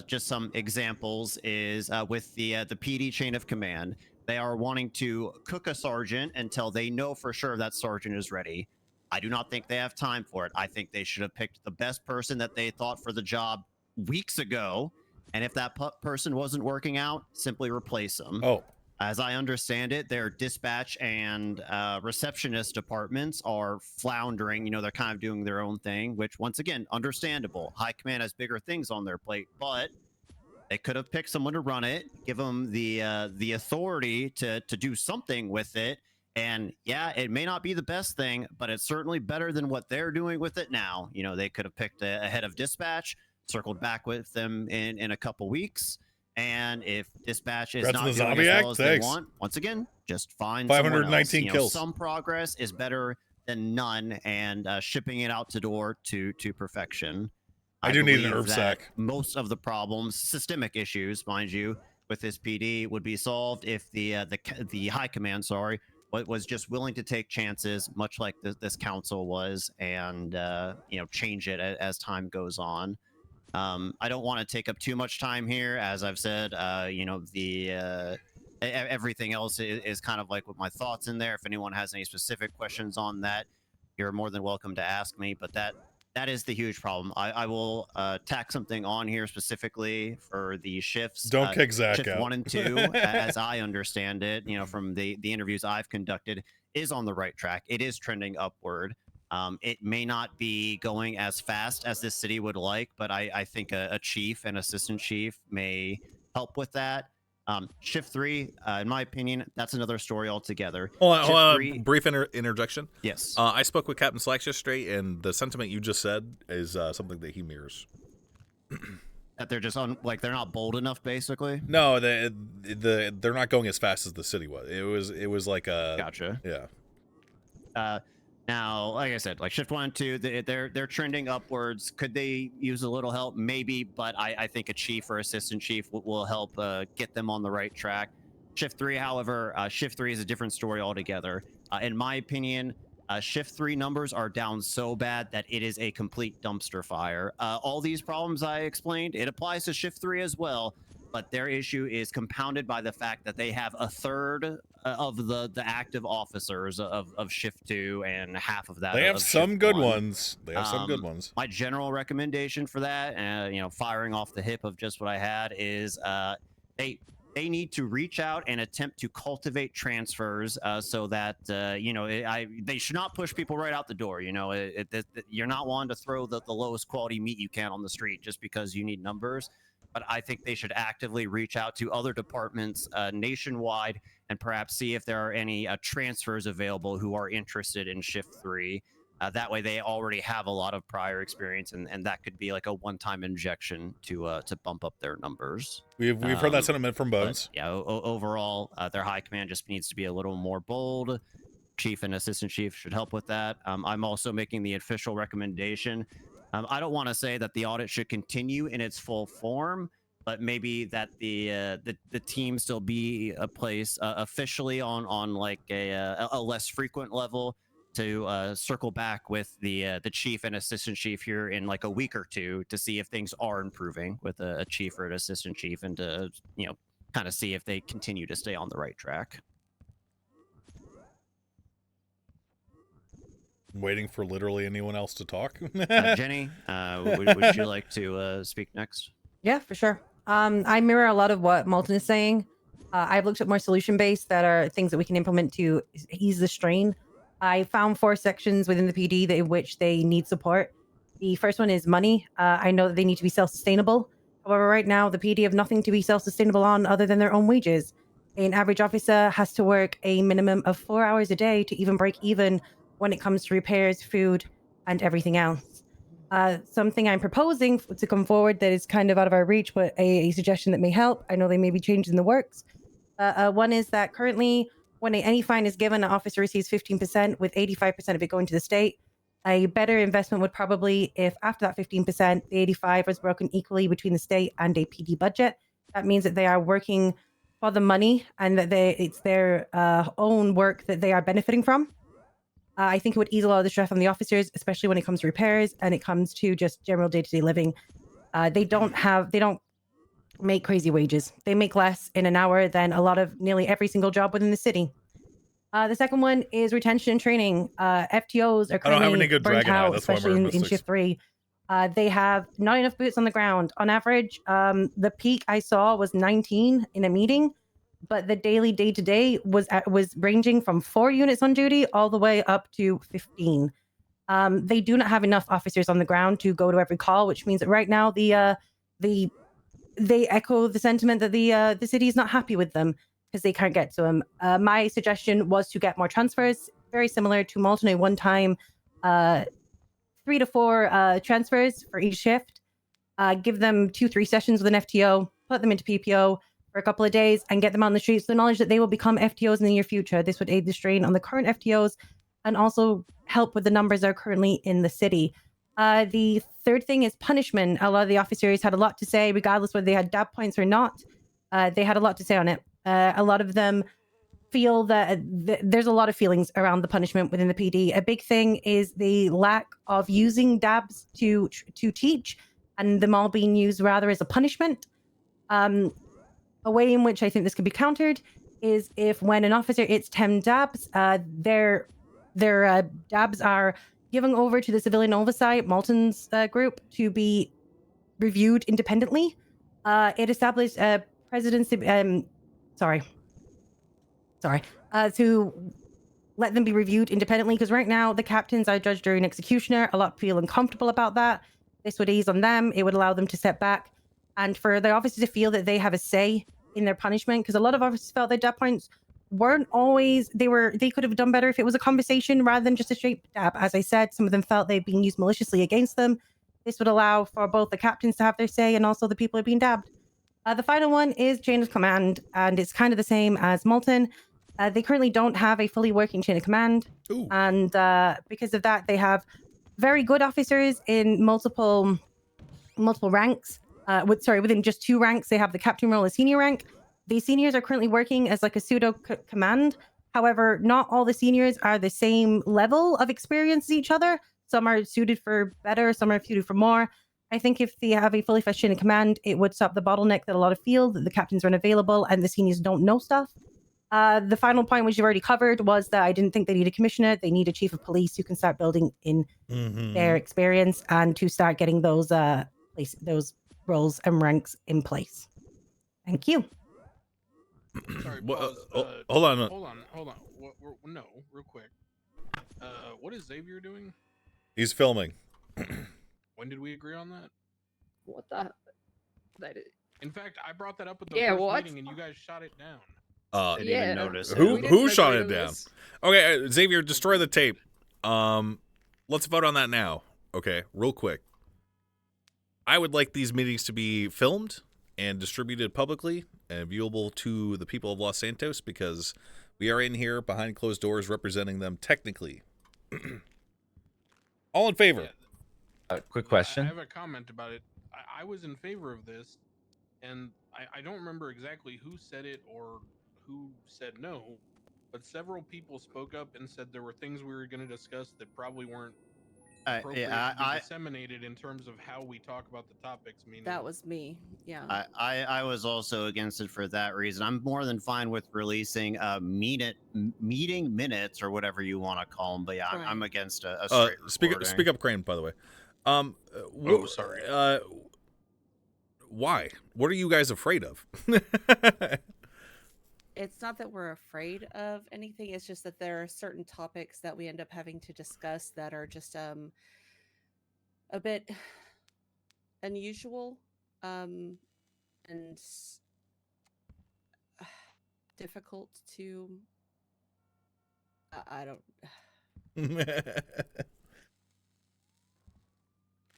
Just some examples is with the PD chain of command, they are wanting to cook a sergeant until they know for sure that sergeant is ready. I do not think they have time for it. I think they should have picked the best person that they thought for the job weeks ago. And if that person wasn't working out, simply replace them. Oh. As I understand it, their dispatch and receptionist departments are floundering. You know, they're kind of doing their own thing, which, once again, understandable. High command has bigger things on their plate, but they could have picked someone to run it, give them the authority to do something with it. And yeah, it may not be the best thing, but it's certainly better than what they're doing with it now. You know, they could have picked a head of dispatch, circled back with them in a couple weeks, and if dispatch is not doing as well as they want, once again, just find 519 kills. kills. Some progress is better than none, and shipping it out to door to perfection. I do need an believe herb that sack. Most of the problems, systemic issues, mind you, with this PD would be solved if the high command, was just willing to take chances, much like this council was, and change it as time goes on. I don't want to take up too much time here, as I've said. Everything else is kind of like with my thoughts in there. If anyone has any specific questions on that, you're more than welcome to ask me. But that is the huge problem. I will tack something on here specifically for the shifts. Don't kick Zach shift out. 1 and 2, as I understand it, from the interviews I've conducted, is on the right track. It is trending upward. It may not be going as fast as this city would like, but I think a chief and assistant chief may help with that. Shift 3, in my opinion, that's another story altogether. Hold on, Shift 3, brief interjection. Yes. I spoke with Captain Slacks yesterday, and the sentiment you just said is something that he mirrors. That they're just they're not bold enough, basically. No, they're not going as fast as the city was. It was like a gotcha. Yeah. Now, like I said, like shift 1 and 2, they're trending upwards. Could they use a little help? Maybe, but I think a chief or assistant chief will help get them on the right track. Shift 3, however, shift 3 is a different story altogether. In my opinion, shift 3 numbers are down so bad that it is a complete dumpster fire. All these problems I explained, it applies to shift 3 as well, but their issue is compounded by the fact that they have a third of the active officers of shift 2 and half of that. They have some good ones. They have some good ones. My general recommendation for that, firing off the hip of just what I had, is they need to reach out and attempt to cultivate transfers so that they should not push people right out the door. You're not wanting to throw the lowest quality meat you can on the street just because you need numbers. But I think they should actively reach out to other departments nationwide and perhaps see if there are any transfers available who are interested in shift 3. That way they already have a lot of prior experience, and that could be like a one-time injection to bump up their numbers. We've heard that sentiment from Bones. Yeah, overall, their high command just needs to be a little more bold. Chief and assistant chief should help with that. I'm also making the official recommendation. I don't want to say that the audit should continue in its full form, but maybe that the team still be a place officially on like a less frequent level to circle back with the chief and assistant chief here in like a week or two to see if things are improving with a chief or an assistant chief, and to kind of see if they continue to stay on the right track. Waiting for literally anyone else to talk. Jenny, would you like to speak next? Yeah, for sure. I mirror a lot of what Malton is saying. I've looked at more solution-based that are things that we can implement to ease the strain. I found 4 sections within the PD in which they need support. The first one is money. I know that they need to be self-sustainable. However, right now, the PD have nothing to be self-sustainable on other than their own wages. An average officer has to work a minimum of 4 hours a day to even break even when it comes to repairs, food, and everything else. Something I'm proposing to come forward that is kind of out of our reach, but a suggestion that may help. I know they may be changed in the works. One is that currently, when any fine is given, an officer receives 15%, with 85% of it going to the state. A better investment would probably, if after that 15%, the 85 was broken equally between the state and a PD budget. That means that they are working for the money, and that it's their own work that they are benefiting from. I think it would ease a lot of the stress on the officers, especially when it comes to repairs and it comes to just general day-to-day living. They don't make crazy wages. They make less in an hour than nearly every single job within the city. The second one is retention and training. FTOs are currently burnt out, especially in shift 3. They have not enough boots on the ground. On average, the peak I saw was 19 in a meeting, but the daily day-to-day was ranging from 4 units on duty all the way up to 15. They do not have enough officers on the ground to go to every call, which means that right now they echo the sentiment that the city is not happy with them because they can't get to them. My suggestion was to get more transfers, very similar to Malton, a one-time 3 to 4 transfers for each shift. Give them 2-3 sessions with an FTO, put them into PPO for a couple of days, and get them on the streets. The knowledge that they will become FTOs in the near future. This would aid the strain on the current FTOs and also help with the numbers that are currently in the city. The third thing is punishment. A lot of the officers had a lot to say, regardless whether they had DAB points or not. They had a lot to say on it. A lot of them feel that there's a lot of feelings around the punishment within the PD. A big thing is the lack of using dabs to teach, and them all being used rather as a punishment. A way in which I think this could be countered is if when an officer hits 10 dabs, their dabs are given over to the civilian oversight, Malton's group, to be reviewed independently. It established a presidency, to let them be reviewed independently, because right now the captains are judge, jury, and executioner. A lot feel uncomfortable about that. This would ease on them. It would allow them to step back, and for the officers to feel that they have a say in their punishment, because a lot of officers felt their dab points weren't always, they could have done better if it was a conversation rather than just a straight dab. As I said, some of them felt they'd been used maliciously against them. This would allow for both the captains to have their say and also the people who are being dabbed. The final one is chain of command, and it's kind of the same as Molten. They currently don't have a fully working chain of command. Ooh. And because of that, they have very good officers in multiple ranks. Within just 2 ranks, they have the captain role as senior rank. The seniors are currently working as like a pseudo command. However, not all the seniors are the same level of experience as each other. Some are suited for better, some are suited for more. I think if they have a fully fledged chain of command, it would stop the bottleneck that a lot of feel, that the captains are unavailable and the seniors don't know stuff. The final point, which you've already covered, was that I didn't think they need a commissioner. They need a chief of police who can start building in their experience and to start getting those roles and ranks in place. Thank you. Sorry, Well, pause. hold on. Hold on. No, real quick. What is Xavier doing? He's filming. When did we agree on that? What the? That is... In fact, I brought that up at the Yeah, first what? meeting, and you guys shot it down. Didn't even notice. Who shot it down? Okay, Xavier, destroy the tape. Let's vote on that now. Okay, real quick. I would like these meetings to be filmed and distributed publicly and viewable to the people of Los Santos, because we are in here behind closed doors representing them technically. All in favor? Quick question. I have a comment about it. I was in favor of this, and I don't remember exactly who said it or who said no, but several people spoke up and said there were things we were going to discuss that probably weren't appropriate to be disseminated in terms of how we talk about the topics. Meaning That was me. Yeah. I was also against it for that reason. I'm more than fine with releasing meeting minutes or whatever you want to call them, but yeah, Right. I'm against a Speak straight recording. up, Crane, by the way. Sorry. Why? What are you guys afraid of? It's not that we're afraid of anything. It's just that there are certain topics that we end up having to discuss that are just a bit unusual and difficult to. I don't.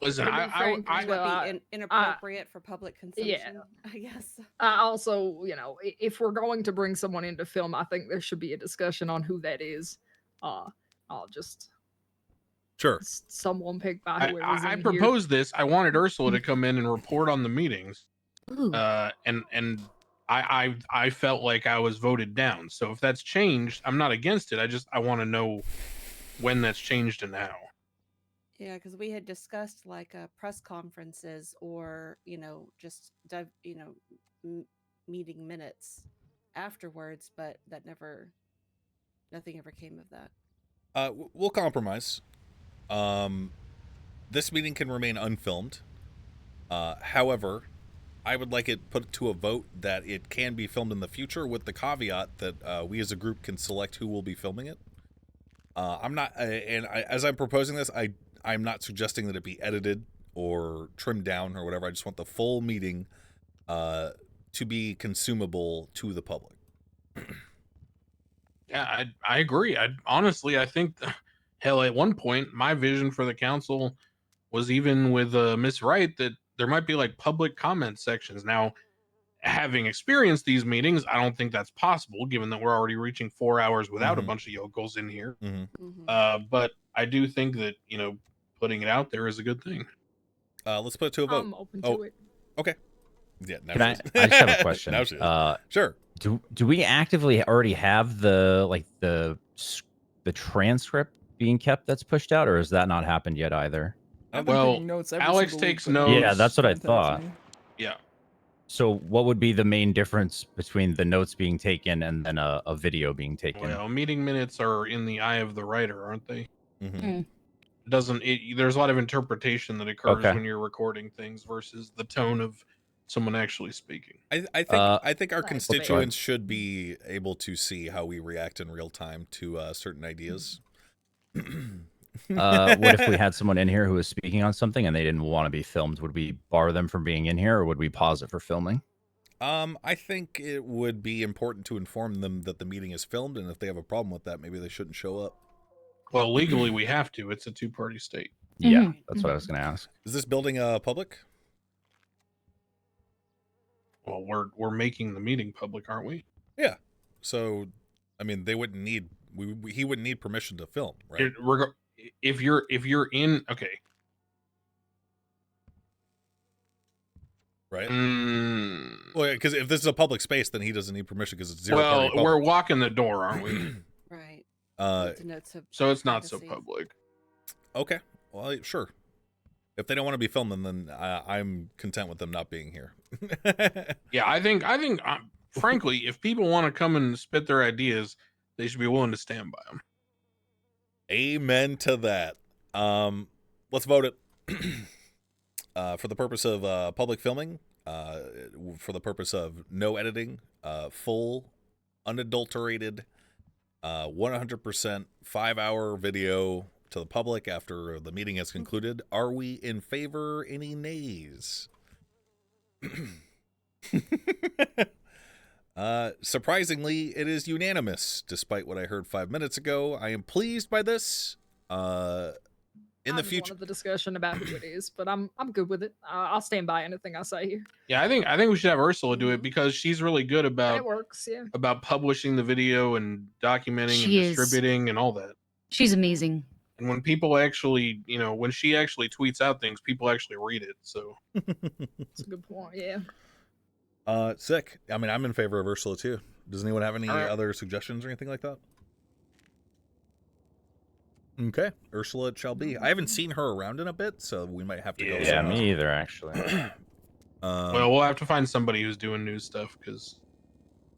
Listen, I inappropriate for public consumption. I guess. Also, if we're going to bring someone into film, I think there should be a discussion on who that is. I'll just sure someone picked by whoever's I in proposed this. I wanted Ursula to come in and report on the meetings, and I felt like I was voted down. So if that's changed, I'm not against it. I want to know when that's changed and how. Yeah, because we had discussed like press conferences or just meeting minutes afterwards, but that nothing ever came of that. We'll compromise. This meeting can remain unfilmed. However, I would like it put to a vote that it can be filmed in the future, with the caveat that we as a group can select who will be filming it. As I'm proposing this, I'm not suggesting that it be edited or trimmed down or whatever. I just want the full meeting to be consumable to the public. Yeah, I agree. I think, hell, at one point, my vision for the council was, even with Miss Wright, that there might be like public comment sections. Now, having experienced these meetings, I don't think that's possible, given that we're already reaching 4 hours without a bunch of yokels in here. But I do think that, putting it out there is a good thing. Let's put it to a vote. I'm open to it. Okay. Yeah. I just have a question. Sure. Do we actively already have the transcript being kept that's pushed out, or has that not happened yet either? I've been taking notes every Alex single week, takes but no notes. Yeah, that's what I contacts thought. me. Yeah. So what would be the main difference between the notes being taken and then a video being taken? Well, meeting minutes are in the eye of the writer, aren't they? Mhm. There's a lot of interpretation that occurs Okay. when you're recording things versus the tone of someone actually speaking. I think our Nice. constituents should be able to see how we react in real time to certain ideas. What if we had someone in here who was speaking on something and they didn't want to be filmed? Would we bar them from being in here, or would we pause it for filming? I think it would be important to inform them that the meeting is filmed, and if they have a problem with that, maybe they shouldn't show up. Well, legally we have to. It's a two-party state. Yeah, that's what I was going to ask. Is this building public? Well, we're making the meeting public, aren't we? Yeah. So, I mean, they wouldn't need he wouldn't need permission to film, right? If you're in, okay. Right. Well, because if this is a public space, then he doesn't need permission because it's zero. Well, party we're public. walking the door, aren't we? Right. So it's not so public. Okay. Well, sure. If they don't want to be filmed, then I'm content with them not being here. Yeah, I think, frankly, if people want to come and spit their ideas, they should be willing to stand by them. Amen to that. Let's vote it. For the purpose of public filming, for the purpose of no editing, full, unadulterated, 100% 5-hour video to the public after the meeting has concluded. Are we in favor? Any nays? Surprisingly, it is unanimous, despite what I heard 5 minutes ago. I am pleased by this. In the future, Wanted the discussion about who it is, but I'm good with it. I'll stand by anything I say here. Yeah, I think we should have Ursula do it because she's really good about It works, yeah. about publishing the video and documenting She and is. distributing and all that. She's amazing. And when people actually, when she actually tweets out things, people actually read it. So That's a good point, yeah. sick. I mean, I'm in favor of Ursula too. Does anyone have any All right. other suggestions or anything like that? Okay, Ursula it shall be. I haven't seen her around in a bit, so we might have to go. Yeah, somewhere. me either, actually. well, we'll have to find somebody who's doing new stuff because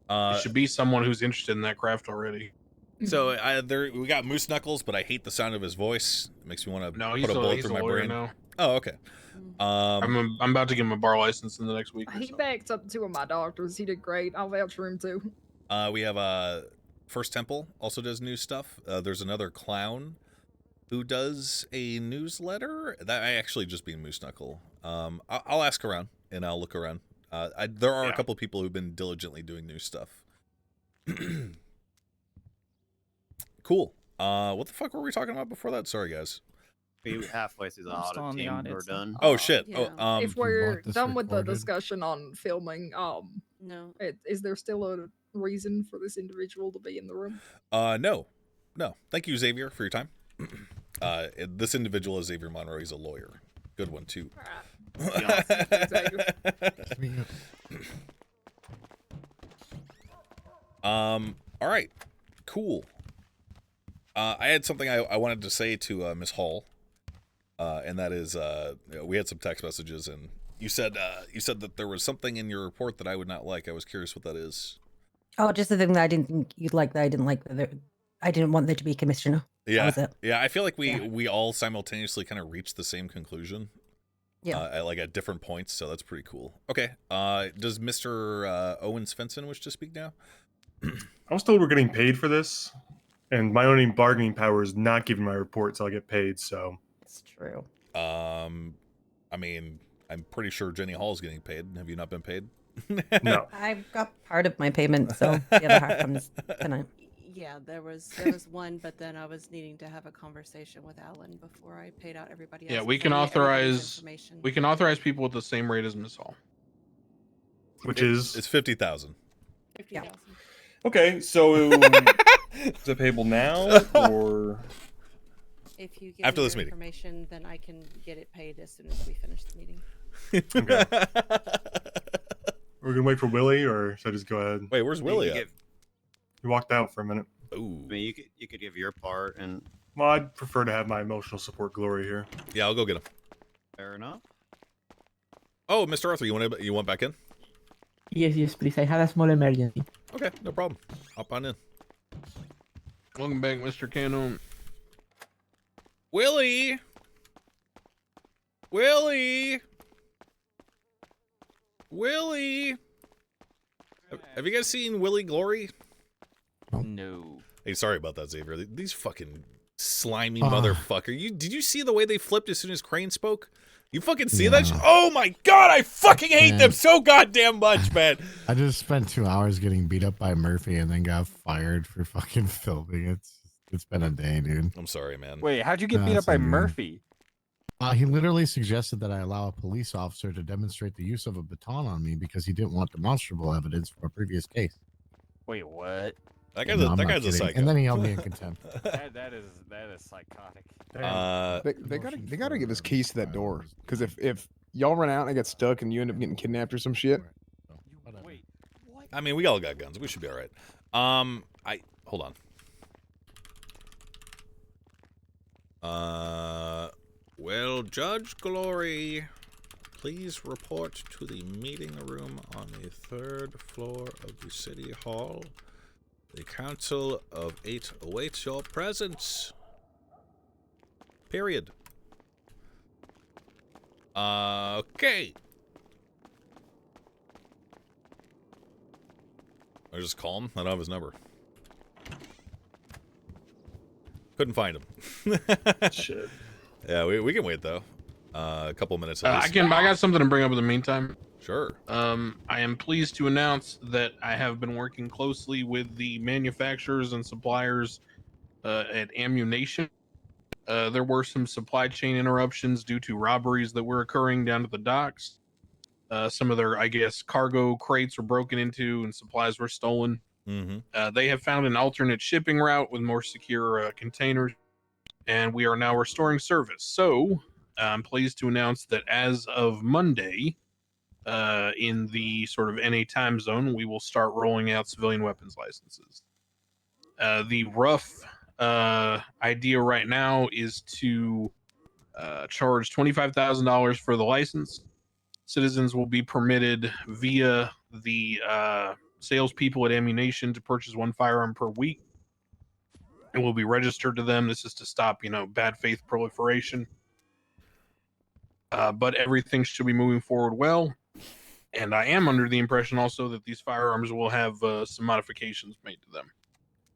it should be someone who's interested in that craft already. So we got Moose Knuckles, but I hate the sound of his voice. It makes me want to put a bullet through my brain. Now. Oh, okay. I'm about to give him a bar license in the next week. He backed up 2 of my doctors. He did great. I'll vouch for him too. We have First Temple also does new stuff. There's another clown who does a newsletter. That I actually just being Moose Knuckle. I'll ask around and I'll look around. There are a couple people who've been diligently doing new stuff. Cool. What the fuck were we talking about before that? Sorry, guys. We halfway through the audit team. We're done. Oh shit. Yeah. Oh, If we're done with the recorded? discussion on filming, no, is there still a reason for this individual to be in the room? No. Thank you, Xavier, for your time. This individual is Xavier Monroe. He's a lawyer. Good one too. All right. Cool. I had something I wanted to say to Miss Hall, and that is we had some text messages, and you said that there was something in your report that I would not like. I was curious what that is. Oh, just the thing that I didn't think you'd like. That I didn't like. I didn't want there to be a commissioner. That was it. Yeah. I feel like we all simultaneously kind of reached the same conclusion. Yeah. At different points, so that's pretty cool. Okay. Does Mr. Owen Svensson wish to speak now? I was told we're getting paid for this, and my only bargaining power is not giving my report till I get paid. So it's true. I mean, I'm pretty sure Jenny Hall is getting paid. Have you not been paid? No. I've got part of my payment, so the other half comes tonight. Yeah, there was one, but then I was needing to have a conversation with Alan before I paid out everybody else. Yeah, we before can I get everybody's authorize information. people with the same rate as Miss Hall. Which is it's 50,000. 50,000. Okay, so is it payable now or If you give After me this your meeting. information, then I can get it paid as soon as we finish the meeting. We're gonna wait for Willie, or should I just go ahead? Wait, where's Willie at? He walked out for a minute. Ooh. I mean, you could give your part, and Well, I'd prefer to have my emotional support Glory here. Yeah, I'll go get him. fair enough. Oh, Mr. Arthur, you want back in? Yes, please. I had a small emergency. Okay, no problem. Hop on in. Welcome back, Mr. Cannon. Willie! Willie! Willie! Have you guys seen Willie Glory? No. Hey, sorry about that, Xavier. These fucking slimy motherfucker. Did you see the way they flipped as soon as Crane spoke? You fucking see that? Oh my god, I fucking hate them so goddamn much, man. I just spent 2 hours getting beat up by Murphy and then got fired for fucking filming. It's been a day, dude. I'm sorry, man. Wait, how'd you get beat up by Murphy? He literally suggested that I allow a police officer to demonstrate the use of a baton on me because he didn't want demonstrable evidence from a previous case. Wait, what? That guy's a psycho. And then he held me in contempt. that is psychotic. They gotta give us keys to that door, because if y'all run out and I get stuck and you end up getting kidnapped or some shit. I mean, we all got guns. We should be all right. Hold on. Well, Judge Glory, please report to the meeting room on the 3rd floor of the City Hall. The Council of 8 awaits your presence. Period. Okay. I just call him. I don't have his number. Couldn't find him. Shit. Yeah, we can wait though. A couple minutes. I got something to bring up in the meantime. Sure. I am pleased to announce that I have been working closely with the manufacturers and suppliers at Ammunition. There were some supply chain interruptions due to robberies that were occurring down at the docks. Some of their, I guess, cargo crates were broken into and supplies were stolen. Mm-hmm. They have found an alternate shipping route with more secure containers, and we are now restoring service. So I'm pleased to announce that as of Monday, in the sort of NA time zone, we will start rolling out civilian weapons licenses. The rough idea right now is to charge $25,000 for the license. Citizens will be permitted via the salespeople at Ammunition to purchase 1 firearm per week. It will be registered to them. This is to stop, bad faith proliferation. But everything should be moving forward well. And I am under the impression also that these firearms will have some modifications made to them.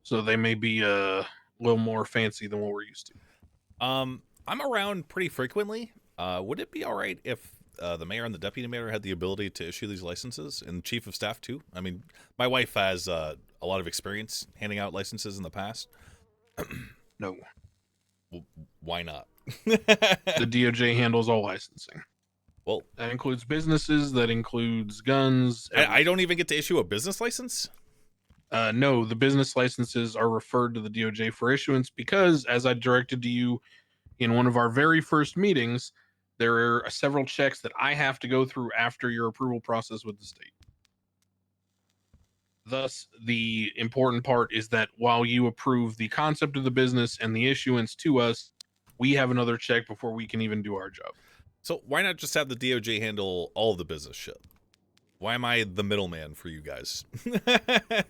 So they may be a little more fancy than what we're used to. I'm around pretty frequently. Would it be all right if the mayor and the deputy mayor had the ability to issue these licenses, and chief of staff too? I mean, my wife has a lot of experience handing out licenses in the past. No. Well, why not? The DOJ handles all licensing. Well, that includes businesses, that includes guns. I don't even get to issue a business license? No, the business licenses are referred to the DOJ for issuance because, as I directed to you in one of our very first meetings, there are several checks that I have to go through after your approval process with the state. Thus, the important part is that while you approve the concept of the business and the issuance to us, we have another check before we can even do our job. So why not just have the DOJ handle all of the business shit? Why am I the middleman for you guys?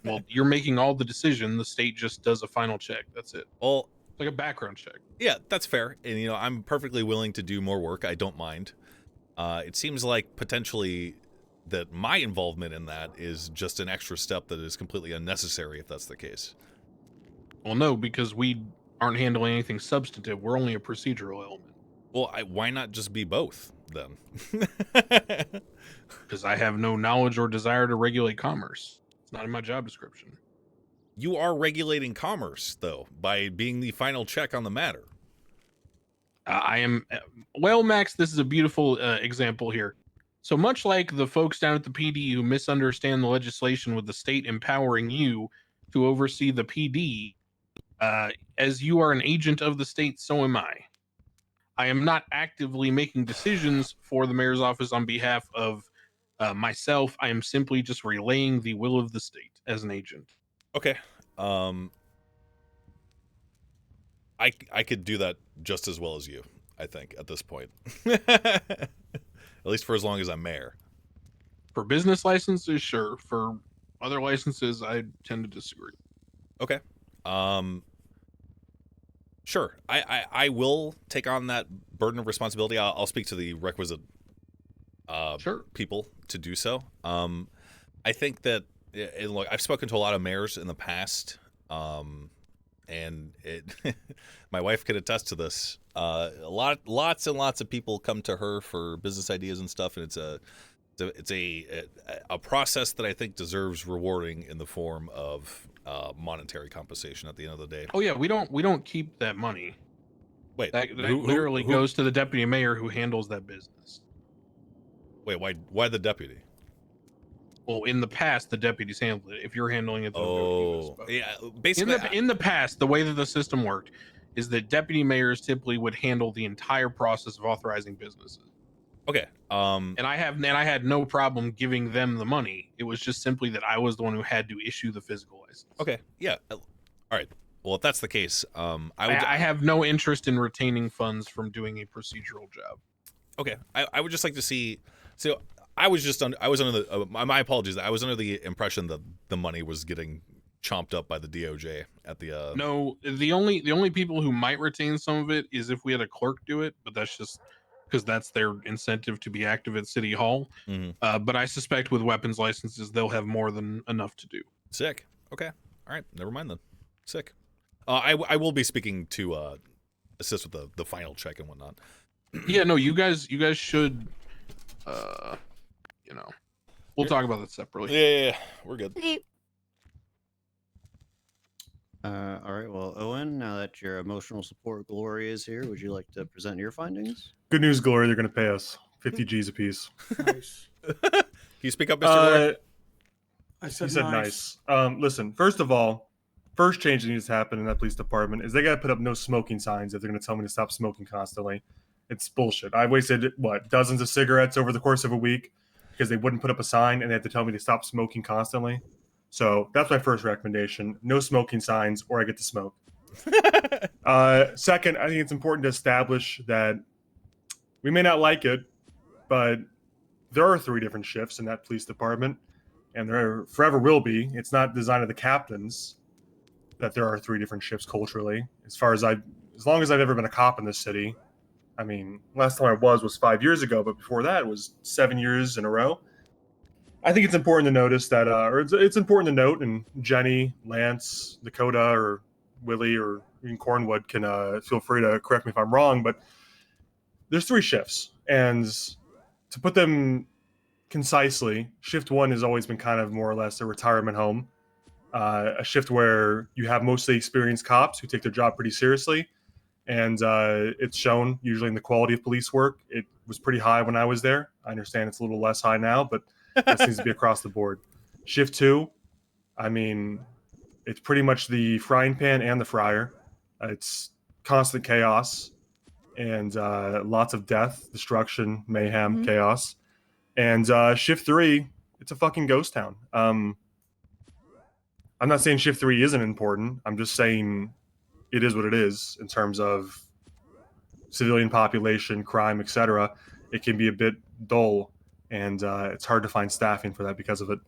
Well, you're making all the decision. The state just does a final check. That's it. Well, it's like a background check. Yeah, that's fair. And, I'm perfectly willing to do more work. I don't mind. It seems like potentially that my involvement in that is just an extra step that is completely unnecessary if that's the case. Well, no, because we aren't handling anything substantive. We're only a procedural element. Well, why not just be both then? Because I have no knowledge or desire to regulate commerce. It's not in my job description. You are regulating commerce, though, by being the final check on the matter. I am. Well, Max, this is a beautiful example here. So much like the folks down at the PD who misunderstand the legislation with the state empowering you to oversee the PD, as you are an agent of the state, so am I. I am not actively making decisions for the mayor's office on behalf of Myself, I am simply just relaying the will of the state as an agent. Okay. I could do that just as well as you, I think, at this point. At least for as long as I'm mayor. For business licenses, sure. For other licenses, I tend to disagree. Okay. Sure. I will take on that burden of responsibility. I'll speak to the requisite people to do so. I think that look, I've spoken to a lot of mayors in the past, and my wife could attest to this. Lots and lots of people come to her for business ideas and stuff, and it's a process that I think deserves rewarding in the form of monetary compensation at the end of the day. Oh yeah, we don't keep that money. Wait, that literally goes to the deputy mayor who handles that business. Wait, why the deputy? Well, in the past, the deputies handled it. If you're handling it, yeah. Basically, in the past, the way that the system worked is that deputy mayors typically would handle the entire process of authorizing businesses. Okay. And I had no problem giving them the money. It was just simply that I was the one who had to issue the physical license. Okay. Yeah. All right. Well, if that's the case, I have no interest in retaining funds from doing a procedural job. Okay. I would just like to see. So I was under the. My apologies. I was under the impression that the money was getting chomped up by the DOJ at the. No, the only people who might retain some of it is if we had a clerk do it, but that's just because that's their incentive to be active at City Hall. But I suspect with weapons licenses, they'll have more than enough to do. Sick. Okay. All right. Never mind then. Sick. I will be speaking to assist with the final check and whatnot. Yeah. No. You guys should. We'll talk about that separately. Yeah. We're good. All right. Well, Owen, now that your emotional support Glory is here, would you like to present your findings? Good news, Glory. They're going to pay us 50 G's a piece. Nice. Can you speak up, Mr. Glory? He said nice. Listen, first of all, first change that needs to happen in that police department is they got to put up no smoking signs if they're going to tell me to stop smoking constantly. It's bullshit. I wasted, dozens of cigarettes over the course of a week because they wouldn't put up a sign and they had to tell me to stop smoking constantly. So that's my first recommendation. No smoking signs or I get to smoke. Second, I think it's important to establish that we may not like it, but there are 3 different shifts in that police department, and there forever will be. It's not the design of the captains that there are 3 different shifts culturally. As long as I've ever been a cop in this city, I mean, last time I was 5 years ago, but before that it was 7 years in a row. I think it's important to notice that, or it's important to note, and Jenny, Lance, Dakota, or Willie, or even Cornwood can feel free to correct me if I'm wrong, but there's 3 shifts, and to put them concisely, shift 1 has always been kind of more or less a retirement home, a shift where you have mostly experienced cops who take their job pretty seriously, and it's shown usually in the quality of police work. It was pretty high when I was there. I understand it's a little less high now, but that seems to be across the board. Shift 2, I mean, it's pretty much the frying pan and the fryer. It's constant chaos and lots of death, destruction, mayhem, chaos. And shift 3, it's a fucking ghost town. I'm not saying shift 3 isn't important. I'm just saying it is what it is in terms of civilian population, crime, etc. It can be a bit dull, and it's hard to find staffing for that because of it.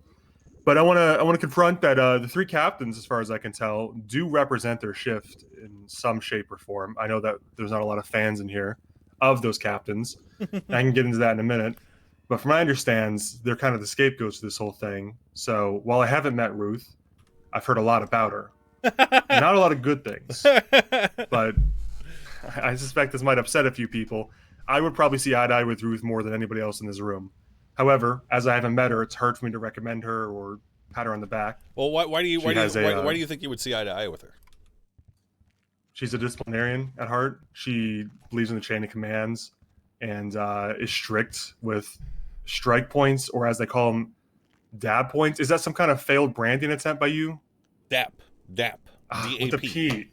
But I want to confront that the 3 captains, as far as I can tell, do represent their shift in some shape or form. I know that there's not a lot of fans in here of those captains. I can get into that in a minute. But from my understands, they're kind of the scapegoats to this whole thing. So while I haven't met Ruth, I've heard a lot about her. Not a lot of good things. But I suspect this might upset a few people. I would probably see eye to eye with Ruth more than anybody else in this room. However, as I haven't met her, it's hard for me to recommend her or pat her on the back. Well, why do you think you would see eye to eye with her? She's a disciplinarian at heart. She believes in the chain of commands and is strict with strike points, or as they call them, dab points. Is that some kind of failed branding attempt by you? DAP. With a P.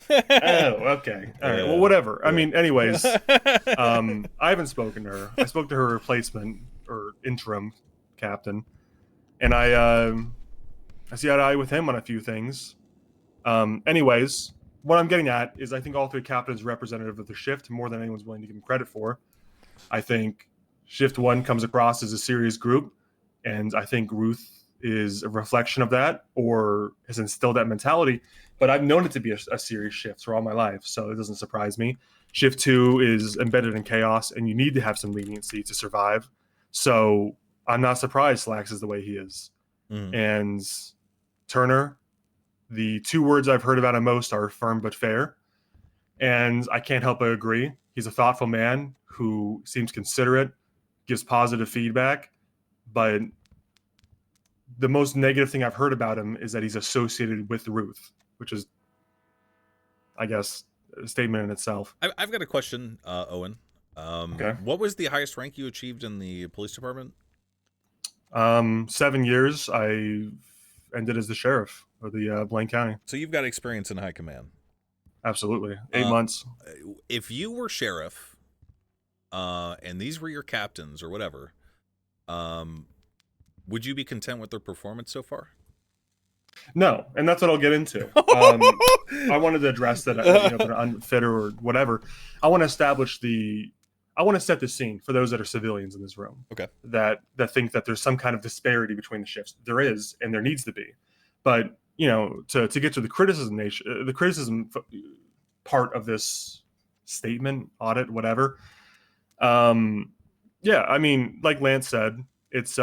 Oh, okay. All right. Well, whatever. I mean, anyways, I haven't spoken to her. I spoke to her replacement or interim captain, and I see eye to eye with him on a few things. Anyways, what I'm getting at is I think all three captains are representative of the shift more than anyone's willing to give them credit for. I think Shift 1 comes across as a serious group, and I think Ruth is a reflection of that or has instilled that mentality. But I've known it to be a serious shift for all my life, so it doesn't surprise me. Shift 2 is embedded in chaos, and you need to have some leniency to survive. So I'm not surprised Slacks is the way he is. And Turner, the two words I've heard about him most are firm but fair. And I can't help but agree. He's a thoughtful man who seems considerate, gives positive feedback, but the most negative thing I've heard about him is that he's associated with Ruth, which is, I guess, a statement in itself. I've got a question, Owen. Okay. What was the highest rank you achieved in the police department? 7 years. I ended as the sheriff of the Blaine County. So you've got experience in high command. Absolutely. 8 months. If you were sheriff, and these were your captains or whatever, would you be content with their performance so far? No, and that's what I'll get into. I wanted to address that, they're unfit or whatever. I want to set the scene for those that are civilians in this room. Okay. That think that there's some kind of disparity between the shifts. There is, and there needs to be. But to get to the criticism part of this statement, audit, whatever. Yeah, I mean, like Lance said, it's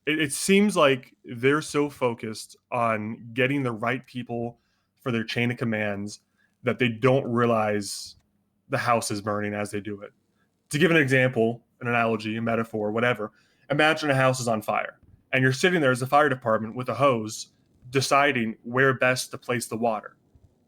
it seems like they're so focused on getting the right people for their chain of commands that they don't realize the house is burning as they do it. To give an example, an analogy, a metaphor, whatever, imagine a house is on fire and you're sitting there as the fire department with a hose deciding where best to place the water.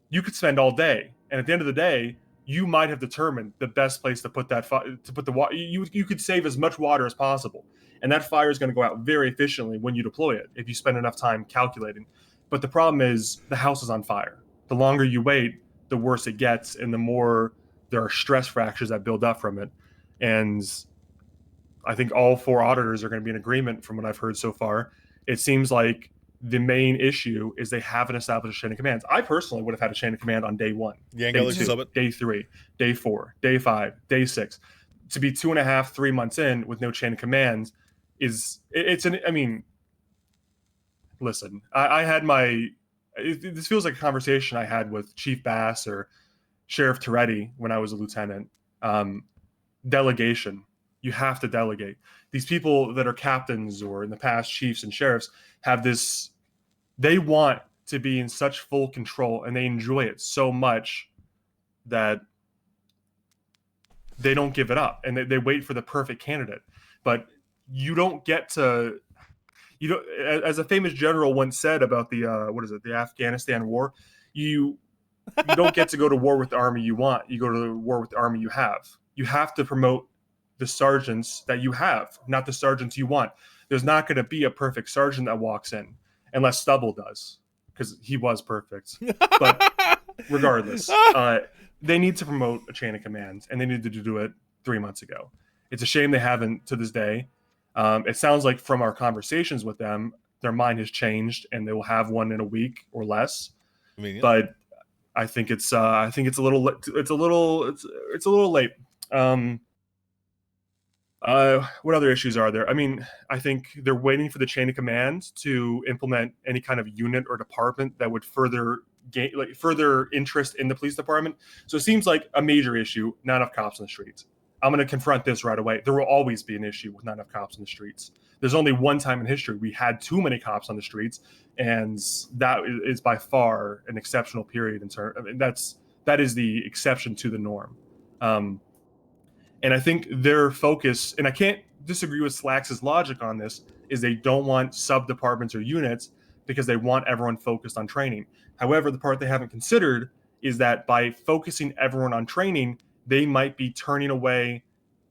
You could spend all day, and at the end of the day, you might have determined the best place to put the water. You could save as much water as possible, and that fire is going to go out very efficiently when you deploy it if you spend enough time calculating. But the problem is the house is on fire. The longer you wait, the worse it gets, and the more there are stress fractures that build up from it. And I think all four auditors are going to be in agreement from what I've heard so far. It seems like the main issue is they haven't established a chain of commands. I personally would have had a chain of command on day 1, Yeah, day 2, day 3, day 4, day 5, day 6. To be 2.5, 3 months in with no chain of commands listen, I had this feels like a conversation I had with Chief Bass or Sheriff Toretti when I was a lieutenant. Delegation. You have to delegate. These people that are captains or in the past chiefs and sheriffs have this, they want to be in such full control and they enjoy it so much that they don't give it up and they wait for the perfect candidate. But you don't get to, as a famous general once said about the Afghanistan war, you don't get to go to war with the army you want. You go to war with the army you have. You have to promote the sergeants that you have, not the sergeants you want. There's not going to be a perfect sergeant that walks in unless Stubble does, because he was perfect. But regardless, they need to promote a chain of command, and they needed to do it 3 months ago. It's a shame they haven't to this day. It sounds like from our conversations with them, their mind has changed, and they will have one in a week or less. But I think it's a little late. What other issues are there? I mean, I think they're waiting for the chain of command to implement any kind of unit or department that would further interest in the police department. So it seems like a major issue, not enough cops on the streets. I'm going to confront this right away. There will always be an issue with not enough cops on the streets. There's only one time in history we had too many cops on the streets, and that is by far an exceptional period. That is the exception to the norm. And I think their focus, and I can't disagree with Slacks' logic on this, is they don't want sub-departments or units because they want everyone focused on training. However, the part they haven't considered is that by focusing everyone on training, they might be turning away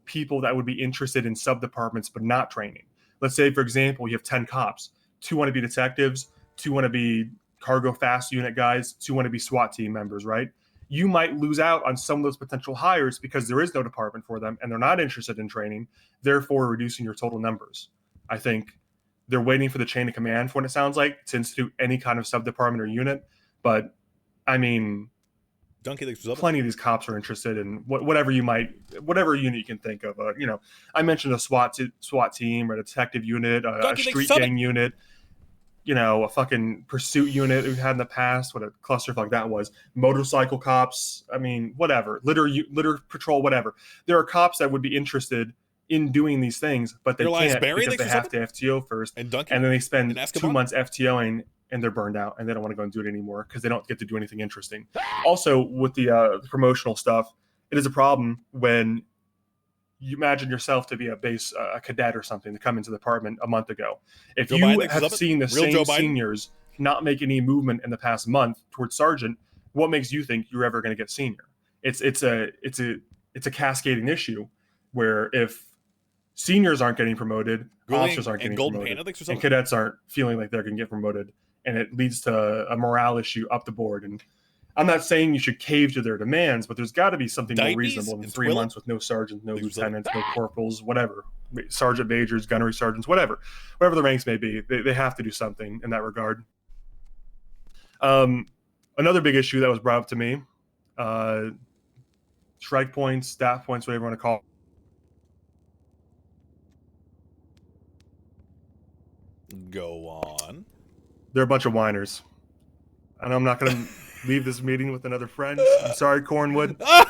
people that would be interested in sub-departments but not training. Let's say, for example, you have 10 cops. 2 want to be detectives, 2 want to be cargo fast unit guys, 2 want to be SWAT team members, right? you might lose out on some of those potential hires because there is no department for them and they're not interested in training, therefore reducing your total numbers. I think they're waiting for the chain of command, for what it sounds like, to institute any kind of sub-department or unit. But, I mean, plenty of these cops are interested in whatever unit you can think of. You know, I mentioned a SWAT team, or a detective unit, a street gang unit, you know, a fucking pursuit unit we've had in the past. What a clusterfuck that was. Motorcycle cops. I mean, whatever. Litter patrol, whatever. There are cops that would be interested in doing these things, but they can't because they have to FTO first. And then they spend 2 months FTOing and they're burned out and they don't want to go and do it anymore because they don't get to do anything interesting. Also, with the promotional stuff, it is a problem when you imagine yourself to be a cadet or something to come into the department a month ago. If you have seen the same seniors not make any movement in the past month towards sergeant, what makes you think you're ever going to get senior? It's a cascading issue where if seniors aren't getting promoted, officers aren't getting promoted, and cadets aren't feeling like they're going to get promoted, and it leads to a morale issue up the board. And I'm not saying you should cave to their demands, but there's got to be something more reasonable than 3 months with no sergeants, no lieutenants, no corporals, whatever, sergeant majors, gunnery sergeants, whatever the ranks may be. They have to do something in that regard. Another big issue that was brought up to me, strike points, staff points, whatever you want to call it. Go on. They're a bunch of whiners. And I'm not going to leave this meeting with another friend. I'm sorry, Cornwood. But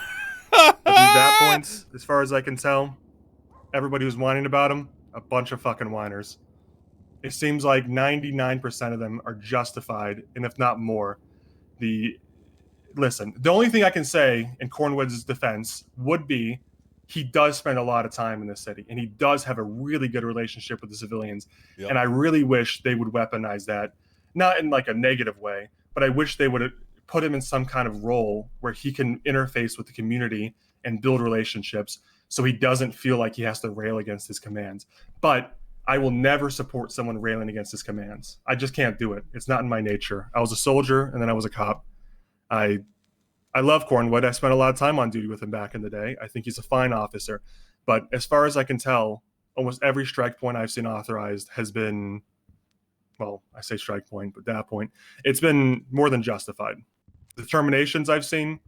these DAT points, as far as I can tell, everybody who's whining about them, a bunch of fucking whiners. It seems like 99% of them are justified, and if not more. Listen, the only thing I can say in Cornwood's defense would be he does spend a lot of time in the city, and he does have a really good relationship with the civilians. Yep. And I really wish they would weaponize that, not in like a negative way, but I wish they would put him in some kind of role where he can interface with the community and build relationships so he doesn't feel like he has to rail against his commands. But I will never support someone railing against his commands. I just can't do it. It's not in my nature. I was a soldier, and then I was a cop. I love Cornwood. I spent a lot of time on duty with him back in the day. I think he's a fine officer. But as far as I can tell, almost every strike point I've seen authorized has been, well, I say strike point, but that point, it's been more than justified. The terminations I've seen,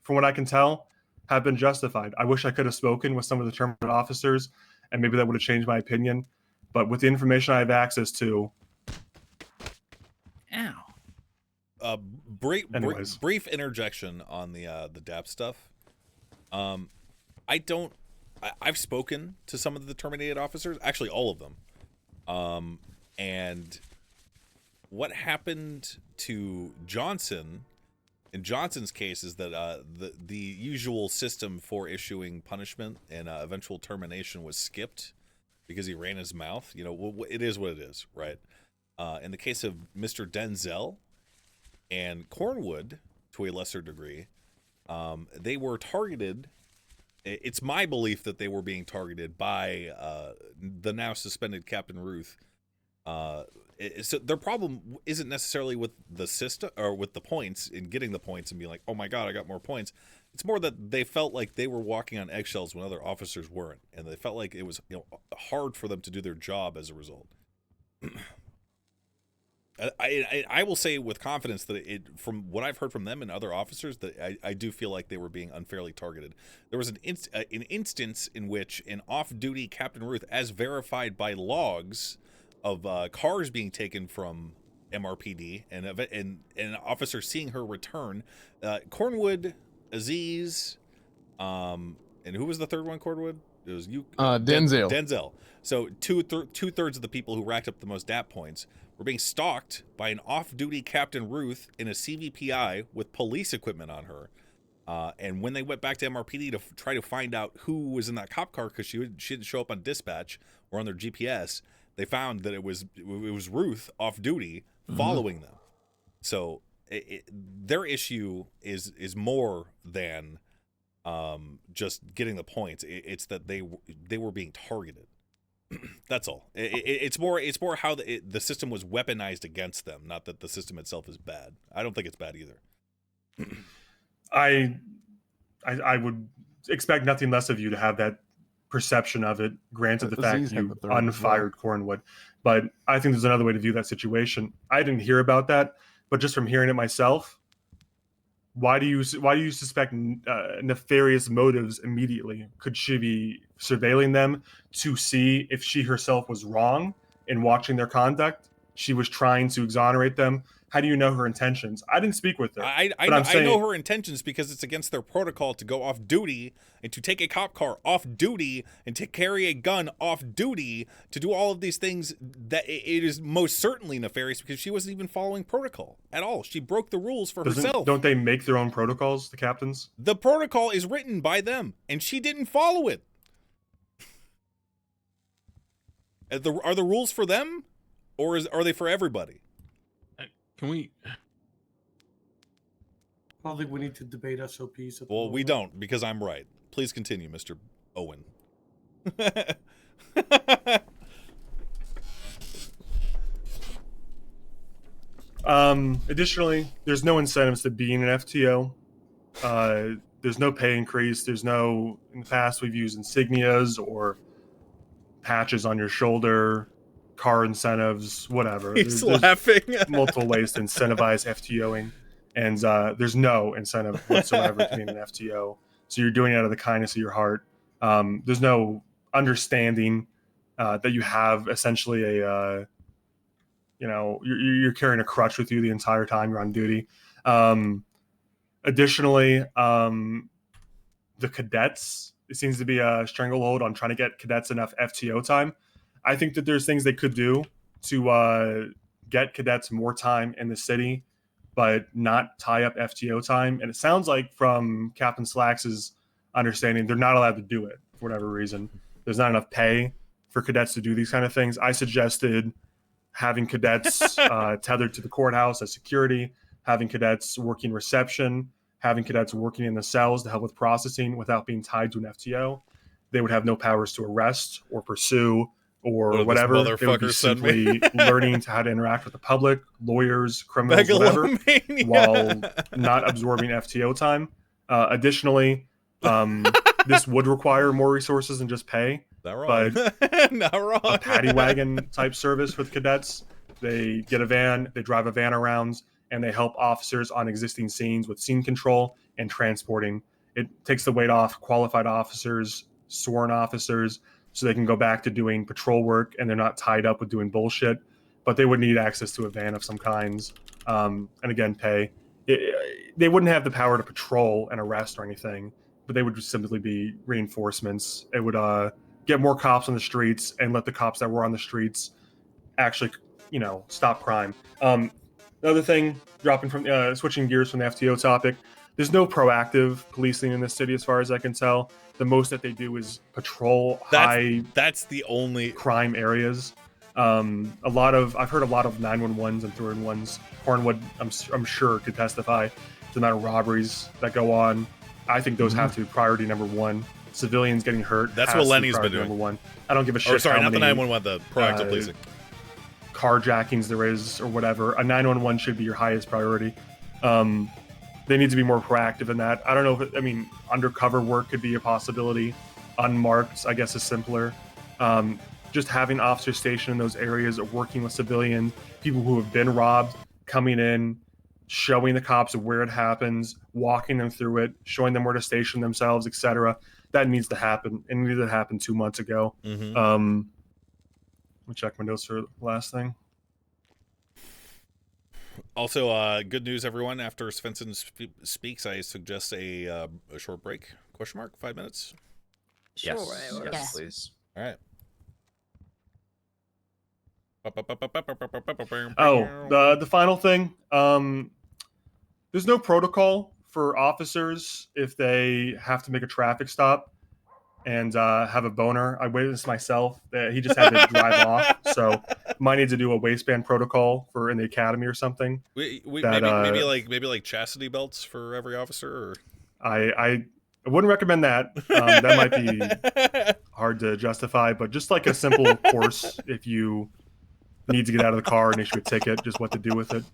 from what I can tell, have been justified. I wish I could have spoken with some of the terminated officers, and maybe that would have changed my opinion. But with the information I have access to... Brief interjection on the DAP stuff. I've spoken to some of the terminated officers, actually all of them. And what happened to Johnson, in Johnson's case, is that the usual system for issuing punishment and eventual termination was skipped because he ran his mouth. You know, it is what it is, right? In the case of Mr. Denzel and Cornwood, to a lesser degree, they were targeted. It's my belief that they were being targeted by the now suspended Captain Ruth. So their problem isn't necessarily with the system or with the points and getting the points and being like, oh my God, I got more points. It's more that they felt like they were walking on eggshells when other officers weren't. And they felt like it was, you know, hard for them to do their job as a result. I will say with confidence that from what I've heard from them and other officers, that I do feel like they were being unfairly targeted. There was an instance in which an off-duty Captain Ruth, as verified by logs of cars being taken from MRPD and an officer seeing her return, Cornwood, Aziz, and who was the third one? Cornwood. It was you, Denzel. Denzel. So two-thirds of the people who racked up the most DAP points were being stalked by an off-duty Captain Ruth in a CVPI with police equipment on her. And when they went back to MRPD to try to find out who was in that cop car, because she didn't show up on dispatch or on their GPS, they found that it was Ruth off-duty following them. So their issue is more than just getting the points. It's that they were being targeted. That's all. It's more how the system was weaponized against them, not that the system itself is bad. I don't think it's bad either. I would expect nothing less of you to have that perception of it, granted the fact Aziz had you the third as well. unfired Cornwood. But I think there's another way to view that situation. I didn't hear about that, but just from hearing it myself, why do you suspect nefarious motives immediately? Could she be surveilling them to see if she herself was wrong in watching their conduct? She was trying to exonerate them. How do you know her intentions? I didn't speak with her. I know her intentions because it's against their protocol to go off duty and to take a cop car off duty and to carry a gun off duty, to do all of these things. That it is most certainly nefarious because she wasn't even following protocol at all. She broke the rules for herself. Don't they make their own protocols, the captains? The protocol is written by them, and she didn't follow it. Are the rules for them, or are they for everybody? Can we? I don't think we need to debate SOPs. Well, we don't, because I'm right. Please continue, Mr. Owen. Additionally, there's no incentives to be in an FTO. There's no pay increase. There's no, in the past, we've used insignias or patches on your shoulder, car incentives, whatever. He's There's laughing. multiple ways to incentivize FTOing, and there's no incentive whatsoever to be in an FTO. So you're doing it out of the kindness of your heart. There's no understanding that you have essentially a, you're carrying a crutch with you the entire time you're on duty. Additionally, the cadets, it seems to be a stranglehold on trying to get cadets enough FTO time. I think that there's things they could do to get cadets more time in the city, but not tie up FTO time. And it sounds like from Captain Slax's understanding, they're not allowed to do it for whatever reason. There's not enough pay for cadets to do these kind of things. I suggested having cadets tethered to the courthouse as security, having cadets working reception, having cadets working in the cells to help with processing without being tied to an FTO. They would have no powers to arrest or pursue or whatever. They would be simply learning how to interact with the public, lawyers, criminals, whatever, while not absorbing FTO time. Additionally, this would require more resources than just pay. Not wrong. But not wrong. A paddy wagon type service with cadets. They get a van, they drive a van around, and they help officers on existing scenes with scene control and transporting. It takes the weight off qualified officers, sworn officers, so they can go back to doing patrol work and they're not tied up with doing bullshit. But they would need access to a van of some kinds. And again, pay. They wouldn't have the power to patrol and arrest or anything, but they would just simply be reinforcements. It would get more cops on the streets and let the cops that were on the streets actually, stop crime. Another thing, switching gears from the FTO topic, there's no proactive policing in this city as far as I can tell. The most that they do is patrol that's the only crime areas. I've heard a lot of 911s and 311s. Cornwood, I'm sure, could testify to the amount of robberies that go on. I think those have to be priority number one. Civilians getting hurt. That's what Lenny's been doing. Number one. I don't give a shit. Or sorry, how not the many, 911, the proactive policing. Carjackings there is or whatever. A 911 should be your highest priority. They need to be more proactive in that. I don't know if undercover work could be a possibility. Unmarked, I guess, is simpler. Just having officers stationed in those areas, working with civilians, people who have been robbed, coming in, showing the cops where it happens, walking them through it, showing them where to station themselves, etc. That needs to happen. It needed to happen 2 months ago. Mm-hmm. Let me check my notes for the last thing. Also, good news, everyone. After Svensson speaks, I suggest a short break. Question mark? 5 minutes? Sure. Yes, please. All right. Oh, the final thing. There's no protocol for officers if they have to make a traffic stop and have a boner. I witnessed myself that he just had to drive off. So might need to do a waistband protocol for in the academy or something. Maybe like chastity belts for every officer. Or I wouldn't recommend that. That might be hard to justify, but just like a simple course if you need to get out of the car and issue a ticket, just what to do with it.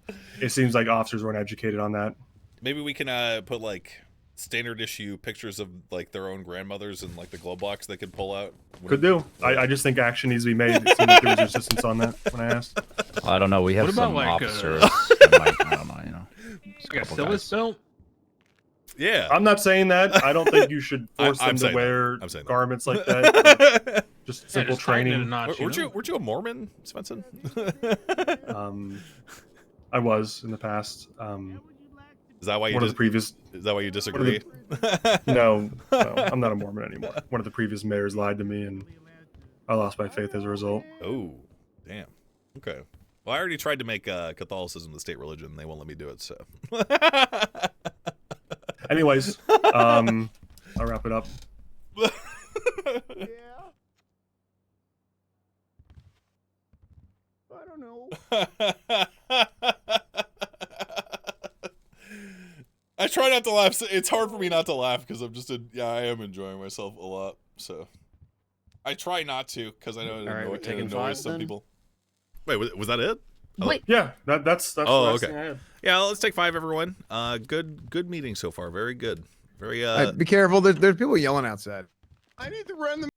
It seems like officers weren't educated on that. Maybe we can put like standard issue pictures of like their own grandmothers and like the glow box they could pull out? Could do. I just think action needs to be made. It seemed like there was resistance on that when I asked. I don't know. We have What about, some like, officers. that might, I don't know. You know, Like a couple Silas guys. belt? Yeah. I'm not saying that. I don't think you should force I'm them to saying wear that. I'm saying that. garments like that. Just simple just tighten it a training. notch, Weren't you a Mormon, Svensson? I was in the past. Is that why you one of the previous? Is that why you disagree? No, I'm not a Mormon anymore. One of the previous mayors lied to me, and I lost my faith as a result. Oh, damn. Okay. Well, I already tried to make Catholicism the state religion. They won't let me do it. So. Anyways, I'll wrap it up. I don't know. I try not to laugh. It's hard for me not to laugh because I'm just I am enjoying myself a lot. So I try not to because I know it annoys some people. Wait, was that it? Wait. Yeah, that's the last thing I had. Yeah, let's take 5, everyone. Good meeting so far. Very good. Very Hey, be careful. There's people yelling outside. I need to run the